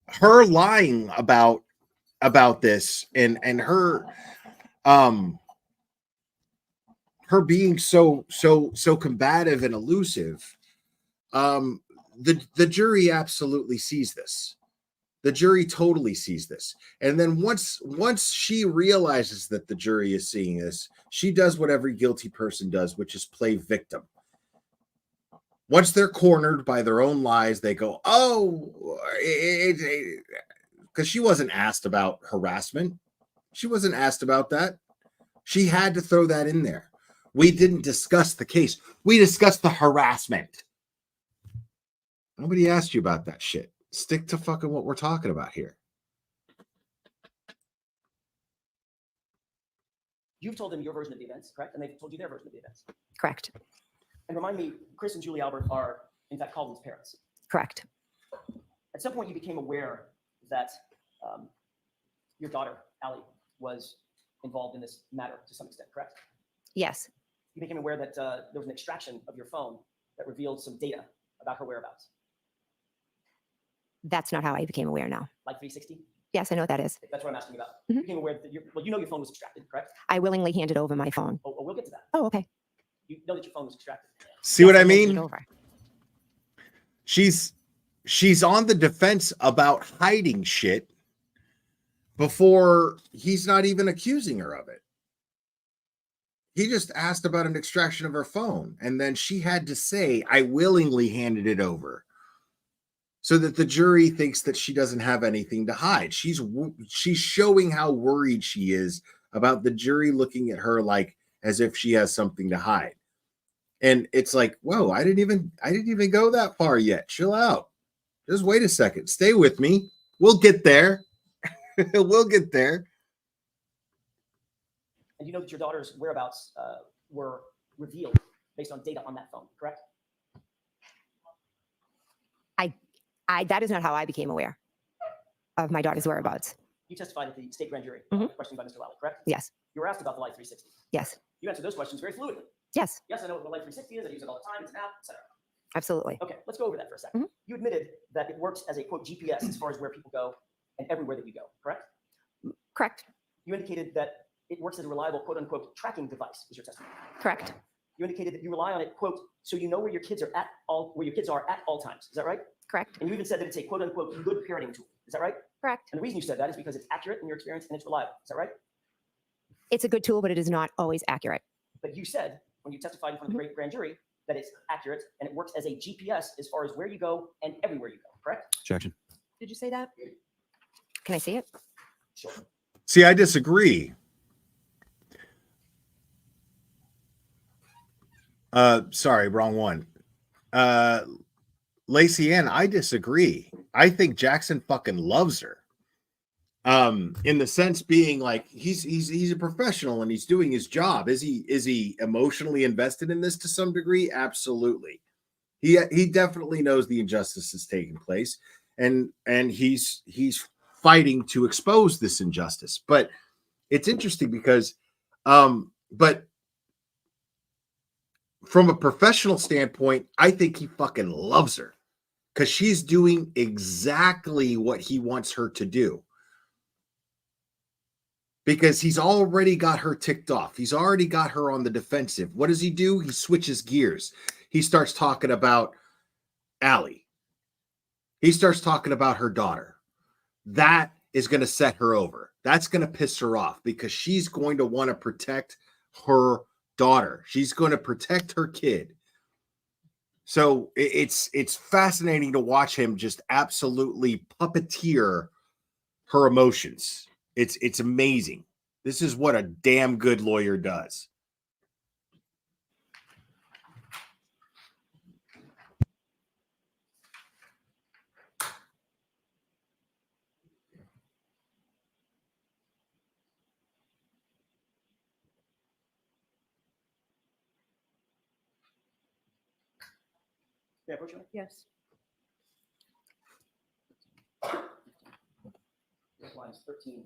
her lying about this and her her being so combative and elusive, the jury absolutely sees this. The jury totally sees this. And then once she realizes that the jury is seeing this, she does what every guilty person does, which is play victim. Once they're cornered by their own lies, they go, oh, because she wasn't asked about harassment. She wasn't asked about that. She had to throw that in there. We didn't discuss the case. We discussed the harassment. Nobody asked you about that shit. Stick to fucking what we're talking about here. You've told them your version of the events, correct? And they've told you their version of the events. Correct. And remind me, Chris and Julie Albert are, in fact, Calvin's parents. Correct. At some point, you became aware that your daughter, Allie, was involved in this matter to some extent, correct? Yes. You became aware that there was an extraction of your phone that revealed some data about her whereabouts. That's not how I became aware now. Like 360? Yes, I know what that is. That's what I'm asking about. Mm-hmm. You became aware that you know your phone was extracted, correct? I willingly handed over my phone. Oh, we'll get to that. Oh, okay. You know that your phone was extracted. See what I mean? She's on the defense about hiding shit before he's not even accusing her of it. He just asked about an extraction of her phone, and then she had to say, I willingly handed it over, so that the jury thinks that she doesn't have anything to hide. She's showing how worried she is about the jury looking at her like as if she has something to hide. And it's like, whoa, I didn't even go that far yet. Chill out. Just wait a second. Stay with me. We'll get there. We'll get there. And you know that your daughter's whereabouts were revealed based on data on that phone, correct? That is not how I became aware of my daughter's whereabouts. You testified at the state grand jury, questioned by Mr. Lally, correct? Yes. You were asked about the Life 360. Yes. You answered those questions very fluidly. Yes. Yes, I know what the Life 360 is. I use it all the time. It's an app, etc. Absolutely. Okay, let's go over that for a second. You admitted that it works as a quote GPS as far as where people go and everywhere that you go, correct? Correct. You indicated that it works as a reliable quote unquote tracking device, is your testimony. Correct. You indicated that you rely on it, quote, so you know where your kids are at all times. Is that right? Correct. And you even said that it's a quote unquote good parenting tool. Is that right? Correct. And the reason you said that is because it's accurate in your experience and it's reliable. Is that right? It's a good tool, but it is not always accurate. But you said when you testified in front of the great grand jury that it's accurate and it works as a GPS as far as where you go and everywhere you go, correct? Objection. Did you say that? Can I see it? Sure. See, I disagree. Sorry, wrong one. Lacey Ann, I disagree. I think Jackson fucking loves her. In the sense being like he's a professional and he's doing his job. Is he emotionally invested in this to some degree? Absolutely. He definitely knows the injustice is taking place, and he's fighting to expose this injustice. But it's interesting because but from a professional standpoint, I think he fucking loves her because she's doing exactly what he wants her to do. Because he's already got her ticked off. He's already got her on the defensive. What does he do? He switches gears. He starts talking about Allie. He starts talking about her daughter. That is going to set her over. That's going to piss her off because she's going to want to protect her daughter. She's going to protect her kid. So it's fascinating to watch him just absolutely puppeteer her emotions. It's amazing. This is what a damn good lawyer does. Yeah, approach you. Yes. Lines 13.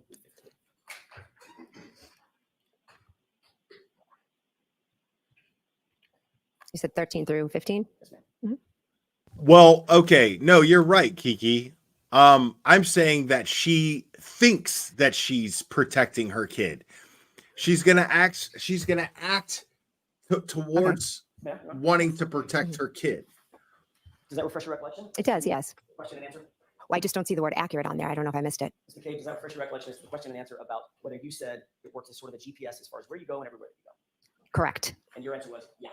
You said 13 through 15? Yes, ma'am. Well, okay. No, you're right, Kiki. I'm saying that she thinks that she's protecting her kid. She's gonna act towards wanting to protect her kid. Does that refresh your recollection? It does, yes. Question and answer? Well, I just don't see the word accurate on there. I don't know if I missed it. Mr. McCabe, does that refresh your recollection as to the question and answer about whether you said it works as sort of a GPS as far as where you go and everywhere you go? Correct. And your answer was yeah.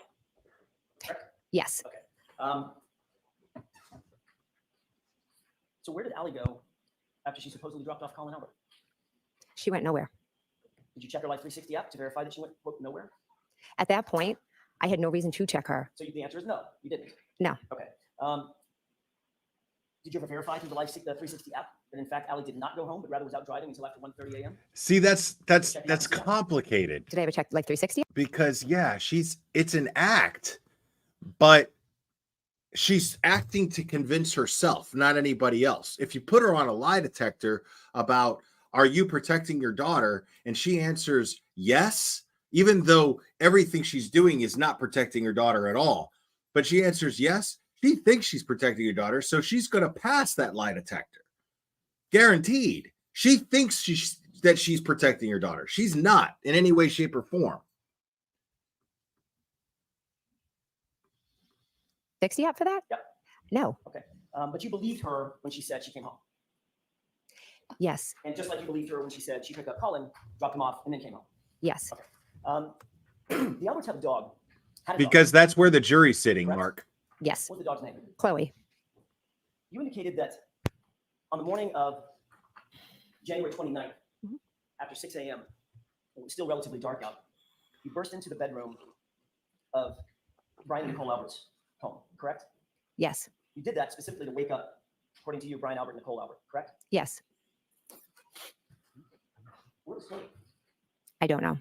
Correct? Yes. Okay. So where did Allie go after she supposedly dropped off Colin Albert? She went nowhere. Did you check her Life 360 app to verify that she went quote, nowhere? At that point, I had no reason to check her. So the answer is no, you didn't. No. Okay. Did you ever verify through the 360 app that in fact Allie did not go home, but rather was out driving until after 1:30 a.m.? See, that's complicated. Did I ever check like 360? Because yeah, it's an act, but she's acting to convince herself, not anybody else. If you put her on a lie detector about, are you protecting your daughter? And she answers yes, even though everything she's doing is not protecting her daughter at all. But she answers yes, she thinks she's protecting your daughter, so she's going to pass that lie detector. Guaranteed. She thinks that she's protecting her daughter. She's not in any way, shape, or form. 60 app for that? Yep. No. Okay. But you believed her when she said she came home. Yes. And just like you believed her when she said she picked up Colin, dropped him off, and then came home. Yes. Okay. The Alberts have a dog. Because that's where the jury's sitting, Correct. Mark. Yes. What's the dog's name? Chloe. You indicated that on the morning of January 29th, after 6 a.m., it was still relatively dark out, you burst into the bedroom of Brian and Nicole Albert's home, correct? Yes. You did that specifically to wake up, according to you, Brian Albert and Nicole Albert, correct? Yes. Where was Chloe? I don't know.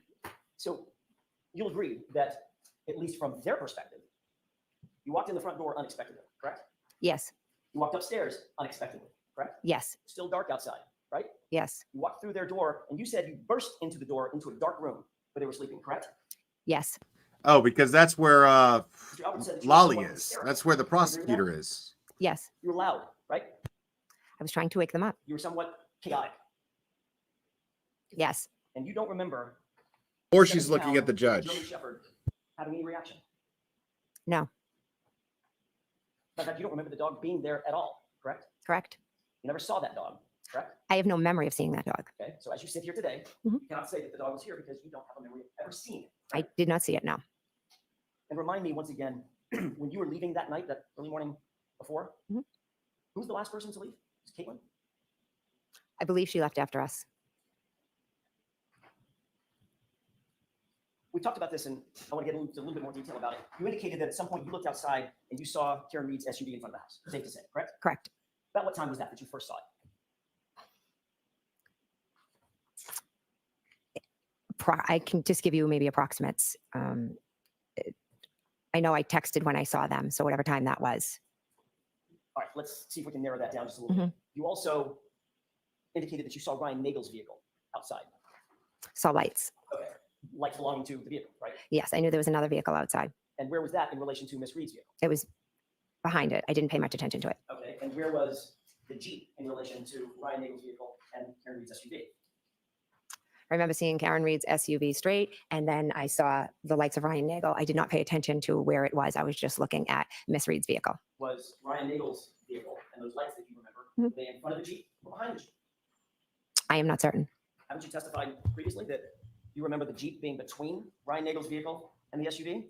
So you'll agree that at least from their perspective, you walked in the front door unexpectedly, correct? Yes. You walked upstairs unexpectedly, correct? Yes. Still dark outside, right? Yes. You walked through their door, and you said you burst into the door into a dark room where they were sleeping, correct? Yes. Oh, because that's where Mr. Albert said that you were Lolly somewhat is. hysterical. That's where the Do you agree with prosecutor that? is. Yes. You were loud, right? I was trying to wake them up. You were somewhat chaotic, Yes. and you don't remember. Or she's looking at the judge. German Shepherd having any reaction. No. In fact, you don't remember the dog being there at all, correct? Correct. You never saw that dog, correct? I have no memory of seeing that dog. Okay, so as you sit here today, Mhm. you cannot say that the dog was here because you don't have a memory of ever seeing it. I did not see it. No. And remind me once again, when you were leaving that night, that early morning before, Mhm. who was the last person to leave? Was it Caitlin? I believe she left after us. We talked about this, and I want to get into a little bit more detail about it. You indicated that at some point you looked outside and you saw Karen Reed's SUV in front of the house. Safe to say, correct? Correct. About what time was that you first saw it? I can just give you maybe approximates. I know I texted when I saw them, so whatever time that was. All right, let's see if we can narrow that down just a little bit. You also indicated that you saw Ryan Nagel's vehicle outside. Saw lights. Okay, lights belonging to the vehicle, right? Yes, I knew there was another vehicle outside. And where was that in relation to Miss Reed's vehicle? It was behind it. I didn't pay much attention to it. Okay, and where was the Jeep in relation to Ryan Nagel's vehicle and Karen Reed's SUV? I remember seeing Karen Reed's SUV straight, and then I saw the lights of Ryan Nagel. I did not pay attention to where it was. I was just looking at Miss Reed's vehicle. Was Ryan Nagel's vehicle and those lights that you remember, were they in front of the Jeep or behind the Jeep? I am not certain. Haven't you testified previously that you remember the Jeep being between Ryan Nagel's vehicle and the SUV?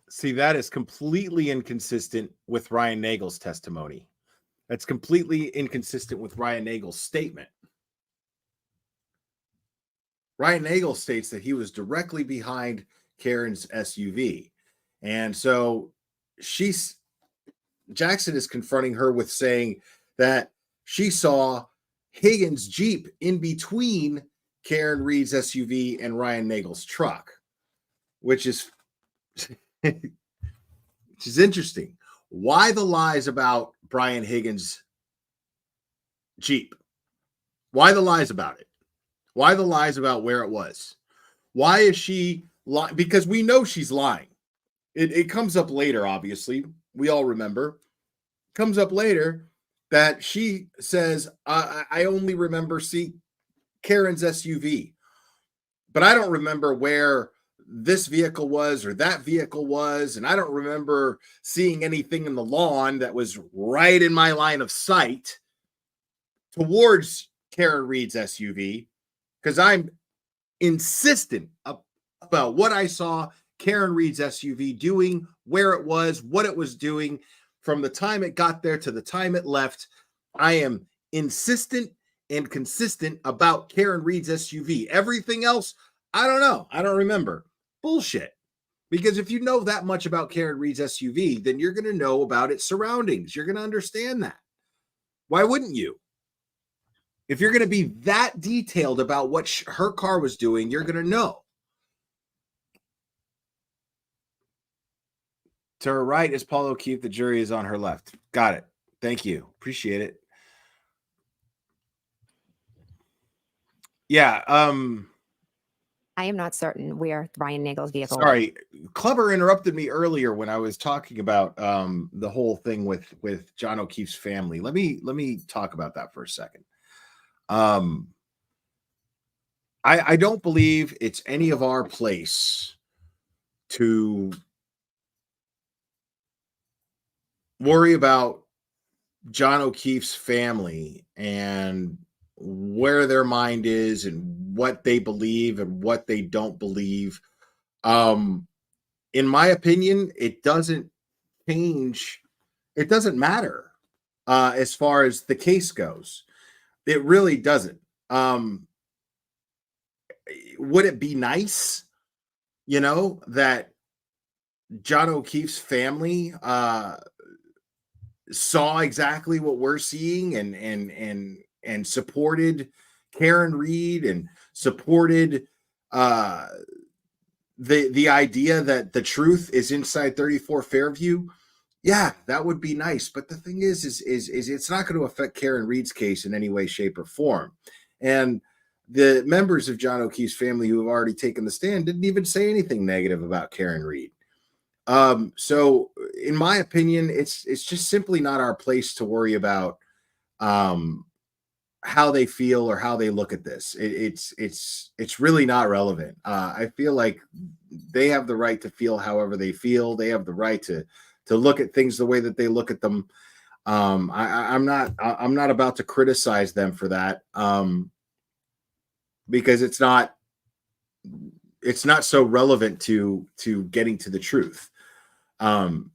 See, that is completely inconsistent with Ryan Nagel's testimony. That's completely inconsistent with Ryan Nagel's statement. Ryan Nagel states that he was directly behind Karen's SUV. And so Jackson is confronting her with saying that she saw Higgins' Jeep in between Karen Reed's SUV and Ryan Nagel's truck, which is interesting. Why the lies about Brian Higgins' Jeep? Why the lies about it? Why the lies about where it was? Why is she lying? Because we know she's lying. It comes up later, obviously. We all remember. It comes up later that she says, I only remember seeing Karen's SUV, but I don't remember where this vehicle was or that vehicle was, and I don't remember seeing anything in the lawn that was right in my line of sight towards Karen Reed's SUV, because I'm insistent about what I saw Karen Reed's SUV doing, where it was, what it was doing, from the time it got there to the time it left. I am insistent and consistent about Karen Reed's SUV. Everything else, I don't know. I don't remember. Bullshit. Because if you know that much about Karen Reed's SUV, then you're going to know about its surroundings. You're going to understand that. Why wouldn't you? If you're going to be that detailed about what her car was doing, you're going to know. To her right is Paul O'Keefe. The jury is on her left. Got it. Thank you. Appreciate it. Yeah. I am not certain where Ryan Nagel's vehicle was. Sorry, Clubber interrupted me earlier when I was talking about the whole thing with John O'Keefe's family. Let me talk about that for a second. I don't believe it's any of our place to worry about John O'Keefe's family and where their mind is and what they believe and what they don't believe. In my opinion, it doesn't change. It doesn't matter as far as the case goes. It really doesn't. Would it be nice, that John O'Keefe's family saw exactly what we're seeing and supported Karen Reed and supported the idea that the truth is inside 34 Fairview, yeah, that would be nice. But the thing is it's not going to affect Karen Reed's case in any way, shape, or form. And the members of John O'Keefe's family who have already taken the stand didn't even say anything negative about Karen Reed. So in my opinion, it's just simply not our place to worry about how they feel or how they look at this. It's really not relevant. I feel like they have the right to feel however they feel. They have the right to look at things the way that they look at them. I'm not about to criticize them for that, because it's not so relevant to getting to the truth.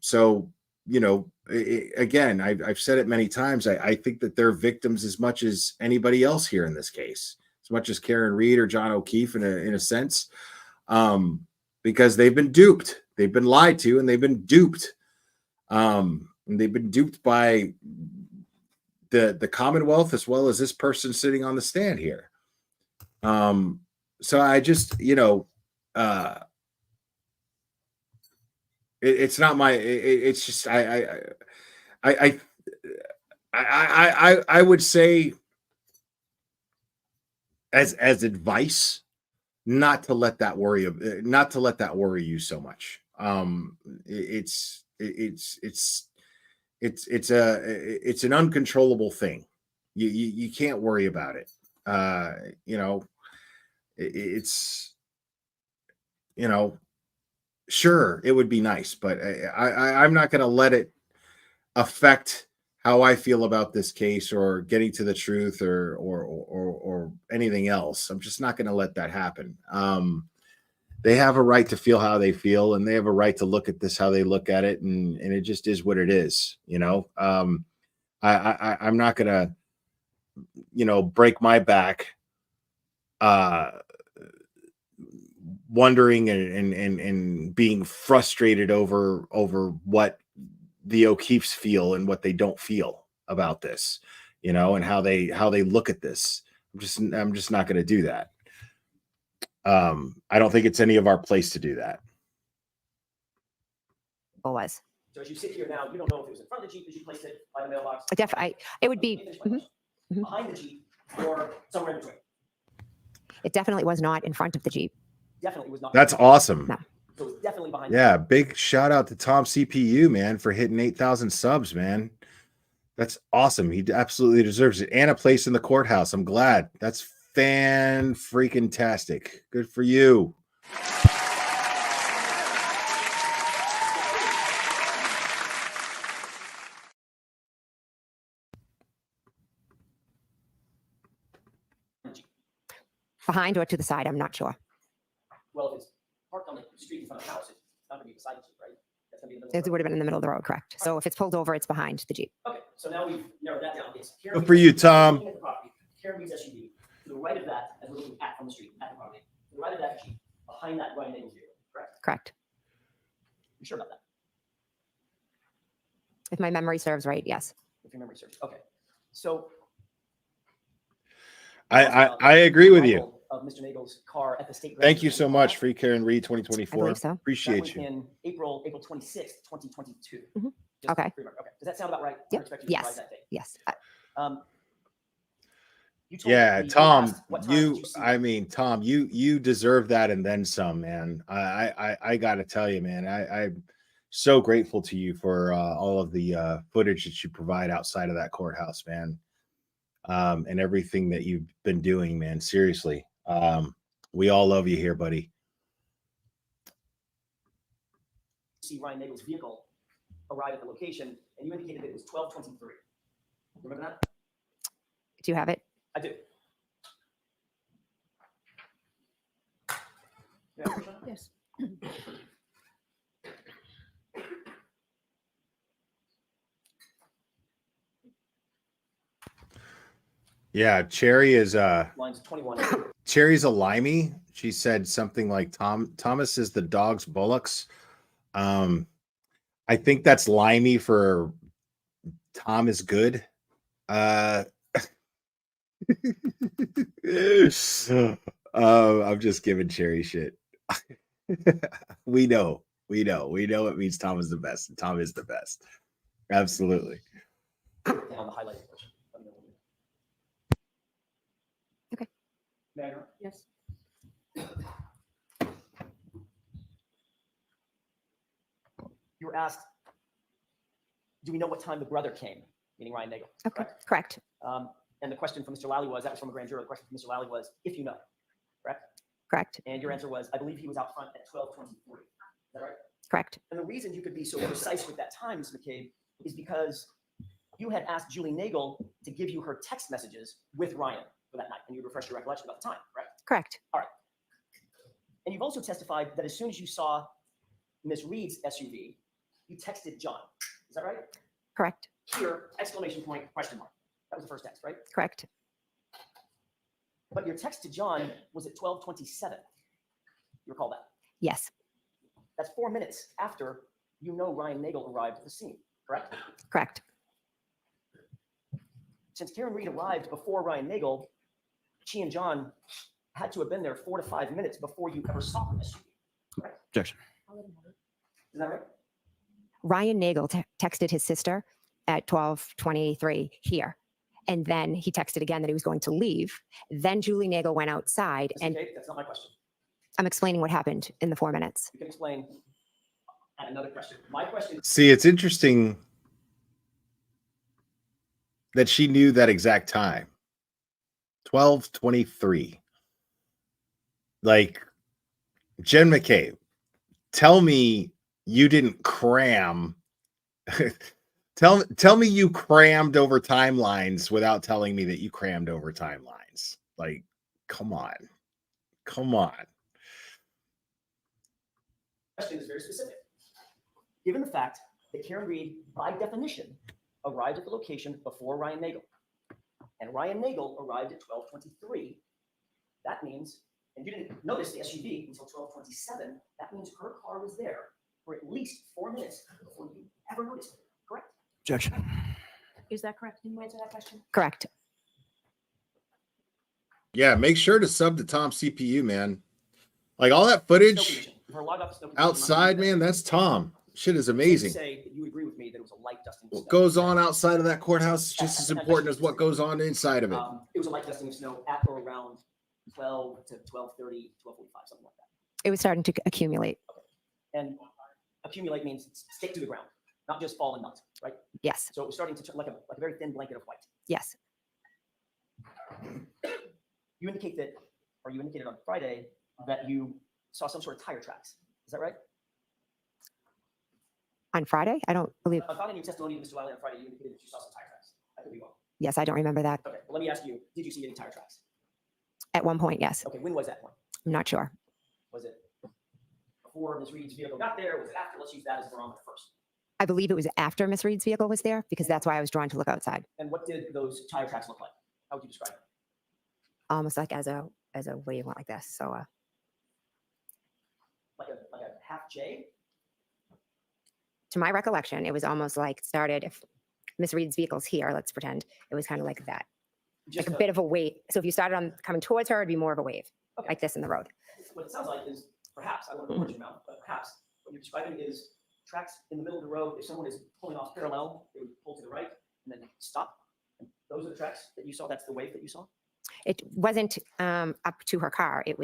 So, again, I've said it many times. I think that they're victims as much as anybody else here in this case, as much as Karen Reed or John O'Keefe in a sense, because they've been duped, they've been lied to, and they've been duped. And they've been duped by the Commonwealth as well as this person sitting on the stand here. So I just, it's not my. It's just I would say as advice, not to let that worry you so much. It's an uncontrollable thing. You can't worry about it. Sure, it would be nice, but I'm not going to let it affect how I feel about this case or getting to the truth or anything else. I'm just not going to let that happen. They have a right to feel how they feel, and they have a right to look at this how they look at it, and it just is what it is. I'm not going to, break my back wondering and being frustrated over what the O'Keefes feel and what they don't feel about this, and how they look at this. I'm just not going to do that. I don't think it's any of our place to do that. Was. So as you sit here now, you don't know if it was in front of the Jeep as you placed it by the mailbox. It would be behind the Jeep or somewhere in between. It definitely was not in front of the Jeep. Definitely was not. That's awesome. No. So it's definitely behind. Yeah, big shout out to Tom CPU, man, for hitting 8,000 subs, man. That's awesome. He absolutely deserves it. And a place in the courthouse. I'm glad. That's fan-freaking-tastic. Good for you. Behind or to the side, I'm not sure. Well, if it's parked on the street in front of the house, it's not going to be beside the Jeep, right? That's going to be in the middle. It would have been in the middle of the road, correct? So if it's pulled over, it's behind the Jeep. Okay, so now we've narrowed that down. It's Good for you, Tom. Karen Reed's SUV. To the right of that, as we're looking at from the street, at the property. To the right of that Jeep, behind that Ryan Nichols vehicle, correct? Correct. You sure about that? If my memory serves right, yes. If your memory serves. Okay. So I agree with you. Of Mr. Nagel's car at the state. Thank you so much, Free Karen Reed 2024. I believe so. Appreciate you. In April 26th, 2022. Mm-hmm. Okay. Okay. Does that sound about right? Yep. Yes. That date. Yes. Yeah, Tom, Tom, you deserve that and then some, man. I got to tell you, man, I'm so grateful to you for all of the footage that you provide outside of that courthouse, man, and everything that you've been doing, man. Seriously, we all love you here, buddy. See Ryan Nagel's vehicle arrive at the location, and you indicated it was 12:23. Remember that? Do you have it? I do. Yes. Yeah, Cherry is lines 21. Cherry's a limey. She said something like Thomas is the dog's bullocks. I think that's limey for Tom is good. I'm just giving Cherry shit. We know it means Tom is the best, and Tom is the best. Absolutely. Down the highlighted portion. Okay. Mayor? Yes. You were asked, do we know what time the brother came, meaning Ryan Nagel? Okay. Correct. And the question from Mr. Lally was, that was from a grand jury, the question from Mr. Lally was, if you know, correct? Correct. And your answer was, I believe he was out front at 12:23. Is that right? Correct. And the reason you could be so precise with that time, Ms. McCabe, is because you had asked Julie Nagel to give you her text messages with Ryan for that night, and you refreshed your recollection about the time, correct? Correct. All right. And you've also testified that as soon as you saw Miss Reed's SUV, you texted John. Is that right? Correct. Here, exclamation point, question mark. That was the first text, right? Correct. But your text to John was at 12:27. You recall that? Yes. That's 4 minutes after you know Ryan Nagel arrived at the scene, correct? Correct. Since Karen Reed arrived before Ryan Nagel, she and John had to have been there 4 to 5 minutes before you ever saw the SUV, correct? Objection. Is that right? Ryan Nagel texted his sister at 12:23 here. And then he texted again that he was going to leave. Then Julie Nagel went outside Ms. and McCabe, that's not my question. I'm explaining what happened in the 4 minutes. You can explain at another question. My question. See, it's interesting that she knew that exact time. 12:23. Like, Jenn McCabe, tell me you didn't cram. Tell me you crammed over timelines without telling me that you crammed over timelines. Like, come on. Come on. Question is very specific. Given the fact that Karen Reed, by definition, arrived at the location before Ryan Nagel, and Ryan Nagel arrived at 12:23, that means, and you didn't notice the SUV until 12:27, that means her car was there for at least 4 minutes before you ever noticed it, correct? Objection. Is that correct? Can you answer that question? Correct. Yeah, make sure to sub to Tom's CPU, man. Like, all that footage Her log up snow outside, man, that's Tom. Shit is Safe to amazing. say that you would agree with me that it was a light dusting of What snow. goes on outside of that courthouse is just as important as what goes on inside of it. It was a light dusting of snow at or around 12 to 12:30, 12:45, something like that. It was starting to accumulate. And accumulate means stick to the ground, not just fall and melt, right? Yes. So it was starting to like a very thin blanket of white. Yes. You indicate that, or you indicated on Friday that you saw some sort of tire tracks. Is that right? On Friday? I don't believe. I found in your testimony to Mr. Wiley on Friday, you indicated that you saw some tire tracks. I could be wrong. Yes, I don't remember that. Okay, well, let me ask you, did you see any tire tracks? At one point, yes. Okay, when was that one? I'm not sure. Was it before Ms. Reed's vehicle got there? Was it after? Let's use that as a barometer first. I believe it was after Miss Reed's vehicle was there because that's why I was drawn to look outside. And what did those tire tracks look like? How would you describe them? Almost like as a wave went like this. So Like a half J? to my recollection, it was almost like started if Miss Reed's vehicle's here, let's pretend it was kind of like that. Just Like a bit of a wave. So if you started on coming towards her, it'd be more of a wave, Okay. like this in the road. What it sounds like is perhaps, I don't want to put your mouth, but perhaps what you're describing is tracks in the middle of the road. If someone is pulling off parallel, they would pull to the right and then stop. And those are the tracks that you saw. That's the wave that you saw. It wasn't up to her car. It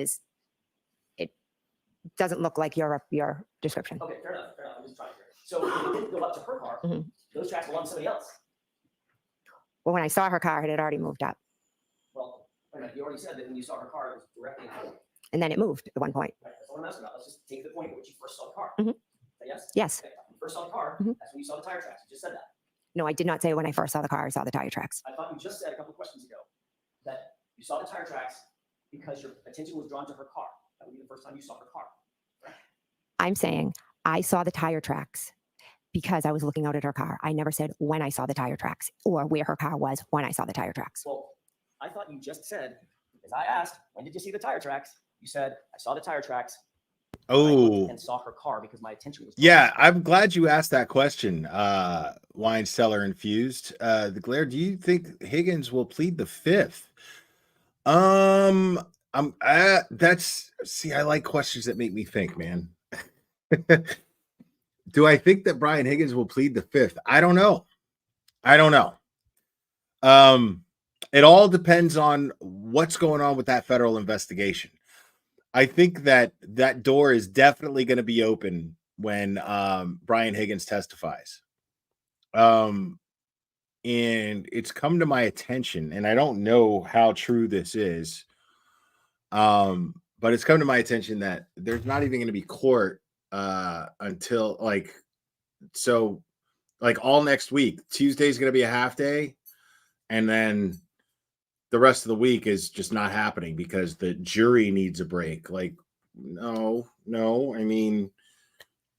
doesn't look like your description. Okay, fair enough. Fair enough. I'm just trying to hear. So if it didn't go up to her car, those tracks belong to somebody else. Well, when I saw her car, it had already moved up Well, wait a minute, you already said that when you saw her car, it was directly in front of you. and then it moved at one point. Right, that's what I'm asking about. Let's just take the point at which you first saw the car. Mhm. Say yes? Yes. Okay, when you first saw the car, Mhm. that's when you saw the tire tracks. You just said that. No, I did not say when I first saw the car, I saw the tire tracks. I thought you just said a couple of questions ago that you saw the tire tracks because your attention was drawn to her car. That would be the first time you saw her car. I'm saying I saw the tire tracks because I was looking out at her car. I never said when I saw the tire tracks or where her car was when I saw the tire tracks. Well, I thought you just said, because I asked, when did you see the tire tracks? You said, I saw the tire tracks. Oh, And saw her car because my attention was. yeah. I'm glad you asked that question. Wine cellar infused. The glare. Do you think Higgins will plead the fifth? I like questions that make me think, man. Do I think that Brian Higgins will plead the fifth? I don't know. It all depends on what's going on with that federal investigation. I think that door is definitely going to be open when Brian Higgins testifies. And it's come to my attention, and I don't know how true this is. But it's come to my attention that there's not even going to be court until all next week. Tuesday's going to be a half day, and then the rest of the week is just not happening because the jury needs a break. Like, no. I mean,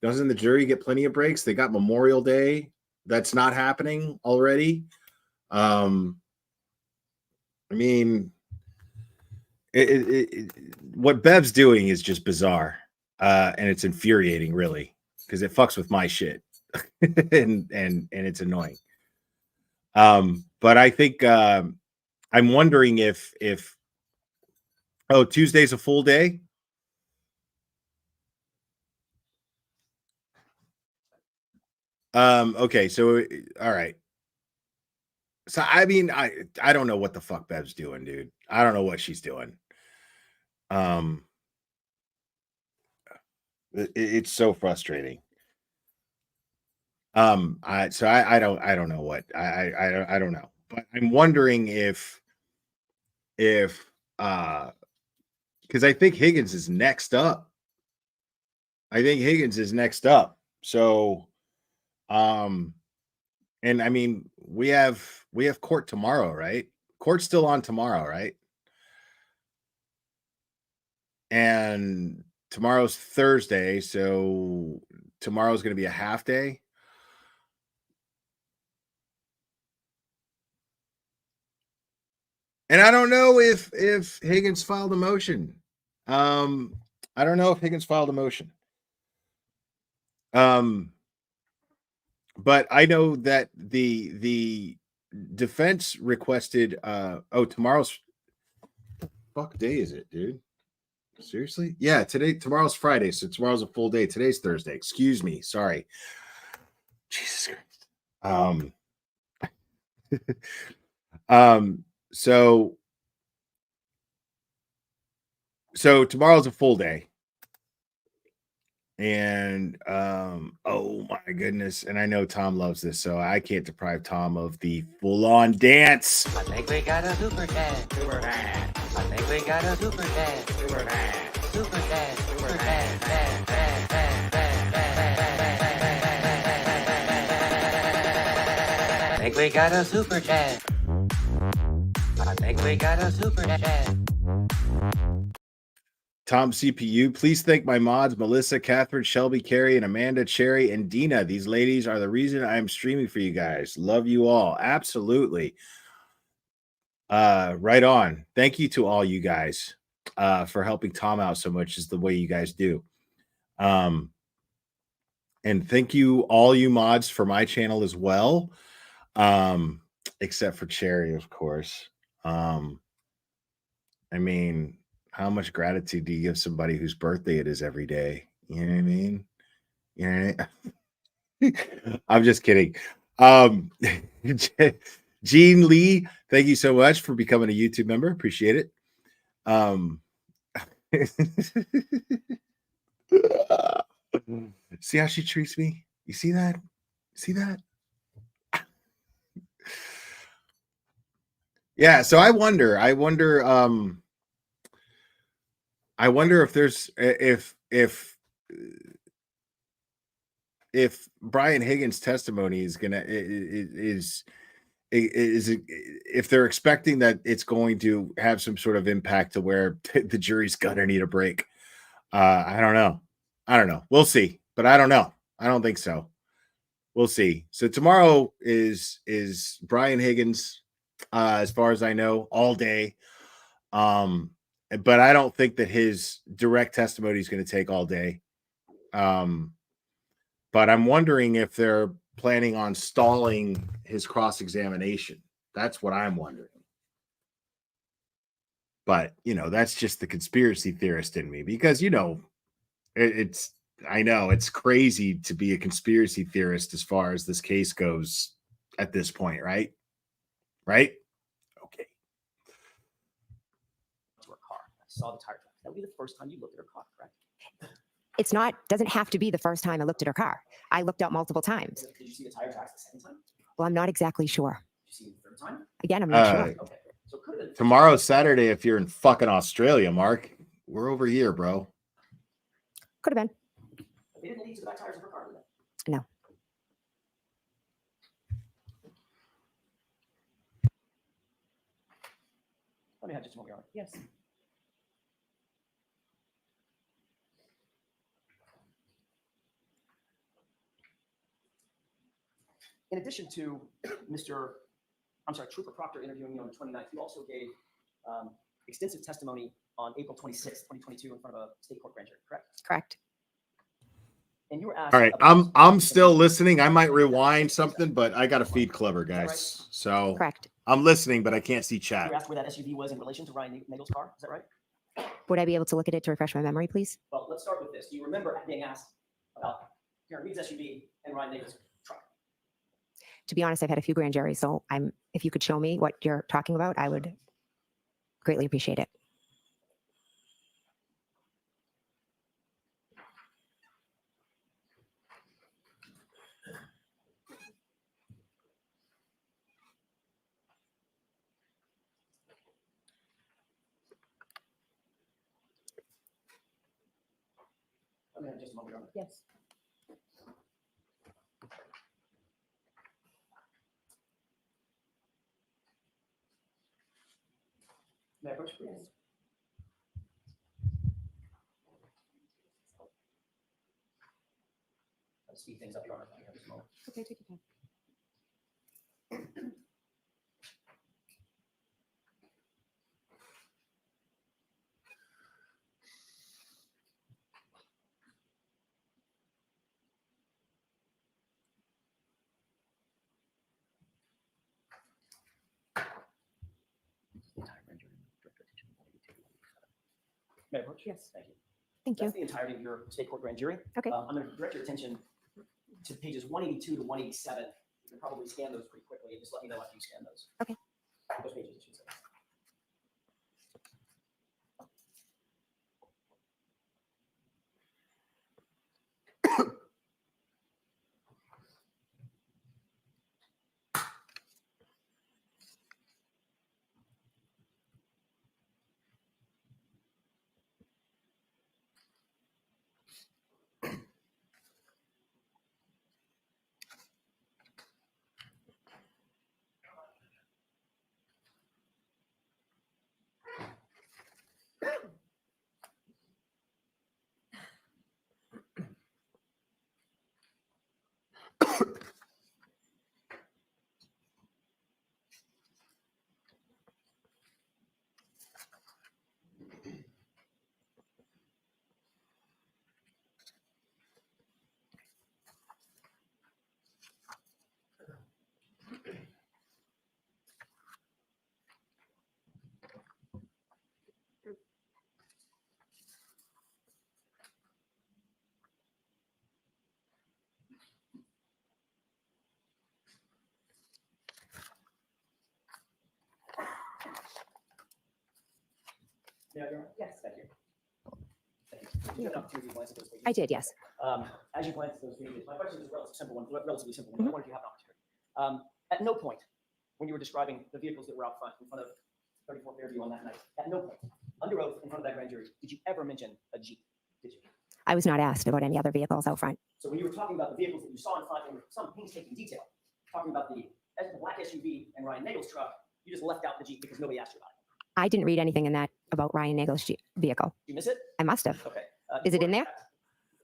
doesn't the jury get plenty of breaks? They got Memorial Day. That's not happening already. I mean, what Bev's doing is just bizarre, and it's infuriating, really, because it fucks with my shit, and it's annoying. But I think I'm wondering if Tuesday's a full day. Okay, so all right. So I mean, I don't know what the fuck Bev's doing, dude. I don't know what she's doing. It's so frustrating. I don't know what I don't know, but I'm wondering if because I think Higgins is next up. So, and I mean, we have court tomorrow, right? Court's still on tomorrow, right? And tomorrow's Thursday, so tomorrow's going to be a half day. And I don't know if Higgins filed a motion. I don't know if Higgins filed a motion. But I know that the defense requested tomorrow's fuck day is it, dude? Seriously? Yeah, tomorrow's Friday, so tomorrow's a full day. Today's Thursday. Excuse me. Sorry. Jesus Christ. So tomorrow's a full day. And oh my goodness, and I know Tom loves this, so I can't deprive Tom of the full-on dance. I think we got a super dad. Super dad. I think we got a super dad. Super dad. Super dad. Super dad. I think we got a super dad. I think we got a super dad. Tom CPU, please thank my mods, Melissa, Catherine, Shelby, Carrie, and Amanda, Cherry, and Dina. These ladies are the reason I'm streaming for you guys. Love you all. Absolutely. Right on. Thank you to all you guys for helping Tom out so much is the way you guys do. And thank you, all you mods, for my channel as well. Except for Cherry, of course. I mean, how much gratitude do you give somebody whose birthday it is every day? You know what I mean? You know what I mean? I'm just kidding. Jean Lee, thank you so much for becoming a YouTube member. Appreciate it. See how she treats me? You see that? See that? Yeah, so I wonder if there's if Brian Higgins' testimony is if they're expecting that it's going to have some sort of impact to where the jury's gonna need a break. I don't know. We'll see, but I don't know. I don't think so. We'll see. So tomorrow is Brian Higgins, as far as I know, all day. But I don't think that his direct testimony is going to take all day. But I'm wondering if they're planning on stalling his cross-examination. That's what I'm wondering. But, you know, that's just the conspiracy theorist in me because, you know, I know it's crazy to be a conspiracy theorist as far as this case goes at this point, right? Right? Okay. To her car. I saw the tire tracks. That would be the first time you looked at her car, correct? It's not, doesn't have to be the first time I looked at her car. I looked out multiple times. Did you see the tire tracks the second time? Well, I'm not exactly sure. Did you see them the third time? Again, I'm not sure. Okay. So it could have been Tomorrow's Saturday if you're in fucking Australia, Mark. We're over here, bro. Could have been. They didn't lead to the back tires of her car, did they? No. Let me have just a moment, Your Honor. Yes. In addition to Trooper Proctor interviewing me on the 29th, you also gave extensive testimony on April 26th, 2022 in front of a state court grand jury, correct? Correct. And you were asked. All right, I'm still listening. I might rewind something, but I got to feed Clever, guys. So Correct. I'm listening, but I can't see You chat. were asked where that SUV was in relation to Ryan Nagel's car. Is that right? Would I be able to look at it to refresh my memory, please? Well, let's start with this. Do you remember being asked about Karen Reed's SUV and Ryan Nagel's truck? To be honest, I've had a few grand juries, so if you could show me what you're talking about, I would greatly appreciate it. Let me have just a moment, Your Honor. Yes. May I approach, please? Let's speed things up, Your Honor. Let me have just a moment. Okay, take your time. May I approach? Yes. Thank you. Thank you. That's the entirety of your state court grand jury. Okay. I'm going to direct your attention to pages 182 to 187. You can probably scan those pretty quickly and just let me know after you scan those. Okay. Those pages, I should say. Yeah, Your Honor? Yes. Thank you. Thank you. Did you have an opportunity to glance at those pages? I did, yes. As you glance at those pages, my question is a relatively simple one. I wonder if you have an opportunity. At no point, when you were describing the vehicles that were out front in front of 34 Fairview on that night, at no point, under oath in front of that grand jury, did you ever mention a Jeep? Did you? I was not asked about any other vehicles out front. So when you were talking about the vehicles that you saw in front in some painstaking detail, talking about the black SUV and Ryan Nagel's truck, you just left out the Jeep because nobody asked you about it. I didn't read anything in that about Ryan Nagel's vehicle. Did you miss it? I must have. Okay. Is it in there?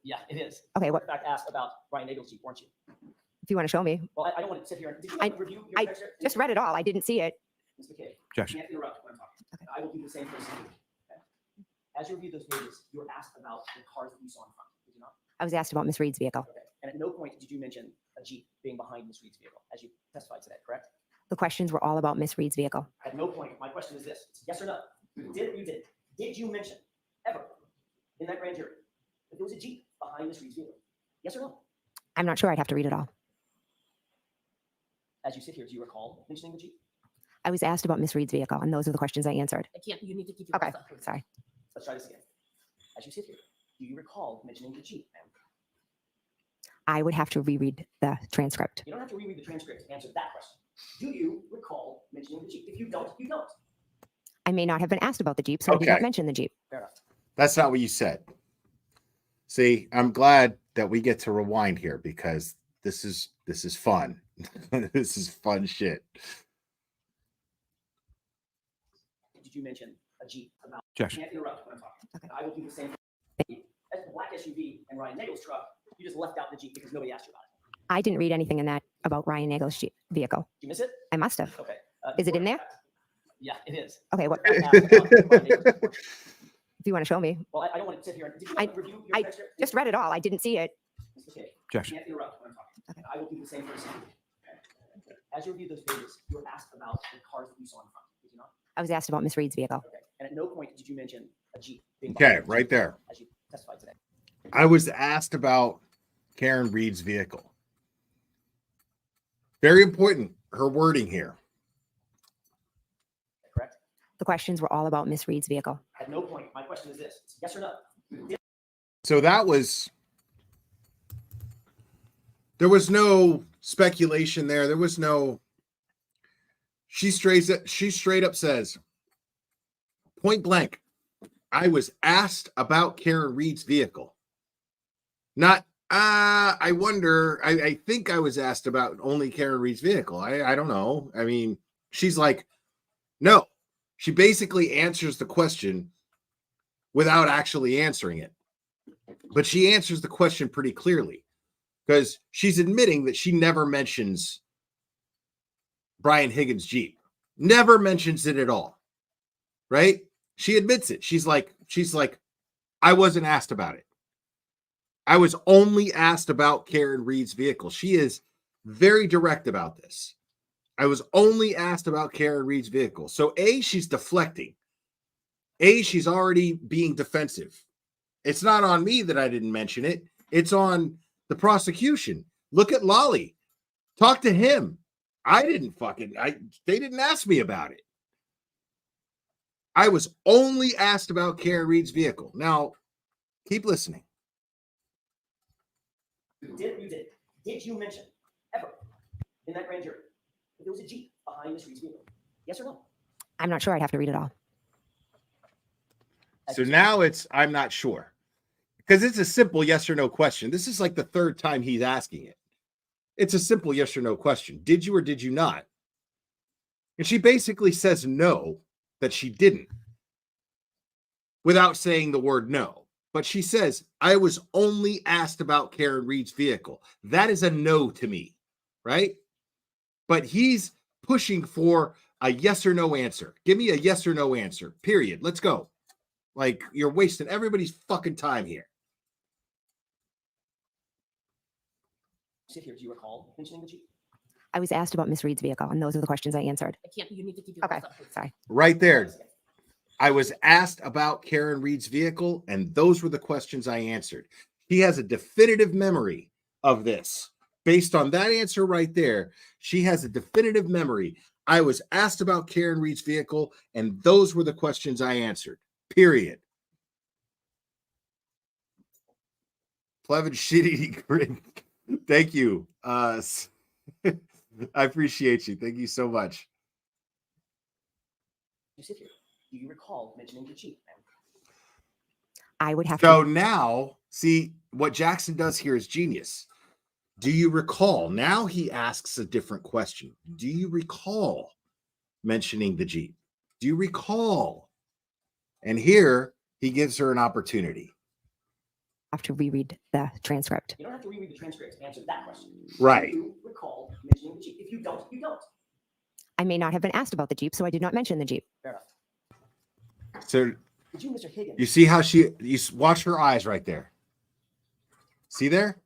Yeah, it is. Okay, You were what, in fact asked about Ryan Nagel's Jeep, weren't you? if you want to show me. Well, I don't want to sit here and, did you not review your I text? just read it all. I didn't see it. Mr. McCabe, Objection. you can't interrupt when I'm talking. Okay. I will do the same for you. Okay. As you review those pages, you were asked about the cars that you saw in front, did you not? I was asked about Miss Reed's vehicle. Okay. And at no point did you mention a Jeep being behind Ms. Reed's vehicle, as you testified today, correct? The questions were all about Miss Reed's vehicle. At no point, my question is this, it's yes or no. You did. Did you mention ever in that grand jury that there was a Jeep behind Miss Reed's vehicle? Yes or no? I'm not sure. I'd have to read it all. As you sit here, do you recall mentioning the Jeep? I was asked about Miss Reed's vehicle, and those are the questions I answered. I can't. You need to keep your Okay, mouth up. sorry. Let's try this again. As you sit here, do you recall mentioning the Jeep, ma'am? I would have to reread the transcript. You don't have to reread the transcript to answer that question. Do you recall mentioning the Jeep? If you don't, you don't. I may not have been asked about the Jeep, so I did Okay. not mention the Jeep. Fair enough. That's not what you said. See, I'm glad that we get to rewind here because this is fun. This is fun shit. Did you mention a Jeep? About Objection. Can't interrupt when I'm talking. Okay. I will do the same thing. As the black SUV and Ryan Nagel's truck, you just left out the Jeep because nobody asked you about it. I didn't read anything in that about Ryan Nagel's Jeep vehicle. Did you miss it? I must have. Okay. Is it in there? Yeah, it is. Okay, what? Asked about Ryan Nagel's report. If you want to show me. Well, I don't want to sit here. Did you I- review your I transcript? just read it all. I didn't see it. Mr. McCabe, Objection. Can't interrupt when I'm talking. Okay. I will do the same for a second. Okay. As you reviewed those pages, you were asked about the cars that you saw in front. Did you not? I was asked about Miss Reed's vehicle. Okay. And at no point did you mention a Jeep being Okay, behind right there. as you testified today. I was asked about Karen Reed's vehicle. Very important, her wording here. Correct? The questions were all about Miss Reed's vehicle. At no point, my question is this: it's yes or no? So that was, there was no speculation there. There was no, she straight up says, point blank, I was asked about Karen Reed's vehicle. Not, I wonder, I think I was asked about only Karen Reed's vehicle. I don't know. I mean, she's like, no. She basically answers the question without actually answering it. But she answers the question pretty clearly because she's admitting that she never mentions Brian Higgins' Jeep. Never mentions it at all. Right? She admits it. She's like, I wasn't asked about it. I was only asked about Karen Reed's vehicle. She is very direct about this. I was only asked about Karen Reed's vehicle. So A, she's deflecting. A, she's already being defensive. It's not on me that I didn't mention it. It's on the prosecution. Look at Lolly. Talk to him. They didn't ask me about it. I was only asked about Karen Reed's vehicle. Now, keep listening. You did. Did you mention ever in that grand jury that there was a Jeep behind Miss Reed's vehicle? Yes or no? I'm not sure. I'd have to read it all. So now it's, I'm not sure. Because it's a simple yes or no question. This is like the third time he's asking it. It's a simple yes or no question. Did you or did you not? And she basically says no, that she didn't, without saying the word no. But she says, I was only asked about Karen Reed's vehicle. That is a no to me, right? But he's pushing for a yes or no answer. Give me a yes or no answer, period. Let's go. Like, you're wasting everybody's fucking time here. Sit here. Do you recall mentioning the Jeep? I was asked about Miss Reed's vehicle, and those are the questions I answered. I can't. You need to keep your Okay, mouth up. sorry. Right there. I was asked about Karen Reed's vehicle, and those were the questions I answered. He has a definitive memory of this. Based on that answer right there, she has a definitive memory. I was asked about Karen Reed's vehicle, and those were the questions I answered. Period. Plevin shitty grin. Thank you. I appreciate you. Thank you so much. You sit here. Do you recall mentioning the Jeep, ma'am? I would have So to. now, see, what Jackson does here is genius. Do you recall? Now he asks a different question. Do you recall mentioning the Jeep? Do you recall? And here he gives her an opportunity. Have to reread the transcript. You don't have to reread the transcript to answer that question. Right. Do you recall mentioning the Jeep? If you don't, you don't. I may not have been asked about the Jeep, so I did not mention the Jeep. Fair enough. So Did you, Mr. Higgins? you see how you watch her eyes right there. See there?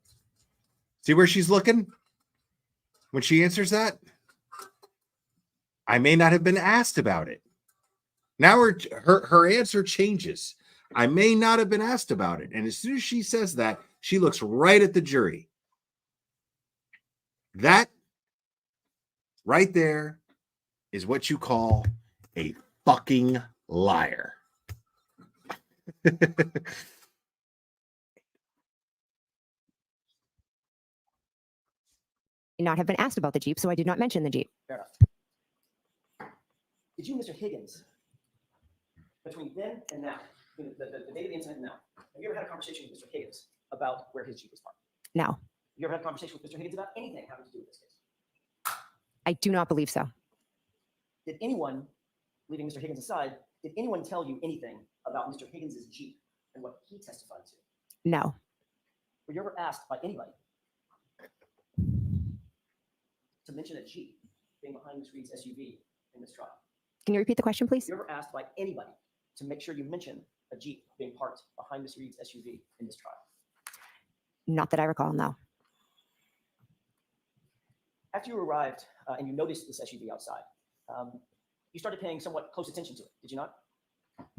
See where she's looking when she answers that? I may not have been asked about it. Now her answer changes. I may not have been asked about it. And as soon as she says that, she looks right at the jury. That right there is what you call a fucking liar. Not have been asked about the Jeep, so I did not mention the Jeep. Fair enough. Did you and Mr. Higgins, between then and now, the date of the incident and now, have you ever had a conversation with Mr. Higgins about where his Jeep was parked? No, Have you ever had a conversation with Mr. Higgins about anything having to do with this case? I do not believe so. Did anyone, leaving Mr. Higgins aside, did anyone tell you anything about Mr. Higgins' Jeep and what he testified to? No, Were you ever asked by anybody to mention a Jeep being behind Ms. Reed's SUV in this trial? can you repeat the question, please? Were you ever asked by anybody to make sure you mention a Jeep being parked behind Ms. Reed's SUV in this trial? Not that I recall, no. After you arrived and you noticed this SUV outside, you started paying somewhat close attention to it, did you not?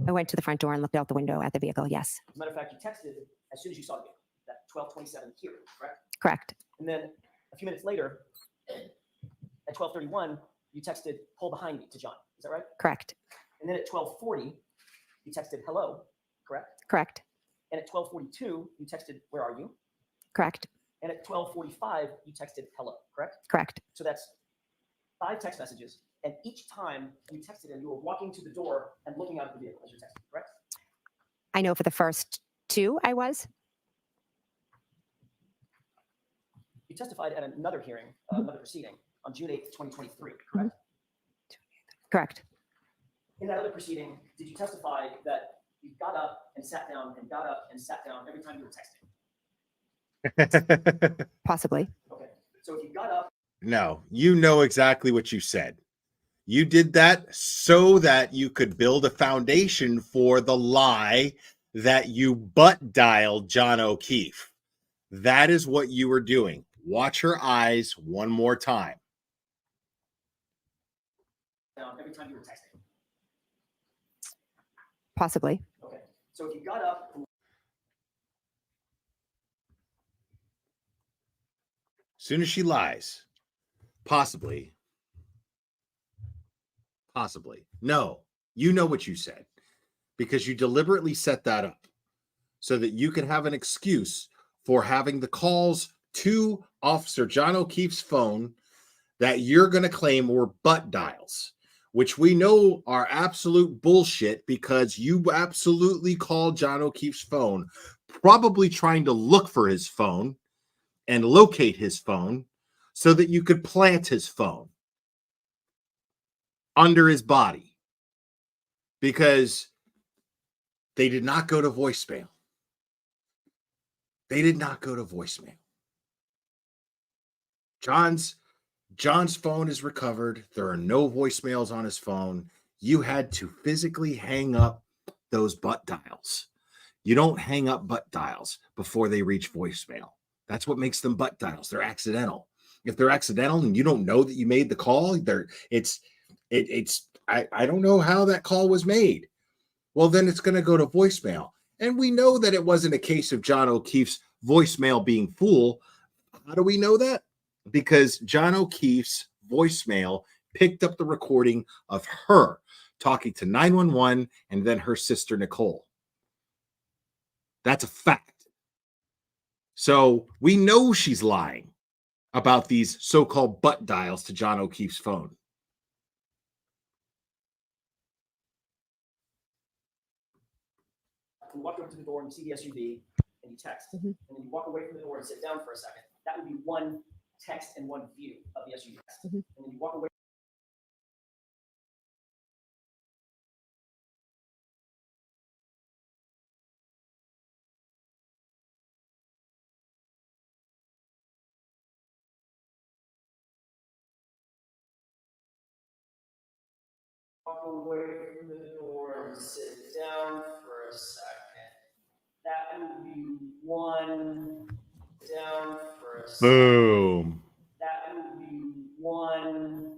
I went to the front door and looked out the window at the vehicle, yes. As a matter of fact, you texted as soon as you saw the vehicle, that 12:27 here, correct? Correct. And then a few minutes later, at 12:31, you texted, pull behind me to John. Is that right? Correct. And then at 12:40, you texted, hello, correct? Correct. And at 12:42, you texted, where are you? Correct. And at 12:45, you texted, hello, correct? Correct. So that's 5 text messages. And each time you texted him, you were walking to the door and looking out of the vehicle as you're texting, correct? I know for the first 2 I was. You testified at another hearing, another proceeding on June 8th, 2023, correct? Correct. In that other proceeding, did you testify that you got up and sat down and got up and sat down every time you were texting? Possibly. Okay. So if you got up. No, you know exactly what you said. You did that so that you could build a foundation for the lie that you butt dialed John O'Keefe. That is what you were doing. Watch her eyes one more time. Down every time you were texting. Possibly. Okay. So if you got up. As soon as she lies, possibly. No, you know what you said because you deliberately set that up so that you can have an excuse for having the calls to Officer John O'Keefe's phone that you're going to claim were butt dials, which we know are absolute bullshit because you absolutely called John O'Keefe's phone, probably trying to look for his phone and locate his phone so that you could plant his phone under his body because they did not go to voicemail. They did not go to voicemail. John's phone is recovered. There are no voicemails on his phone. You had to physically hang up those butt dials. You don't hang up butt dials before they reach voicemail. That's what makes them butt dials. They're accidental. If they're accidental and you don't know that you made the call, I don't know how that call was made. Well, then it's going to go to voicemail. And we know that it wasn't a case of John O'Keefe's voicemail being full. How do we know that? Because John O'Keefe's voicemail picked up the recording of her talking to 911 and then her sister, Nicole. That's a fact. So we know she's lying about these so-called butt dials to John O'Keefe's phone. You walk over to the door and you see the SUV and you text, and then you walk away from the door and sit down for a second. That would be one text and one view of the SUV. And then you walk away. Walk away from the door and sit down for a second. That would be one down for a second. Boom. That would be one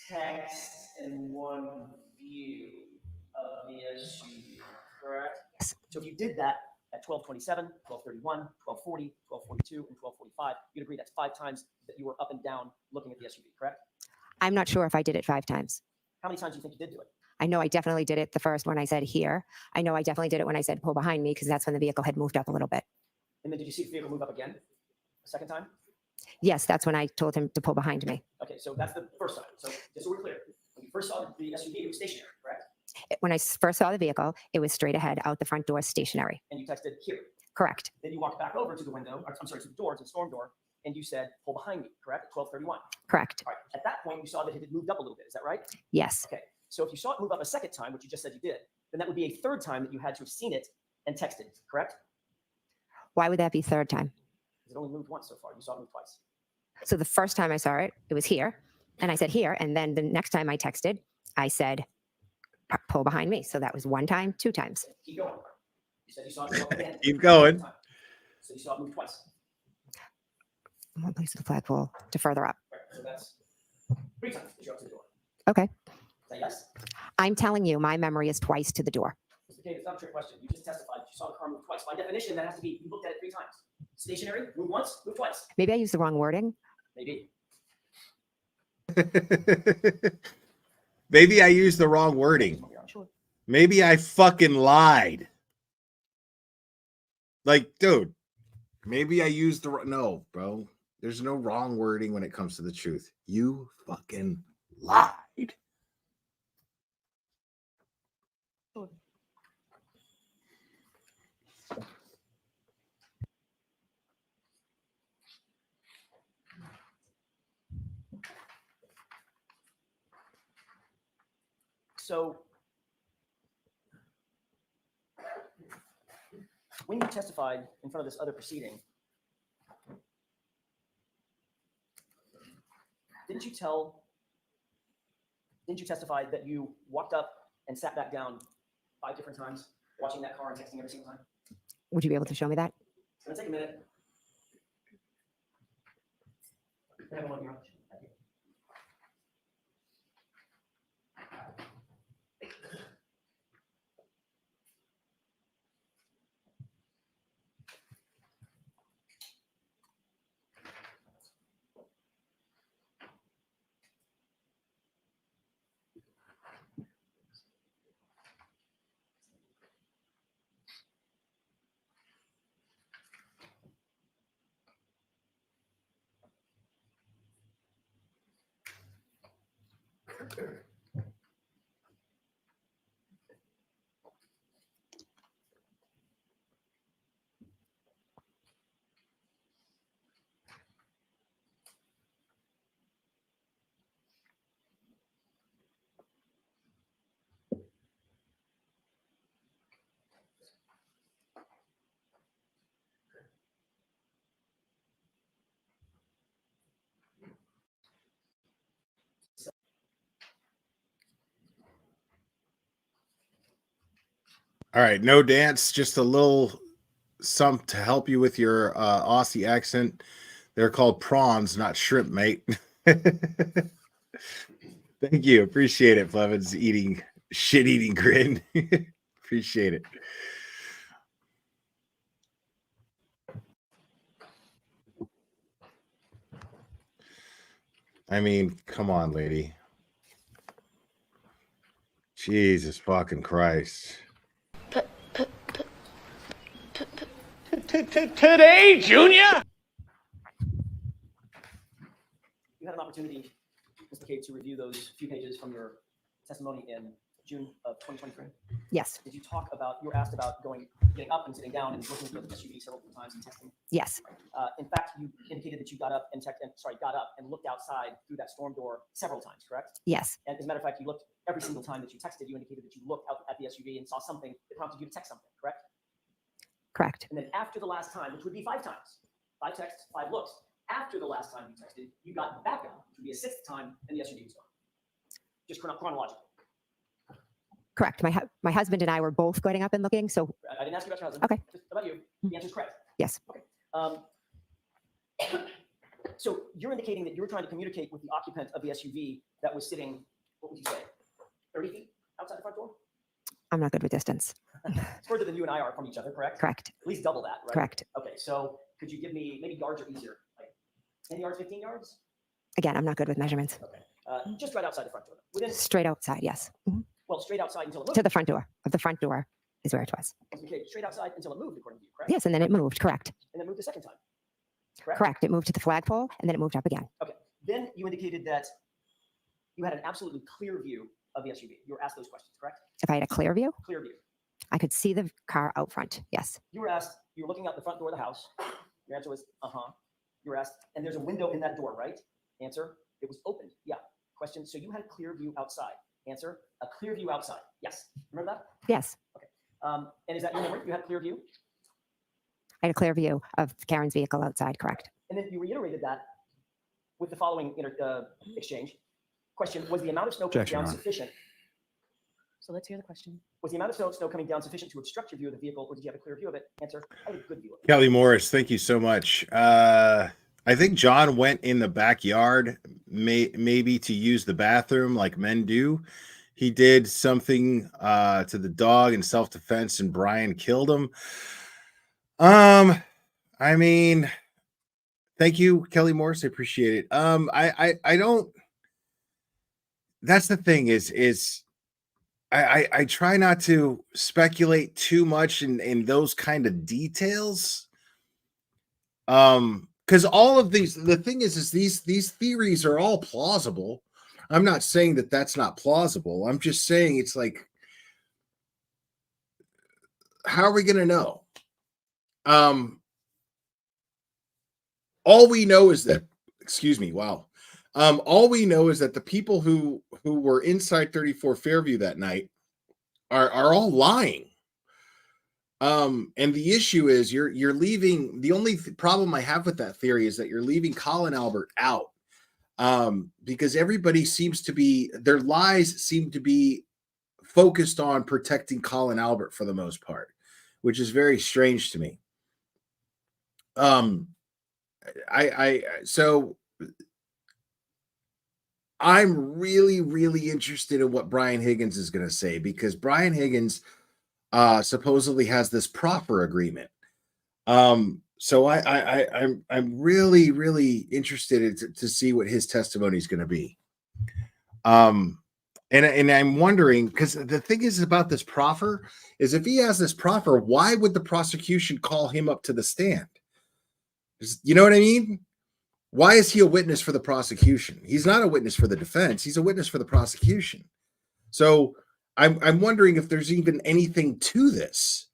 text and one view. view of the SUV, correct? So if you did that at 12:27, 12:31, 12:40, 12:42, and 12:45, you'd agree that's 5 times that you were up and down looking at the SUV, correct? I'm not sure if I did it 5 times. How many times do you think you did do it? I know I definitely did it the first when I said here. I know I definitely did it when I said pull behind me because that's when the vehicle had moved up a little bit. And then did you see the vehicle move up again a second time? Yes, that's when I told him to pull behind me. Okay, so that's the first time. So just so we're clear, when you first saw the SUV, it was stationary, correct? When I first saw the vehicle, it was straight ahead out the front door, stationary. And you texted here. Correct. Then you walked back over to the window, or, I'm sorry, to the door, to the storm door, and you said, pull behind me, correct? 12:31. Correct. All right. At that point, you saw that it had moved up a little bit. Is that right? Yes. Okay. So if you saw it move up a second time, which you just said you did, then that would be a third time that you had to have seen it and texted, correct? Why would that be third time? Because it only moved once so far. You saw it move twice. So the first time I saw it, it was here. And I said here. And then the next time I texted, I said, pull behind me. So that was 1 time, 2 times. Keep going. You said you saw it move up again. Keep going. So you saw it move twice. From one place to the flagpole to further up. Right. So that's 3 times that you're up to the door. Okay. Is that yes? I'm telling you, my memory is twice to the door. Mr. McCabe, it's not a trick question. You just testified that you saw the car move twice. By definition, that has to be you looked at it 3 times. Stationary, move once, move twice. Maybe I used the wrong wording. Maybe. Maybe I used the wrong wording. Maybe I fucking lied. Like, dude, maybe I used the no, bro. There's no wrong wording when it comes to the truth. You fucking lied. So when you testified in front of this other proceeding, didn't you testify that you walked up and sat back down 5 different times, watching that car and texting every single time? Would you be able to show me that? It's gonna take a minute. Can I have one here? Thank you. All right, no dance, just a little something to help you with your Aussie accent. They're called prawns, not shrimp, mate. Thank you. Appreciate it, Flevin's shit-eating grin. Appreciate it. I mean, come on, lady. Jesus fucking Christ. Today, Junior? You had an opportunity, Mr. McCabe, to review those few pages from your testimony in June of 2023. Yes. Did you talk about, you were asked about getting up and sitting down and looking through the SUV several times and testing? Yes. In fact, you indicated that you got up and looked outside through that storm door several times, correct? Yes. And as a matter of fact, you looked every single time that you texted, you indicated that you looked out at the SUV and saw something that prompted you to text something, correct? Correct. And then after the last time, which would be 5 times, 5 texts, 5 looks, after the last time you texted, you got back up, which would be a 6th time, and the SUV was gone. Just chronologically. Correct. My husband and I were both getting up and looking. So I didn't ask you about your husband. Okay. Just about you. The answer is correct. Yes. Okay. So you're indicating that you were trying to communicate with the occupant of the SUV that was sitting, what would you say, 30 feet outside the front door? I'm not good with distance. It's further than you and I are from each other, correct? Correct. At least double that, right? Correct. Okay, so could you give me, maybe yards are easier, like 10 yards, 15 yards? Again, I'm not good with measurements. Okay. Just right outside the front door. Within, Straight outside, yes. Mhm. well, straight outside until it moved. To the front door. Of the front door is where it was. Okay, straight outside until it moved, according to you, correct? Yes, and then it moved. Correct. And then moved the second time, correct? Correct. It moved to the flagpole, and then it moved up again. Okay. Then you indicated that you had an absolutely clear view of the SUV. You were asked those questions, correct? If I had a clear view, Clear view. I could see the car out front. Yes. You were asked, you were looking out the front door of the house. Your answer was, uh-huh. You were asked, and there's a window in that door, right? Answer, it was opened. Yeah. Question, so you had a clear view outside. Answer, a clear view outside. Yes. Remember that? Yes. Okay. And is that your memory? You had a clear view? I had a clear view of Karen's vehicle outside. Correct. And then you reiterated that with the following exchange. Question, was the amount of snow coming Objection, down Your Honor. sufficient? So let's hear the question. Was the amount of snow coming down sufficient to obstruct your view of the vehicle, or did you have a clear view of it? Answer, I had a good view of it. Kelly Morris, thank you so much. I think John went in the backyard, maybe to use the bathroom like men do. He did something to the dog in self-defense, and Brian killed him. I mean, thank you, Kelly Morris. I appreciate it. I don't. That's the thing is I try not to speculate too much in those kind of details. Because all of these, the thing is these theories are all plausible. I'm not saying that that's not plausible. I'm just saying it's like, how are we going to know? All we know is that, excuse me, wow. All we know is that the people who were inside 34 Fairview that night are all lying. And the issue is you're leaving. The only problem I have with that theory is that you're leaving Colin Albert out. Because everybody seems to be, their lies seem to be focused on protecting Colin Albert for the most part, which is very strange to me. So I'm really, really interested in what Brian Higgins is going to say, because Brian Higgins supposedly has this proffer agreement. So I'm really, really interested to see what his testimony is going to be. And I'm wondering, because the thing is about this proffer is, if he has this proffer, why would the prosecution call him up to the stand? You know what I mean? Why is he a witness for the prosecution? He's not a witness for the defense. He's a witness for the prosecution. So I'm wondering if there's even anything to this.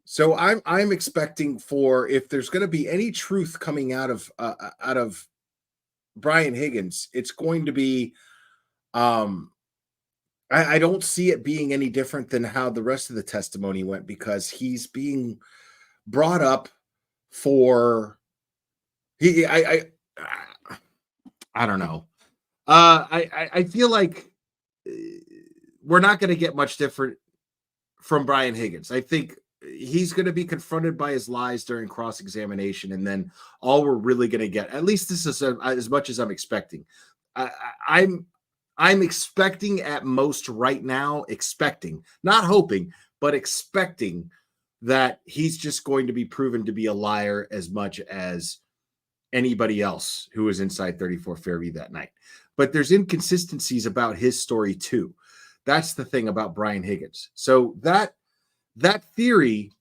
So I'm expecting for, if there's going to be any truth coming out of Brian Higgins, it's going to be, I don't see it being any different than how the rest of the testimony went, because he's being brought up for I don't know. I feel like we're not going to get much different from Brian Higgins. I think he's going to be confronted by his lies during cross-examination, and then all we're really going to get, at least this is as much as I'm expecting. I'm expecting at most right now, not hoping, but expecting that he's just going to be proven to be a liar as much as anybody else who was inside 34 Fairview that night. But there's inconsistencies about his story too. That's the thing about Brian Higgins. So that theory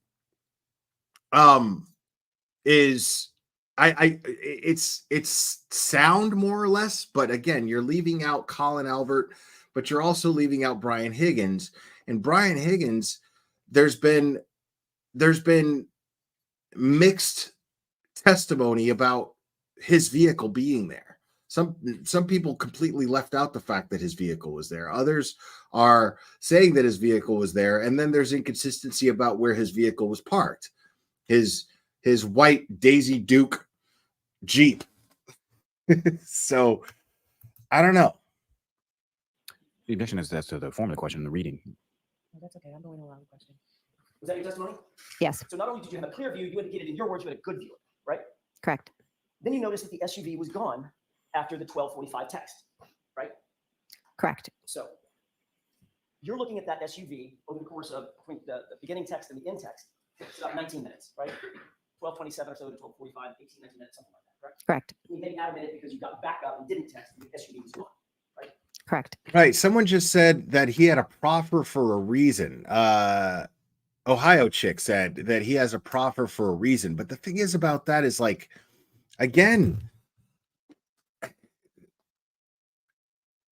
is it's sound more or less, but again, you're leaving out Colin Albert, but you're also leaving out Brian Higgins. And Brian Higgins, there's been mixed testimony about his vehicle being there. Some people completely left out the fact that his vehicle was there. Others are saying that his vehicle was there, and then there's inconsistency about where his vehicle was parked. His white Daisy Duke Jeep. So I don't know. The objection is as to the form of the question, the reading. Oh, that's okay. I'm going to allow the question. Was that your testimony? Yes. So not only did you have a clear view, you indicated in your words you had a good view, right? Correct. Then you noticed that the SUV was gone after the 12:45 text, right? Correct. So you're looking at that SUV over the course of between the beginning text and the end text. It's about 19 minutes, right? 12:27 or so to 12:45, 18, 19 minutes, something like that, correct? Correct. You maybe add a minute because you got back up and didn't text, and the SUV was gone, right? Correct. Right. Someone just said that he had a proffer for a reason. Ohio chick said that he has a proffer for a reason. But the thing is about that is like, again,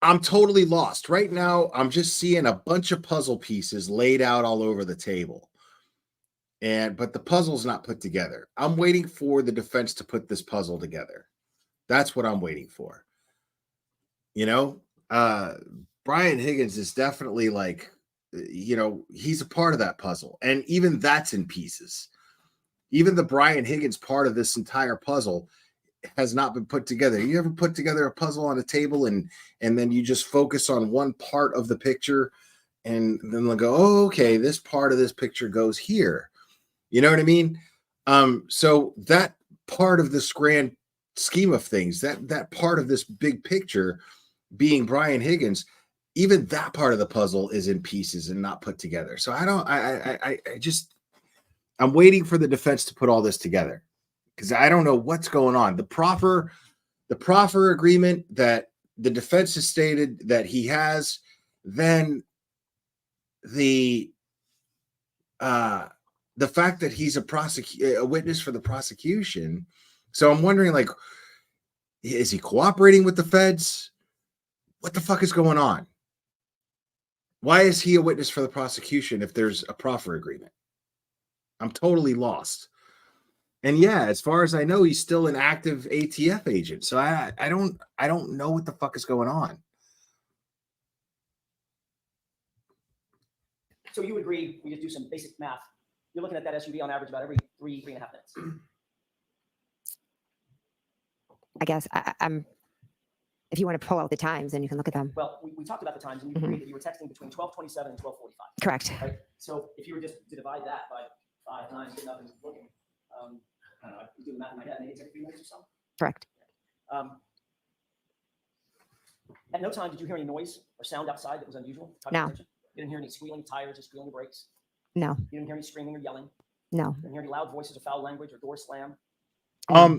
I'm totally lost. Right now, I'm just seeing a bunch of puzzle pieces laid out all over the table. But the puzzle's not put together. I'm waiting for the defense to put this puzzle together. That's what I'm waiting for. You know, Brian Higgins is definitely like, you know, he's a part of that puzzle. And even that's in pieces. Even the Brian Higgins part of this entire puzzle has not been put together. You ever put together a puzzle on a table and then you just focus on one part of the picture and then they'll go, oh, okay, this part of this picture goes here. You know what I mean? So that part of this grand scheme of things, that part of this big picture being Brian Higgins, even that part of the puzzle is in pieces and not put together. So I'm waiting for the defense to put all this together because I don't know what's going on. The proffer agreement that the defense has stated that he has, then the fact that he's a witness for the prosecution. So I'm wondering, like, is he cooperating with the feds? What the fuck is going on? Why is he a witness for the prosecution if there's a proffer agreement? I'm totally lost. And yeah, as far as I know, he's still an active ATF agent. So I don't know what the fuck is going on. So you agree, we just do some basic math. You're looking at that SUV on average about every 3.5 minutes. I guess I'm. If you want to pull out the times, then you can look at them. Well, we talked about the times, and you agreed that you were texting between 12:27 and 12:45. Correct. Right. So if you were just to divide that by 5 times, getting up and looking, I don't know, I do the math in my head, maybe it's every 3 minutes or so. Correct. At no time did you hear any noise or sound outside that was unusual? No. You didn't hear any squealing tires or squealing brakes? No. You didn't hear any screaming or yelling? No. You didn't hear any loud voices or foul language or door slam?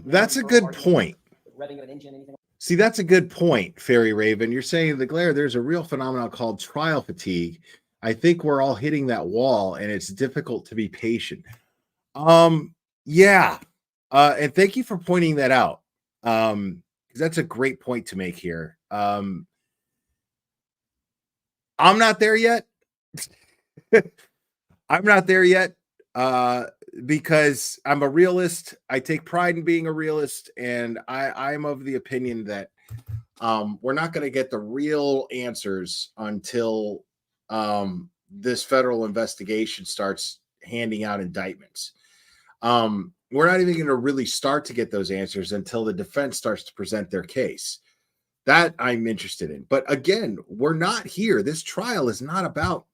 That's a good point. Revving of an engine, anything? See, that's a good point, Fairy Raven. You're saying the glare, there's a real phenomenon called trial fatigue. I think we're all hitting that wall and it's difficult to be patient. Yeah. And thank you for pointing that out. Because that's a great point to make here. I'm not there yet. I'm not there yet. Because I'm a realist. I take pride in being a realist, and I'm of the opinion that we're not going to get the real answers until this federal investigation starts handing out indictments. We're not even going to really start to get those answers until the defense starts to present their case. That I'm interested in. But again, we're not here. This trial is not about,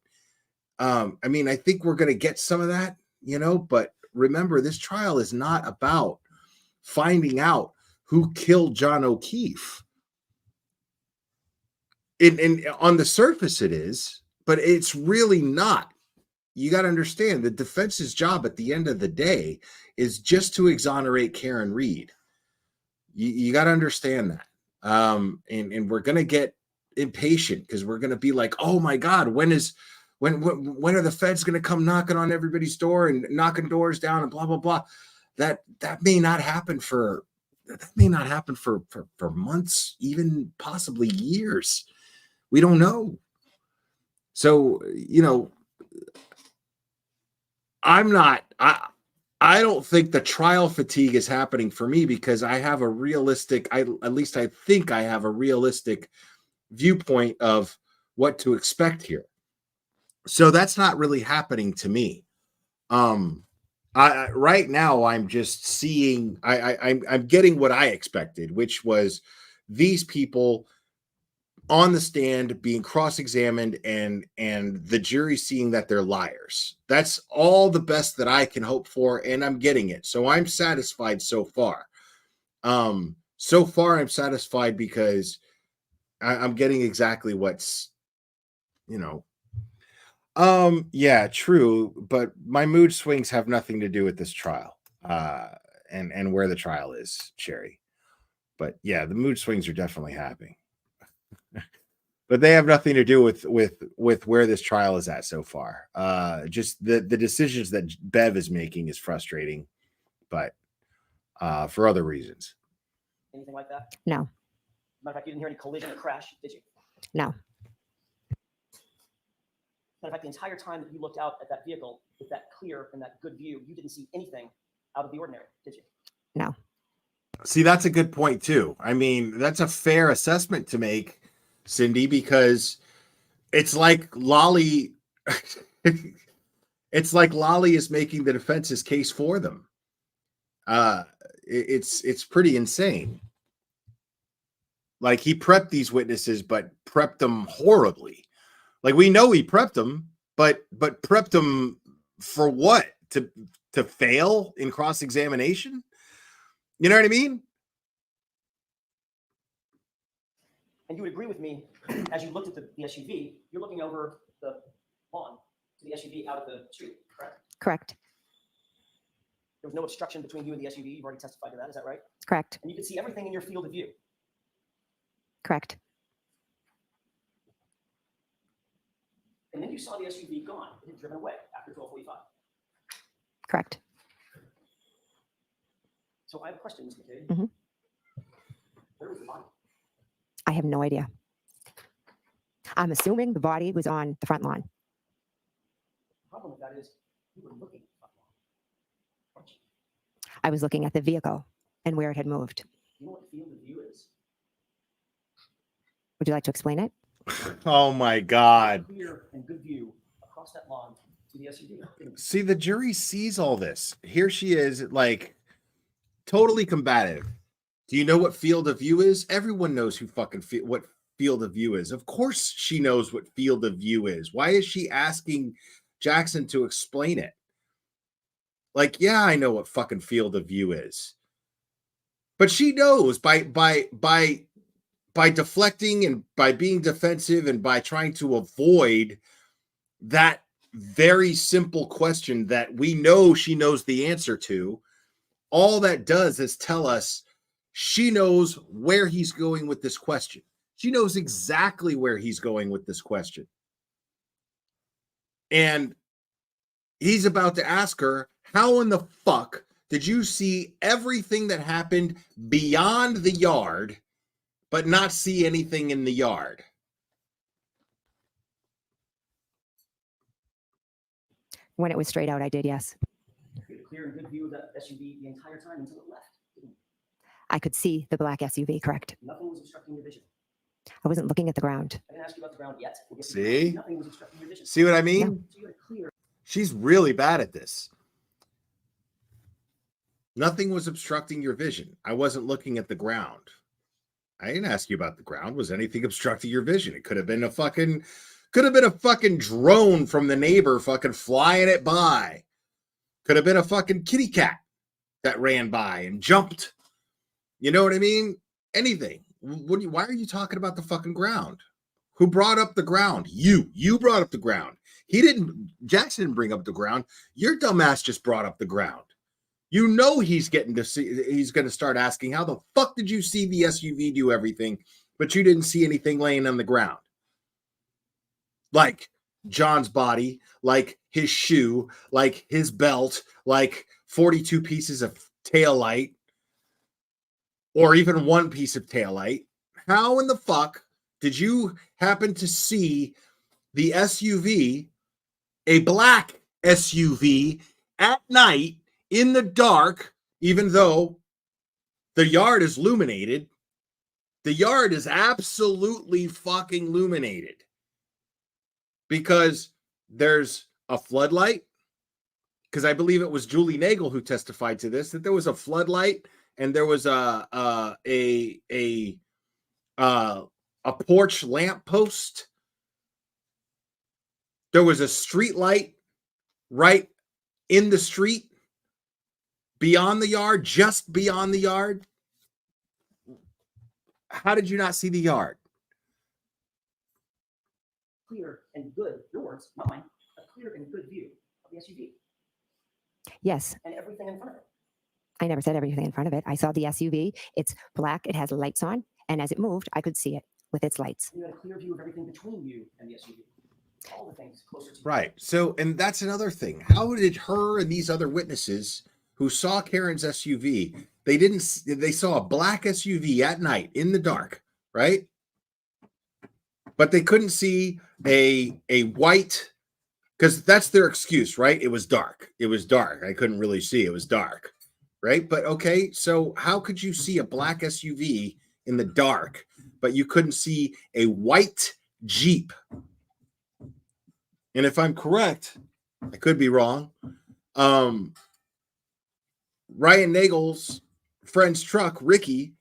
I mean, I think we're going to get some of that, you know, but remember, this trial is not about finding out who killed John O'Keefe. And on the surface it is, but it's really not. You got to understand the defense's job at the end of the day is just to exonerate Karen Reed. You got to understand that. And we're going to get impatient because we're going to be like, oh my God, when are the feds going to come knocking on everybody's door and knocking doors down and blah, blah, blah. That may not happen for months, even possibly years. We don't know. So, you know, I don't think the trial fatigue is happening for me because I have a realistic, at least I think I have a realistic viewpoint of what to expect here. So that's not really happening to me. Right now I'm just seeing, I'm getting what I expected, which was these people on the stand being cross-examined and the jury seeing that they're liars. That's all the best that I can hope for, and I'm getting it. So I'm satisfied so far. So far I'm satisfied because I'm getting exactly what's, you know, Yeah, true, but my mood swings have nothing to do with this trial, and where the trial is, Sherry. But yeah, the mood swings are definitely happening, but they have nothing to do with where this trial is at so far. Just the decisions that Bev is making is frustrating, but for other reasons. Anything like that? No, Matter of fact, you didn't hear any collision or crash, did you? no, Matter of fact, the entire time that you looked out at that vehicle with that clear and that good view, you didn't see anything out of the ordinary, did you? no. See, that's a good point too. I mean, that's a fair assessment to make, Cindy, because it's like Lolly it's like Lolly is making the defense's case for them. It's pretty insane. Like, he prepped these witnesses, but prepped them horribly. Like, we know he prepped them, but prepped them for what? To fail in cross-examination? You know what I mean? And you would agree with me, as you looked at the SUV, you're looking over the lawn to the SUV out of the street, correct? Correct. There was no obstruction between you and the SUV. You've already testified to that. Is that right? Correct. And you could see everything in your field of view. Correct. And then you saw the SUV gone. It had driven away after 12:45. Correct. So I have a question, Ms. McCabe. Mm-hmm. Where was the body? I have no idea. I'm assuming the body was on the front lawn. The problem with that is you were looking at the front lawn, weren't you? I was looking at the vehicle and where it had moved. You know what field of view is? Would you like to explain it? Oh my God. Clear and good view across that lawn to the SUV. See, the jury sees all this. Here she is, like, totally combative. Do you know what field of view is? Everyone knows who fucking what field of view is. Of course she knows what field of view is. Why is she asking Jackson to explain it? Like, yeah, I know what fucking field of view is. But she knows by deflecting and by being defensive and by trying to avoid that very simple question that we know she knows the answer to, all that does is tell us she knows where he's going with this question. She knows exactly where he's going with this question. And he's about to ask her, how in the fuck did you see everything that happened beyond the yard, but not see anything in the yard? When it was straight out, I did, yes. You had a clear and good view of that SUV the entire time until it left. I could see the black SUV, correct. Nothing was obstructing your vision. I wasn't looking at the ground. I didn't ask you about the ground yet. We'll get to See? nothing was obstructing your vision. See what I mean? No. So you had a clear. She's really bad at this. Nothing was obstructing your vision. I wasn't looking at the ground. I didn't ask you about the ground. Was anything obstructing your vision? It could have been a fucking drone from the neighbor fucking flying it by. Could have been a fucking kitty cat that ran by and jumped. You know what I mean? Anything. Why are you talking about the fucking ground? Who brought up the ground? You brought up the ground. Jackson didn't bring up the ground. Your dumbass just brought up the ground. You know he's going to start asking, how the fuck did you see the SUV do everything, but you didn't see anything laying on the ground? Like John's body, like his shoe, like his belt, like 42 pieces of taillight, or even one piece of taillight. How in the fuck did you happen to see the SUV, a black SUV, at night in the dark, even though the yard is illuminated? The yard is absolutely fucking illuminated because there's a floodlight. Because I believe it was Julie Nagel who testified to this, that there was a floodlight and there was a porch lamp post. There was a street light right in the street beyond the yard, just beyond the yard. How did you not see the yard? clear and good, your words, not mine, a clear and good view of the SUV Yes. and everything in front of it. I never said everything in front of it. I saw the SUV. It's black. It has lights on. And as it moved, I could see it with its lights. You had a clear view of everything between you and the SUV. All the things closer to you. Right. So, and that's another thing. How did her and these other witnesses who saw Karen's SUV, they saw a black SUV at night in the dark, right? But they couldn't see a white, because that's their excuse, right? It was dark. It was dark. I couldn't really see. It was dark, right? But okay, so how could you see a black SUV in the dark, but you couldn't see a white Jeep? And if I'm correct, I could be wrong. Ryan Nagel's friend's truck, Ricky,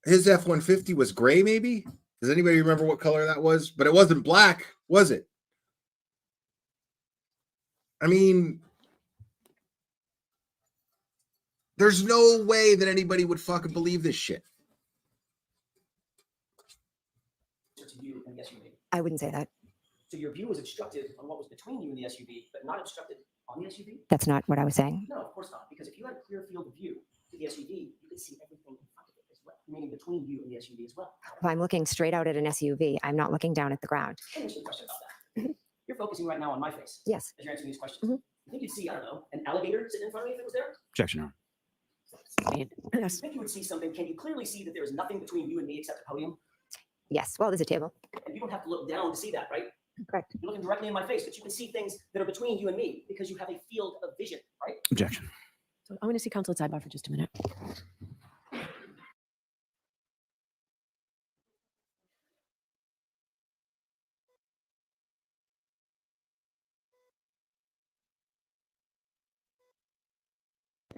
his F-150 was gray, maybe? Does anybody remember what color that was? But it wasn't black, was it? I mean, there's no way that anybody would fucking believe this shit. To you and the SUV. I wouldn't say that. So your view was obstructed on what was between you and the SUV, but not obstructed on the SUV? That's not what I was saying. No, of course not. Because if you had a clear field of view to the SUV, you could see everything in front of it as well, meaning between you and the SUV as well. If I'm looking straight out at an SUV, I'm not looking down at the ground. Let me ask you a question about that. You're focusing right now on my face. Yes. As you're answering these questions. You think you'd see, I don't know, an alligator sitting in front of me if it was there? Objection, Your Honor. You think you would see something? Can you clearly see that there is nothing between you and me except a podium? Yes. Well, there's a table. And you don't have to look down to see that, right? Correct. You're looking directly in my face, but you can see things that are between you and me because you have a field of vision, right? Objection. So I want to see counsel at sidebar for just a minute.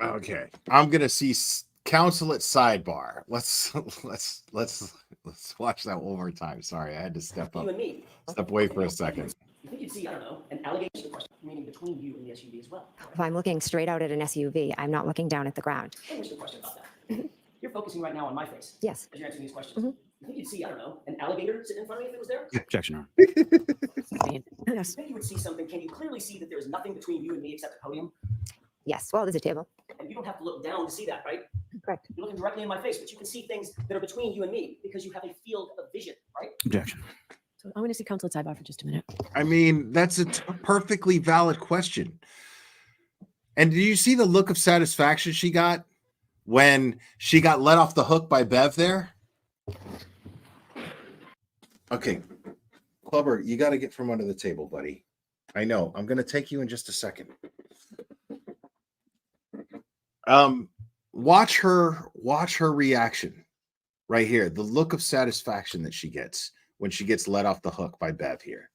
Okay, I'm gonna see counsel at sidebar. Let's watch that one more time. Sorry, I had to step up, You and me. step away for a second. You think you'd see, I don't know, an alligator meaning between you and the SUV as well. If I'm looking straight out at an SUV, I'm not looking down at the ground. Let me ask you a question about that. You're focusing right now on my face. Yes. As you're answering these questions. You think you'd see, I don't know, an alligator sitting in front of me if it was there? Objection, Your Honor. You think you would see something? Can you clearly see that there is nothing between you and me except a podium? Yes. Well, there's a table. And you don't have to look down to see that, right? Correct. You're looking directly in my face, but you can see things that are between you and me because you have a field of vision, right? Objection. So I want to see counsel at sidebar for just a minute. I mean, that's a perfectly valid question. And do you see the look of satisfaction she got when she got let off the hook by Bev there? Okay, Clubber, you got to get from under the table, buddy. I know. I'm going to take you in just a second. Watch her reaction right here. The look of satisfaction that she gets when she gets let off the hook by Bev here.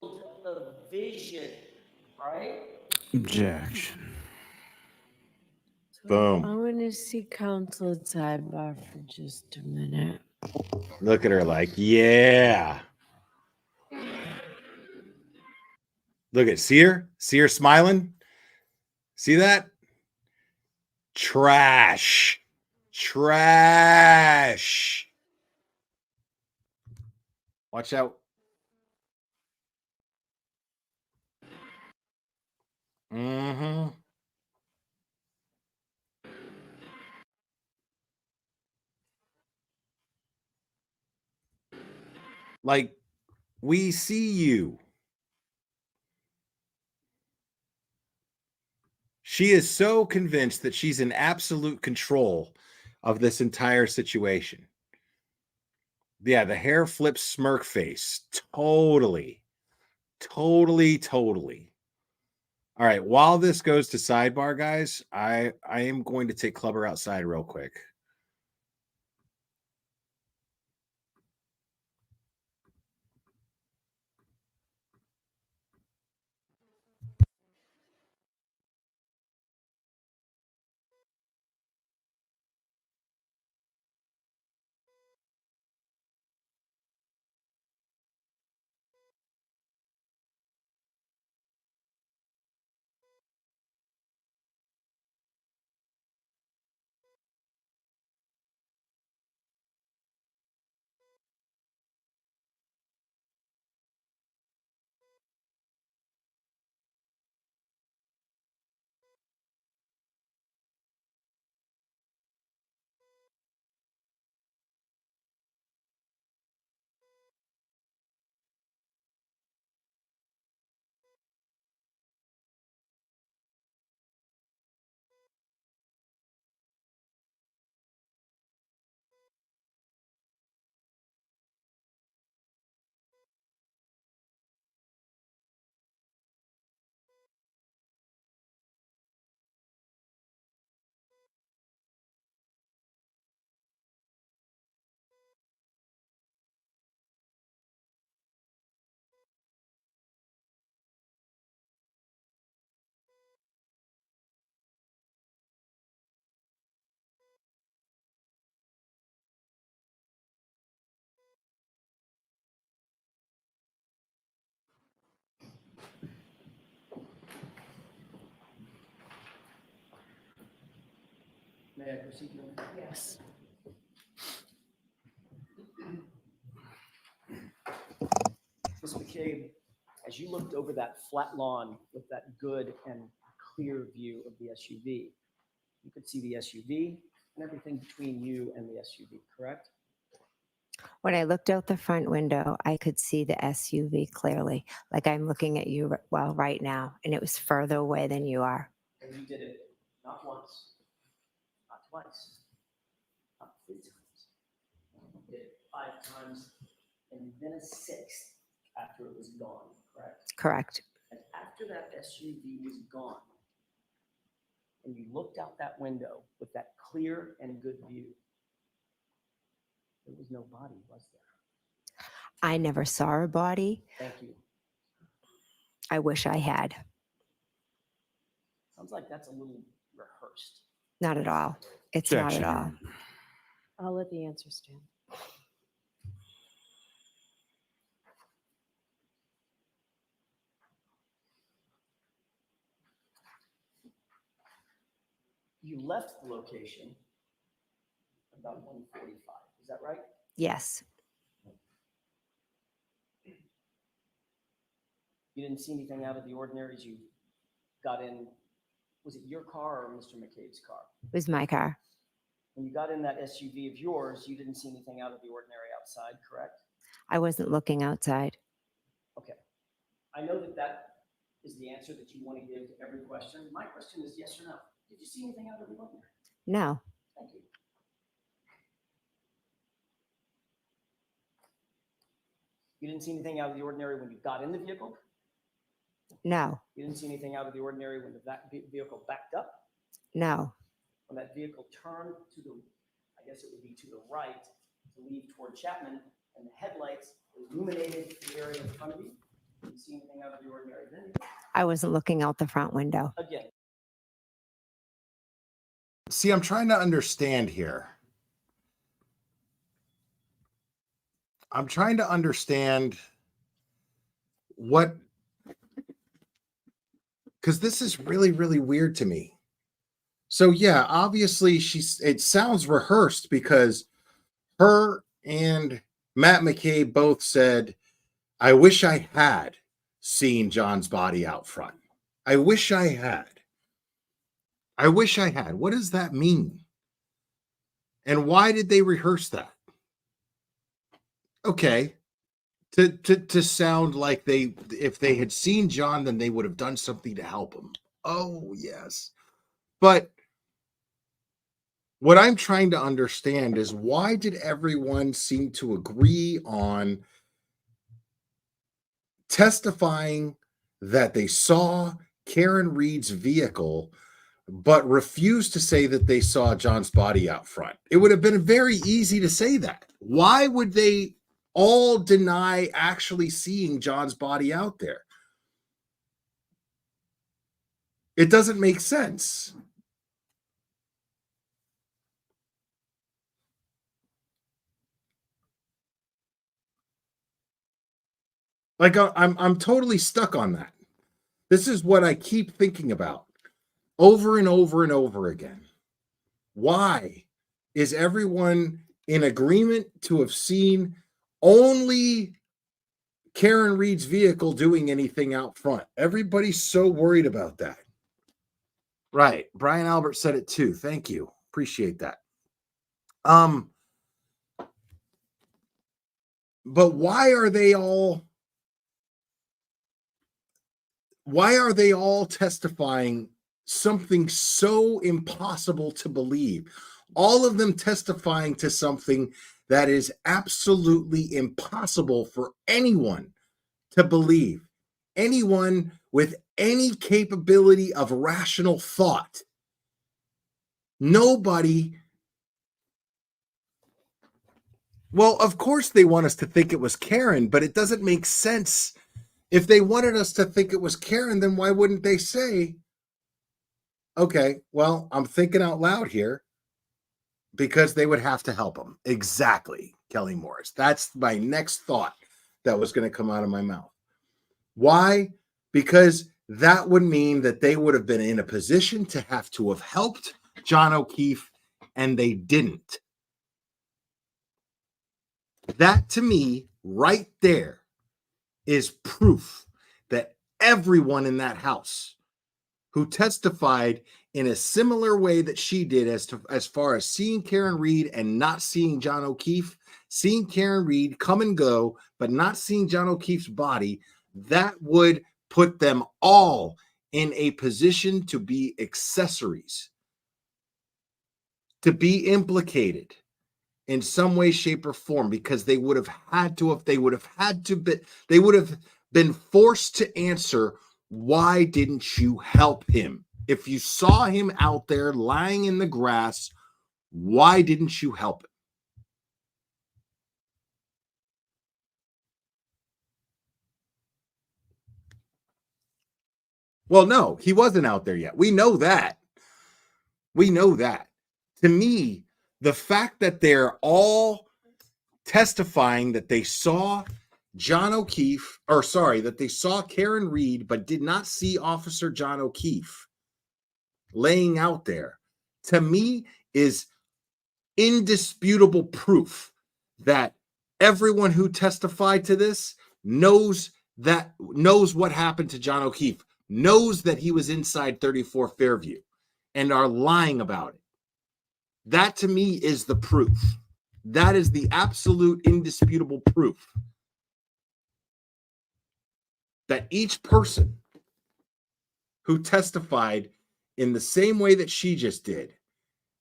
Of vision, right? Objection. Boom. I want to see counsel at sidebar for just a minute. Look at her like, yeah. Look at, see her smiling? See that? Trash. Watch out. Mm-hmm. Like, we see you. She is so convinced that she's in absolute control of this entire situation. Yeah, the hair flip smirk face. Totally. All right, while this goes to sidebar, guys, I am going to take Clubber outside real quick. May I proceed? Yes. Ms. McCabe, as you looked over that flat lawn with that good and clear view of the SUV, you could see the SUV and everything between you and the SUV, correct? When I looked out the front window, I could see the SUV clearly, like I'm looking at you right now, and it was further away than you are. And you did it not once, not twice, not 3 times. You did it 5 times, and then a 6th after it was gone, correct? Correct. And after that SUV was gone, and you looked out that window with that clear and good view, there was no body, was there? I never saw a body. Thank you. I wish I had. Sounds like that's a little rehearsed. Not at all. It's not at all. I'll let the answer stand. You left the location about 1:45. Is that right? Yes. You didn't see anything out of the ordinary as you got in. Was it your car or Mr. McCabe's car? It was my car. When you got in that SUV of yours, you didn't see anything out of the ordinary outside, correct? I wasn't looking outside. Okay. I know that that is the answer that you want to give to every question. My question is yes or no. Did you see anything out of the ordinary? No. Thank you. You didn't see anything out of the ordinary when you got in the vehicle? No. You didn't see anything out of the ordinary when the vehicle backed up? No. When that vehicle turned to the, I guess it would be to the right, to leave toward Chapman, and the headlights illuminated the area in front of you? Did you see anything out of the ordinary then? I wasn't looking out the front window. Again. See, I'm trying to understand here. I'm trying to understand what, because this is really, really weird to me. So yeah, obviously it sounds rehearsed because her and Matt McCabe both said, I wish I had seen John's body out front. I wish I had. I wish I had. What does that mean? And why did they rehearse that? Okay. To sound like if they had seen John, then they would have done something to help him. Oh, yes. But what I'm trying to understand is why did everyone seem to agree on testifying that they saw Karen Reed's vehicle, but refused to say that they saw John's body out front? It would have been very easy to say that. Why would they all deny actually seeing John's body out there? It doesn't make sense. Like I'm totally stuck on that. This is what I keep thinking about over and over and over again. Why is everyone in agreement to have seen only Karen Reed's vehicle doing anything out front? Everybody's so worried about that. Right. Brian Albert said it too. Thank you. Appreciate that. But why are they all testifying something so impossible to believe? All of them testifying to something that is absolutely impossible for anyone to believe. Anyone with any capability of rational thought. Nobody. Well, of course they want us to think it was Karen, but it doesn't make sense. If they wanted us to think it was Karen, then why wouldn't they say, okay, well, I'm thinking out loud here, because they would have to help him. Exactly, Kelly Morris. That's my next thought that was going to come out of my mouth. Why? Because that would mean that they would have been in a position to have helped John O'Keefe and they didn't. That to me, right there, is proof that everyone in that house who testified in a similar way that she did as far as seeing Karen Reed and not seeing John O'Keefe, seeing Karen Reed come and go, but not seeing John O'Keefe's body, that would put them all in a position to be accessories, to be implicated in some way, shape, or form, because they would have been forced to answer, why didn't you help him? If you saw him out there lying in the grass, why didn't you help him? Well, no, he wasn't out there yet. We know that. We know that. To me, the fact that they're all testifying that they saw John O'Keefe, that they saw Karen Reed, but did not see Officer John O'Keefe laying out there, to me is indisputable proof that everyone who testified to this knows what happened to John O'Keefe, knows that he was inside 34 Fairview, and are lying about it. That to me is the proof. That is the absolute indisputable proof that each person who testified in the same way that she just did,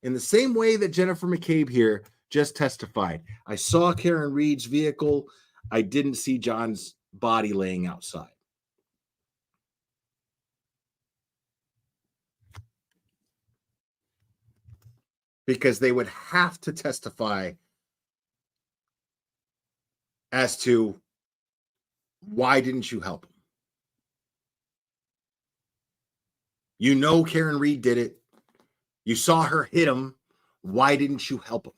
in the same way that Jennifer McCabe here just testified, I saw Karen Reed's vehicle, I didn't see John's body laying outside. Because they would have to testify as to, why didn't you help him? You know Karen Reed did it. You saw her hit him. Why didn't you help him?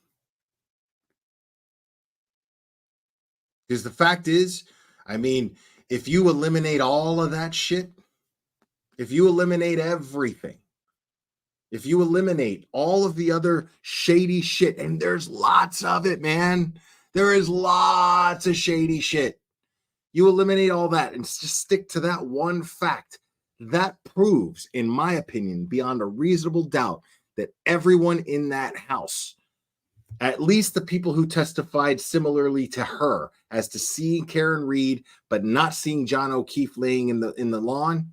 Because the fact is, I mean, if you eliminate all of that shit, if you eliminate everything, if you eliminate all of the other shady shit, and there's lots of it, man. There is lots of shady shit. You eliminate all that and just stick to that one fact. That proves, in my opinion, beyond a reasonable doubt, that everyone in that house, at least the people who testified similarly to her as to seeing Karen Reed, but not seeing John O'Keefe laying in the lawn,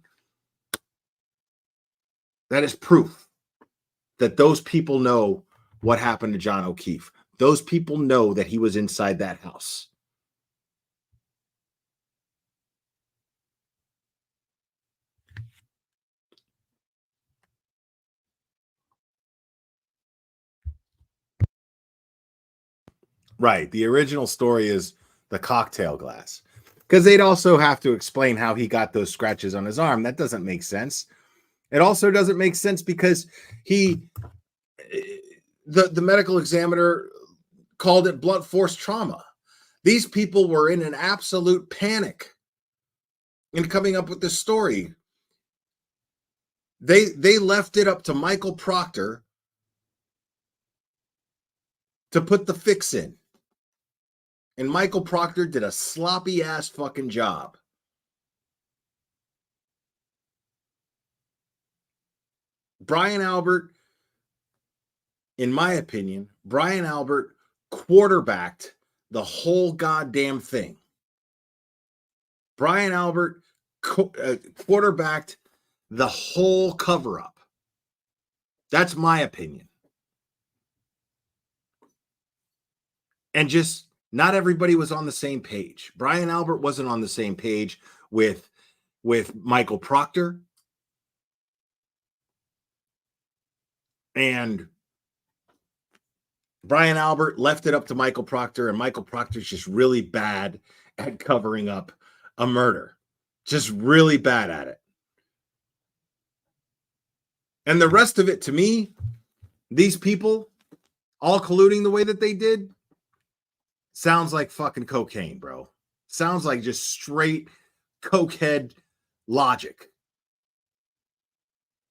that is proof that those people know what happened to John O'Keefe. Those people know that he was inside that house. Right. The original story is the cocktail glass, because they'd also have to explain how he got those scratches on his arm. That doesn't make sense. It also doesn't make sense because the medical examiner called it blunt force trauma. These people were in an absolute panic in coming up with this story. They left it up to Michael Proctor to put the fix in. And Michael Proctor did a sloppy ass fucking job. Brian Albert, in my opinion, Brian Albert quarterbacked the whole goddamn thing. Brian Albert quarterbacked the whole cover-up. That's my opinion. And just not everybody was on the same page. Brian Albert wasn't on the same page with Michael Proctor. And Brian Albert left it up to Michael Proctor, and Michael Proctor's just really bad at covering up a murder. Just really bad at it. And the rest of it, to me, these people all colluding the way that they did, sounds like fucking cocaine, bro. Sounds like just straight cokehead logic.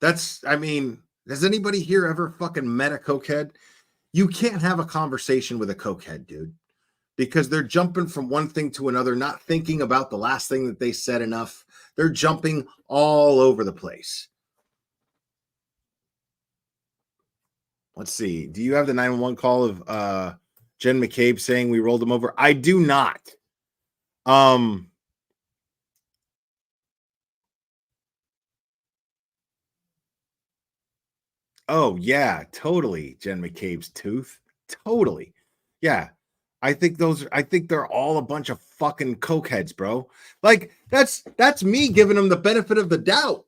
Has anybody here ever fucking met a cokehead? You can't have a conversation with a cokehead, dude, because they're jumping from one thing to another, not thinking about the last thing that they said enough. They're jumping all over the place. Let's see. Do you have the 911 call of Jenn McCabe saying we rolled him over? I do not. Oh yeah, totally. Jenn McCabe's tooth. Totally. Yeah. I think they're all a bunch of fucking cokeheads, bro. Like that's me giving them the benefit of the doubt.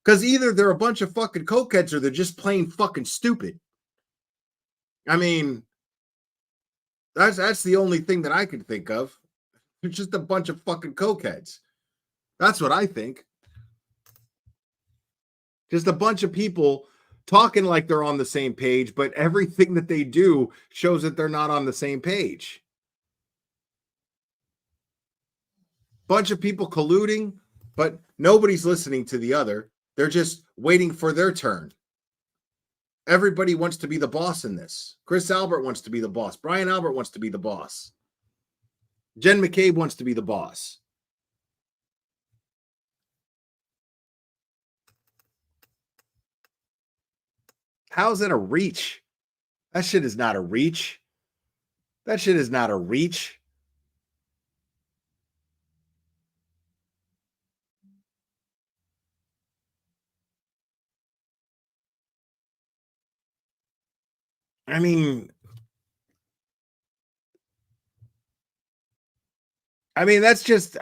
Because either they're a bunch of fucking cokeheads or they're just plain fucking stupid. I mean, that's the only thing that I can think of. They're just a bunch of fucking cokeheads. That's what I think. Just a bunch of people talking like they're on the same page, but everything that they do shows that they're not on the same page. Bunch of people colluding, but nobody's listening to the other. They're just waiting for their turn. Everybody wants to be the boss in this. Chris Albert wants to be the boss. Brian Albert wants to be the boss. Jenn McCabe wants to be the boss. How's it a reach? That shit is not a reach. That shit is not a reach. I mean, that's just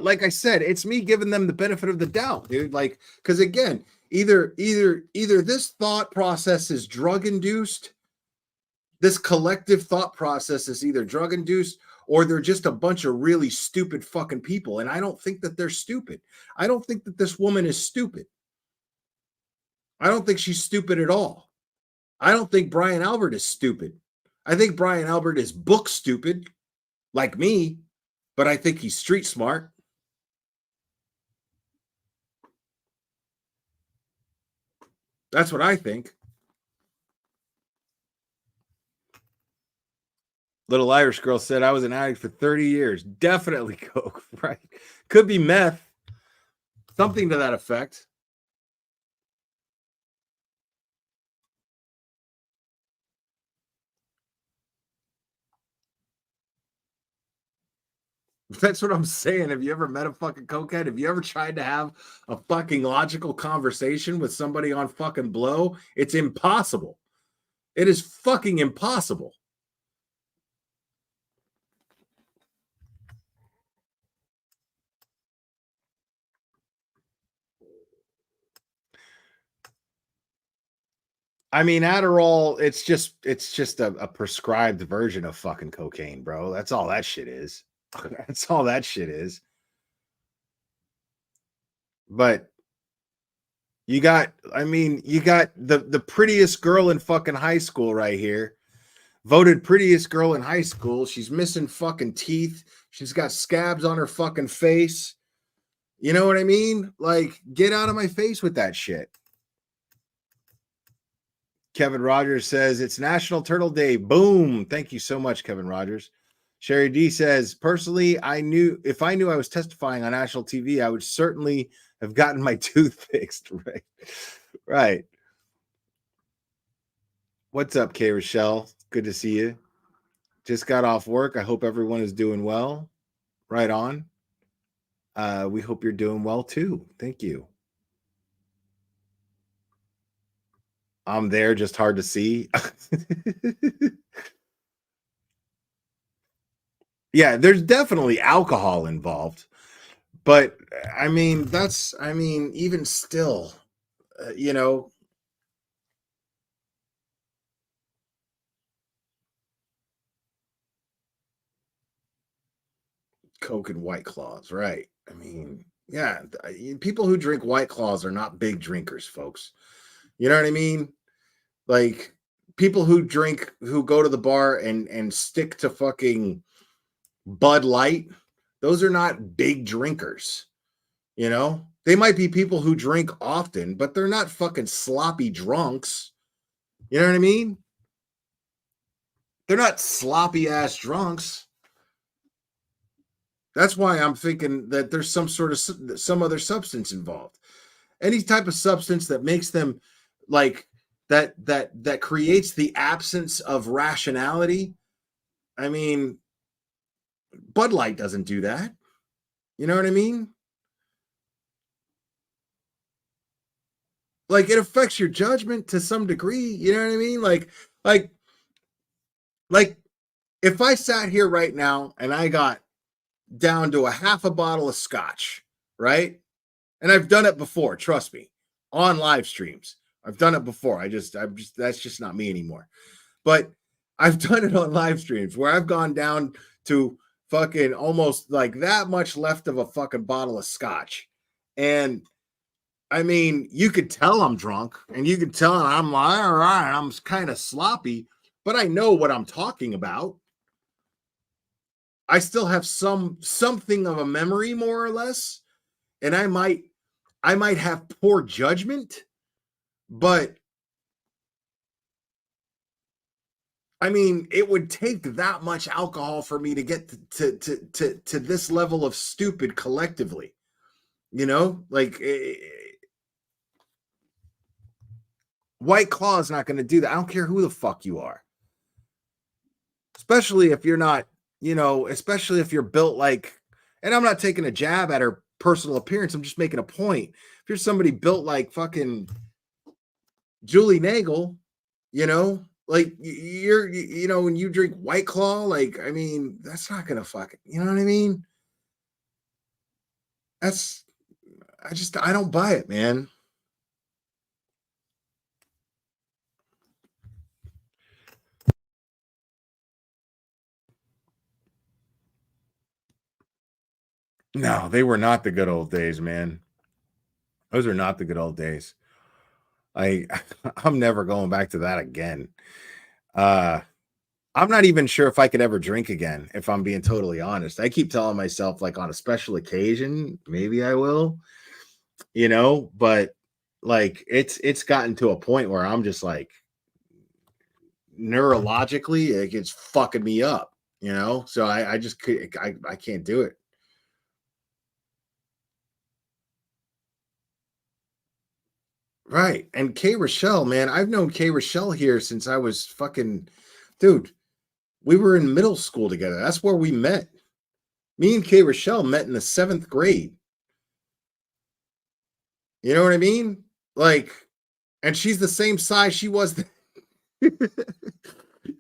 like I said, it's me giving them the benefit of the doubt, dude. Like, because again, either this thought process is drug induced, this collective thought process is either drug induced, or they're just a bunch of really stupid fucking people. And I don't think that they're stupid. I don't think that this woman is stupid. I don't think she's stupid at all. I don't think Brian Albert is stupid. I think Brian Albert is book stupid, like me, but I think he's street smart. That's what I think. Little Irish girl said, I was an addict for 30 years. Definitely coke, right? Could be meth. Something to that effect. That's what I'm saying. Have you ever met a fucking cokehead? Have you ever tried to have a fucking logical conversation with somebody on fucking blow? It's impossible. It is fucking impossible. I mean, Adderall, it's just a prescribed version of fucking cocaine, bro. That's all that shit is. That's all that shit is. But you got the prettiest girl in fucking high school right here. Voted prettiest girl in high school. She's missing fucking teeth. She's got scabs on her fucking face. You know what I mean? Like, get out of my face with that shit. Kevin Rogers says, it's National Turtle Day. Boom. Thank you so much, Kevin Rogers. Sherry D says, personally, if I knew I was testifying on national TV, I would certainly have gotten my tooth fixed. Right. Right. What's up, Kay Rochelle? Good to see you. Just got off work. I hope everyone is doing well. Right on. We hope you're doing well too. Thank you. I'm there, just hard to see. Yeah, there's definitely alcohol involved. But I mean, even still, you know, Coke and White Claws, right? I mean, yeah, people who drink White Claws are not big drinkers, folks. You know what I mean? Like, people who go to the bar and stick to fucking Bud Light, those are not big drinkers. You know, they might be people who drink often, but they're not fucking sloppy drunks. You know what I mean? They're not sloppy ass drunks. That's why I'm thinking that there's some other substance involved. Any type of substance that makes them like that creates the absence of rationality. I mean, Bud Light doesn't do that. You know what I mean? Like, it affects your judgment to some degree. You know what I mean? Like if I sat here right now and I got down to a half a bottle of scotch, right? And I've done it before, trust me, on live streams. I've done it before. That's just not me anymore. But I've done it on live streams where I've gone down to fucking almost like that much left of a fucking bottle of scotch. And I mean, you could tell I'm drunk and you could tell I'm like, all right, I'm kind of sloppy, but I know what I'm talking about. I still have something of a memory, more or less, and I might have poor judgment, but I mean, it would take that much alcohol for me to get to this level of stupid collectively, you know, like White Claw is not going to do that. I don't care who the fuck you are, especially if you're not, you know, especially if you're built like, and I'm not taking a jab at her personal appearance. I'm just making a point. If you're somebody built like fucking Julie Nagel, you know, like you know, when you drink White Claw, like, I mean, that's not going to fucking, you know what I mean? I don't buy it, man. No, they were not the good old days, man. Those are not the good old days. I'm never going back to that again. I'm not even sure if I could ever drink again, if I'm being totally honest. I keep telling myself, like, on a special occasion, maybe I will, you know, but like it's gotten to a point where I'm just like neurologically, it's fucking me up, you know. So I just I can't do it. Right. And K Rochelle, man, I've known K Rochelle here since I was fucking, dude, we were in middle school together. That's where we met. Me and K Rochelle met in the 7th grade. You know what I mean? Like, and she's the same size she was.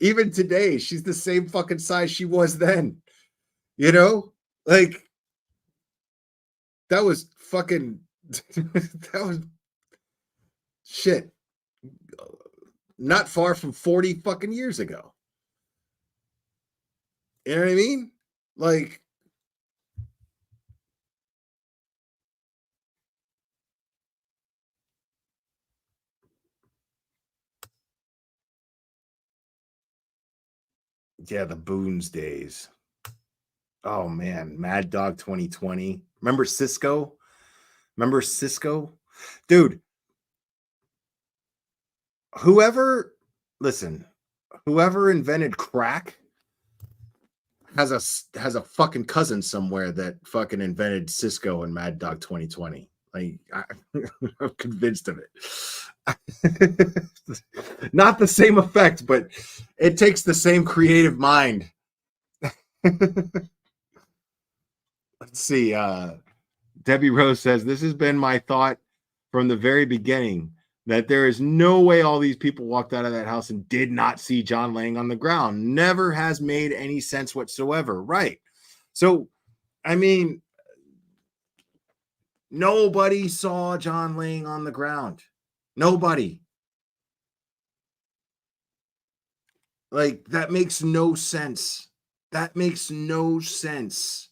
Even today, she's the same fucking size she was then. You know? Like, that was fucking, that was shit. Not far from 40 fucking years ago. You know what I mean? Like, yeah, the Boone's days. Oh man, Mad Dog 2020. Remember Cisco? Dude, whoever invented crack has a fucking cousin somewhere that fucking invented Cisco and Mad Dog 2020. Like, I'm convinced of it. Not the same effect, but it takes the same creative mind. Let's see. Debbie Rose says, this has been my thought from the very beginning, that there is no way all these people walked out of that house and did not see John laying on the ground. Never has made any sense whatsoever. Right. So, I mean, nobody saw John laying on the ground. Nobody. Like, that makes no sense. That makes no sense.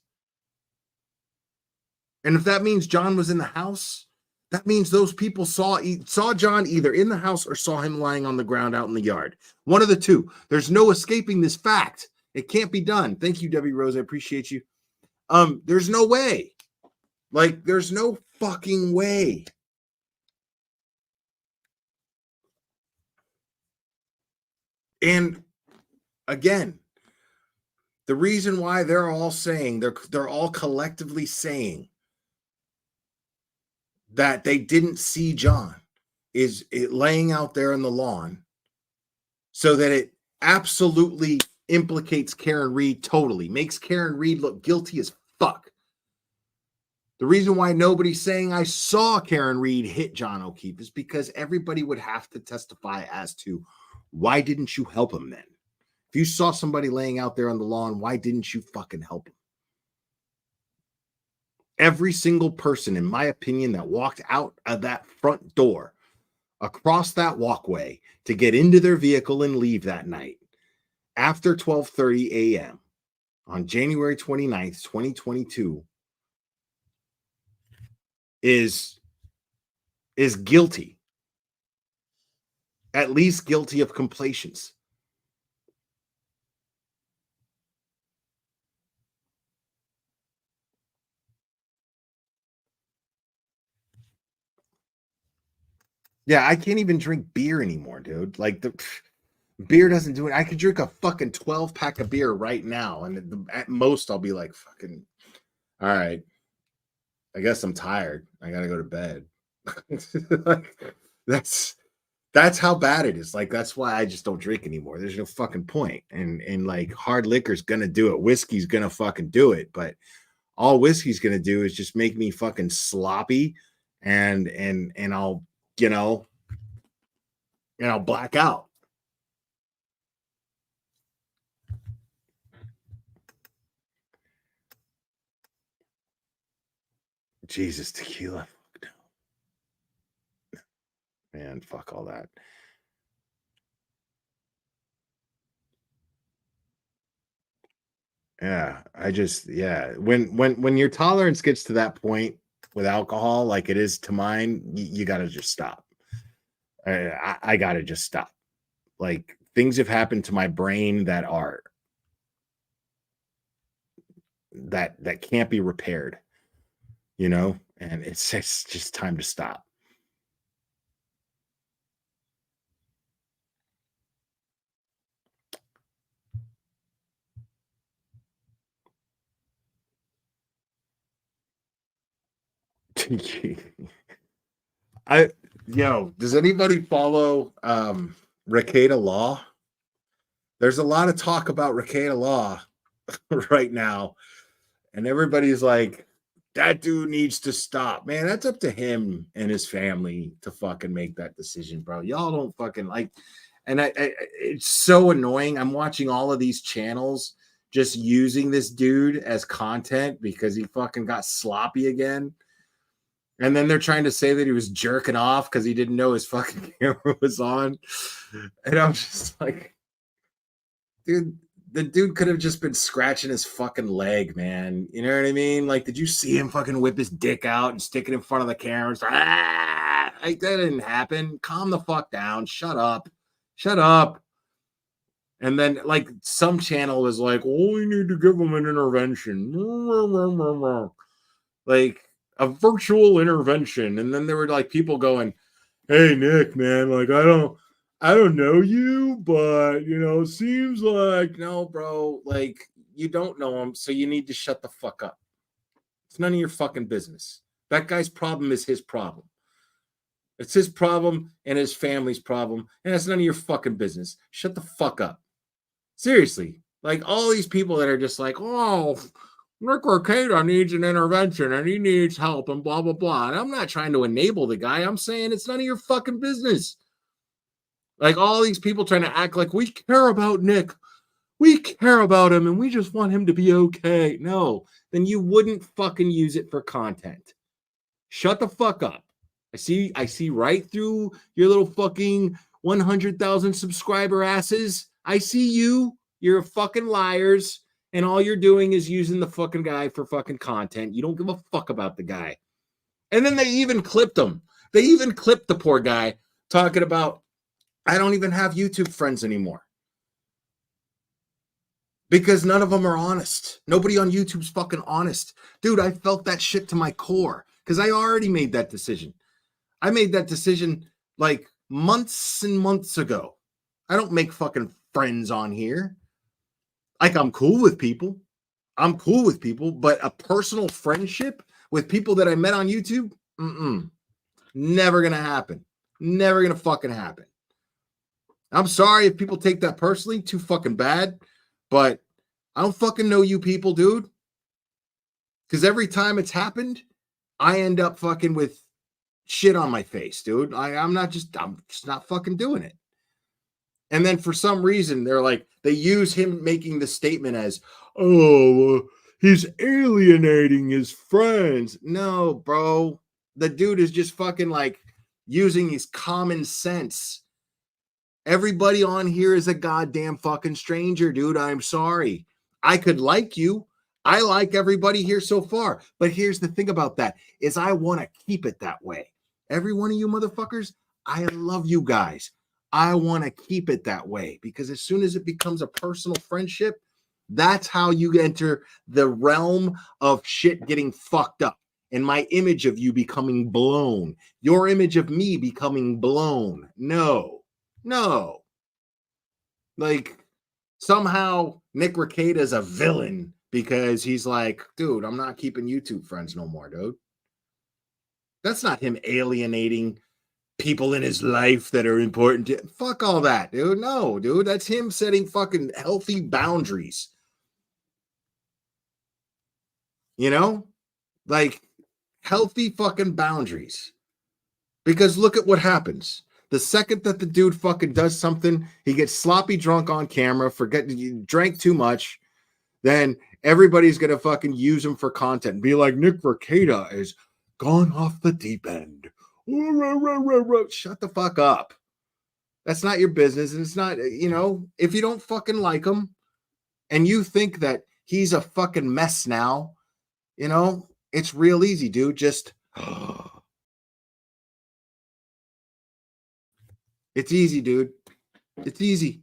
And if that means John was in the house, that means those people saw John either in the house or saw him lying on the ground out in the yard. One of the two. There's no escaping this fact. It can't be done. Thank you, Debbie Rose. I appreciate you. There's no way. Like, there's no fucking way. And again, the reason why they're all saying, they're all collectively saying that they didn't see John is it laying out there on the lawn so that it absolutely implicates Karen Reed totally, makes Karen Reed look guilty as fuck. The reason why nobody's saying I saw Karen Reed hit John O'Keefe is because everybody would have to testify as to why didn't you help him then? If you saw somebody laying out there on the lawn, why didn't you fucking help him? Every single person, in my opinion, that walked out of that front door, across that walkway to get into their vehicle and leave that night after 12:30 a.m. on January 29th, 2022 is guilty, at least guilty of complaisance. Yeah, I can't even drink beer anymore, dude. Like, the beer doesn't do it. I could drink a fucking 12-pack of beer right now, and at most I'll be like, fucking, all right, I guess I'm tired. I gotta go to bed. Like, that's how bad it is. Like, that's why I just don't drink anymore. There's no fucking point. And like, hard liquor's gonna do it. Whiskey's gonna fucking do it. But all whiskey's gonna do is just make me fucking sloppy, and I'll, you know, and I'll black out. Jesus, tequila. Man, fuck all that. Yeah, when your tolerance gets to that point with alcohol, like it is to mine, you got to just stop. I got to just stop. Like, things have happened to my brain that are that can't be repaired, you know, and it's just time to stop. Does anybody follow Rehearsed Law? There's a lot of talk about Rehearsed Law right now, and everybody's like, that dude needs to stop. Man, that's up to him and his family to fucking make that decision, bro. Y'all don't fucking like, and it's so annoying. I'm watching all of these channels just using this dude as content because he fucking got sloppy again. And then they're trying to say that he was jerking off because he didn't know his fucking camera was on. And I'm just like, dude, the dude could have just been scratching his fucking leg, man. You know what I mean? Like, did you see him fucking whip his dick out and stick it in front of the camera? Like, that didn't happen. Calm the fuck down. Shut up. Shut up. And then, like, some channel was like, oh, we need to give him an intervention. Like, a virtual intervention. And then there were like people going, hey, Nick, man, like, I don't know you, but, you know, it seems like, no, bro, like, you don't know him, so you need to shut the fuck up. It's none of your fucking business. That guy's problem is his problem. It's his problem and his family's problem, and it's none of your fucking business. Shut the fuck up. Seriously. Like, all these people that are just like, oh, Nick Rehearsed needs an intervention and he needs help and blah, blah, blah. And I'm not trying to enable the guy. I'm saying it's none of your fucking business. Like, all these people trying to act like we care about Nick. We care about him and we just want him to be okay. No, then you wouldn't fucking use it for content. Shut the fuck up. I see right through your little fucking 100,000 subscriber asses. I see you. You're fucking liars. And all you're doing is using the fucking guy for fucking content. You don't give a fuck about the guy. And then they even clipped him. They even clipped the poor guy talking about, I don't even have YouTube friends anymore. Because none of them are honest. Nobody on YouTube's fucking honest. Dude, I felt that shit to my core. Because I already made that decision. I made that decision like months and months ago. I don't make fucking friends on here. Like, I'm cool with people. But a personal friendship with people that I met on YouTube, never gonna happen. Never gonna fucking happen. I'm sorry if people take that personally, too fucking bad, but I don't fucking know you people, dude. Because every time it's happened, I end up fucking with shit on my face, dude. I'm just not fucking doing it. And then for some reason, they use him making the statement as, oh, he's alienating his friends. No, bro. The dude is just fucking using his common sense. Everybody on here is a goddamn fucking stranger, dude. I'm sorry. I could like you. I like everybody here so far. But here's the thing about that is I want to keep it that way. Every one of you motherfuckers, I love you guys. I want to keep it that way because as soon as it becomes a personal friendship, that's how you enter the realm of shit getting fucked up and my image of you becoming blown, your image of me becoming blown. No. Like somehow Nick Rehearsed is a villain because he's like, dude, I'm not keeping YouTube friends no more, dude. That's not him alienating people in his life that are important to fuck all that, dude. No, dude, that's him setting fucking healthy boundaries. You know, like healthy fucking boundaries. Because look at what happens. The second that the dude fucking does something, he gets sloppy drunk on camera, you drank too much, then everybody's gonna fucking use him for content and be like, Nick Rehearsed is gone off the deep end. Shut the fuck up. That's not your business. And it's not, if you don't fucking like him and you think that he's a fucking mess now, it's real easy, dude. Just it's easy, dude. It's easy.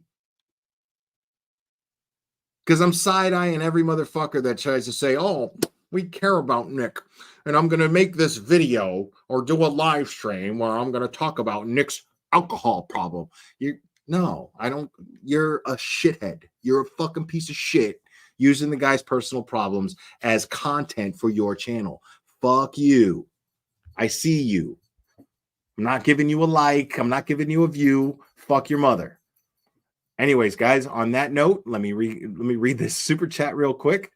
Because I'm side-eyeing every motherfucker that tries to say, oh, we care about Nick. And I'm going to make this video or do a live stream where I'm going to talk about Nick's alcohol problem. No, I don't. You're a shithead. You're a fucking piece of shit using the guy's personal problems as content for your channel. Fuck you. I see you. I'm not giving you a like. I'm not giving you a view. Fuck your mother. Anyways, guys, on that note, let me read this super chat real quick.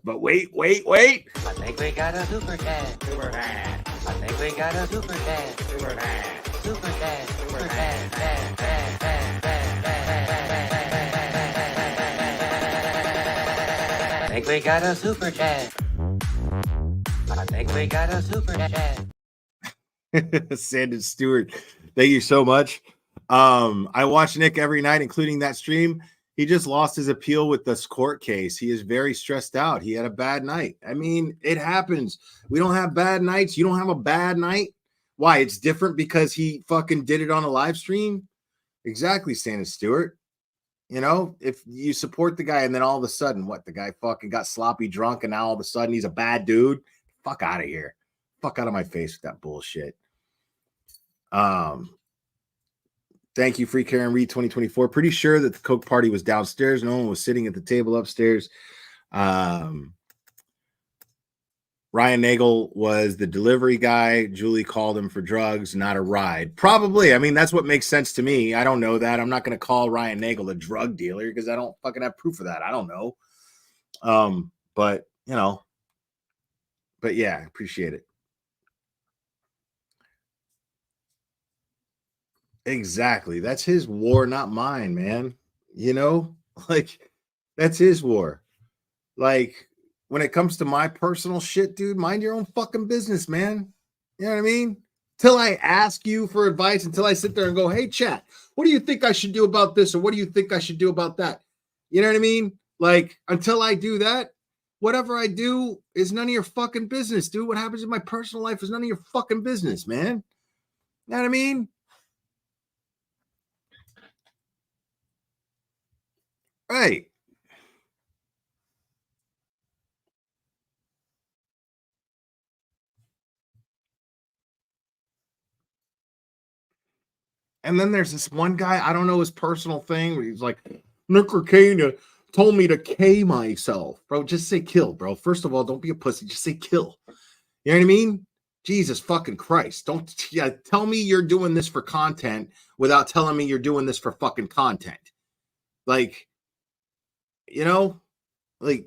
But wait. I think we got a super chat. Super chat. I think we got a super chat. Super chat. Super chat. Super chat. I think we got a super chat. I think we got a super chat. Sandon Stewart, thank you so much. I watch Nick every night, including that stream. He just lost his appeal with this court case. He is very stressed out. He had a bad night. I mean, it happens. We don't have bad nights. You don't have a bad night. Why? It's different because he fucking did it on a live stream. Exactly, Sandon Stewart. If you support the guy and then all of a sudden, the guy fucking got sloppy drunk and now all of a sudden he's a bad dude. Fuck out of here. Fuck out of my face with that bullshit. Thank you, Free Karen Reed 2024. Pretty sure that the Coke party was downstairs. No one was sitting at the table upstairs. Ryan Nagel was the delivery guy. Julie called him for drugs, not a ride. Probably. I mean, that's what makes sense to me. I don't know that. I'm not going to call Ryan Nagel a drug dealer because I don't fucking have proof of that. I don't know. But yeah, I appreciate it. Exactly. That's his war, not mine, man. That's his war. When it comes to my personal shit, dude, mind your own fucking business, man. You know what I mean? Till I ask you for advice, until I sit there and go, hey, chat, what do you think I should do about this? Or what do you think I should do about that? You know what I mean? Until I do that, whatever I do is none of your fucking business, dude. What happens in my personal life is none of your fucking business, man. You know what I mean? Right. And then there's this one guy, I don't know his personal thing, where he's like, Nick Ricana told me to K myself. Bro, just say kill, bro. First of all, don't be a pussy. Just say kill. You know what I mean? Jesus fucking Christ. Don't tell me you're doing this for content without telling me you're doing this for fucking content. Like, you know, like,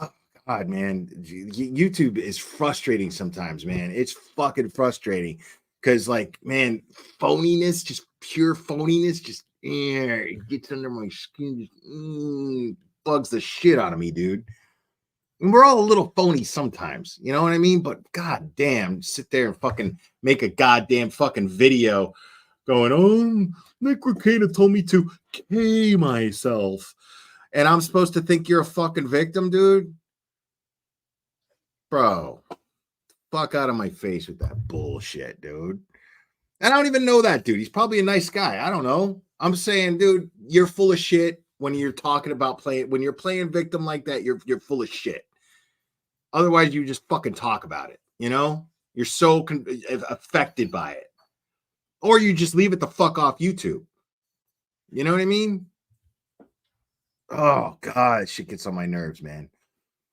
oh God, man, YouTube is frustrating sometimes, man. It's fucking frustrating because, like, man, phoniness, just pure phoniness, just it gets under my skin, just bugs the shit out of me, dude. And we're all a little phony sometimes, you know what I mean? But god damn, sit there and fucking make a goddamn fucking video going, oh, Nick Ricana told me to K myself. And I'm supposed to think you're a fucking victim, dude? Bro, fuck out of my face with that bullshit, dude. And I don't even know that dude. He's probably a nice guy. I don't know. I'm saying, dude, you're full of shit when you're talking about when you're playing victim like that, you're full of shit. Otherwise, you just fucking talk about it, you know? You're so affected by it. Or you just leave it the fuck off YouTube. You know what I mean? Oh, God, shit gets on my nerves, man.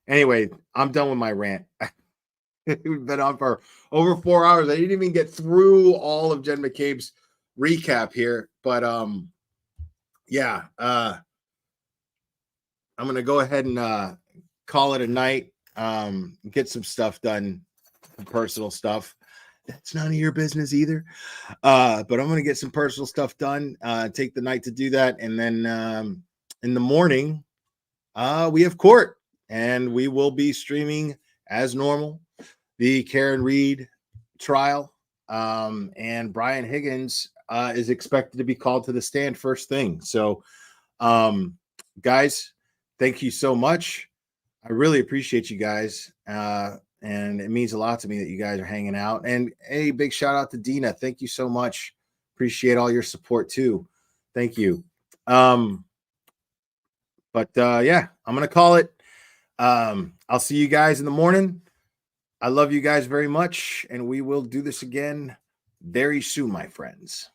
Anyway, I'm done with my rant. We've been on for over 4 hours. I didn't even get through all of Jenn McCabe's recap here. But, yeah, I'm going to go ahead and call it a night. Get some stuff done, personal stuff. That's none of your business either. But I'm going to get some personal stuff done, take the night to do that. And then in the morning, we have court and we will be streaming as normal, the Karen Reed trial. And Brian Higgins is expected to be called to the stand first thing. So, guys, thank you so much. I really appreciate you guys. And it means a lot to me that you guys are hanging out. And a big shout out to Dina. Thank you so much. Appreciate all your support too. Thank you. Yeah, I'm going to call it. I'll see you guys in the morning. I love you guys very much. And we will do this again very soon, my friends.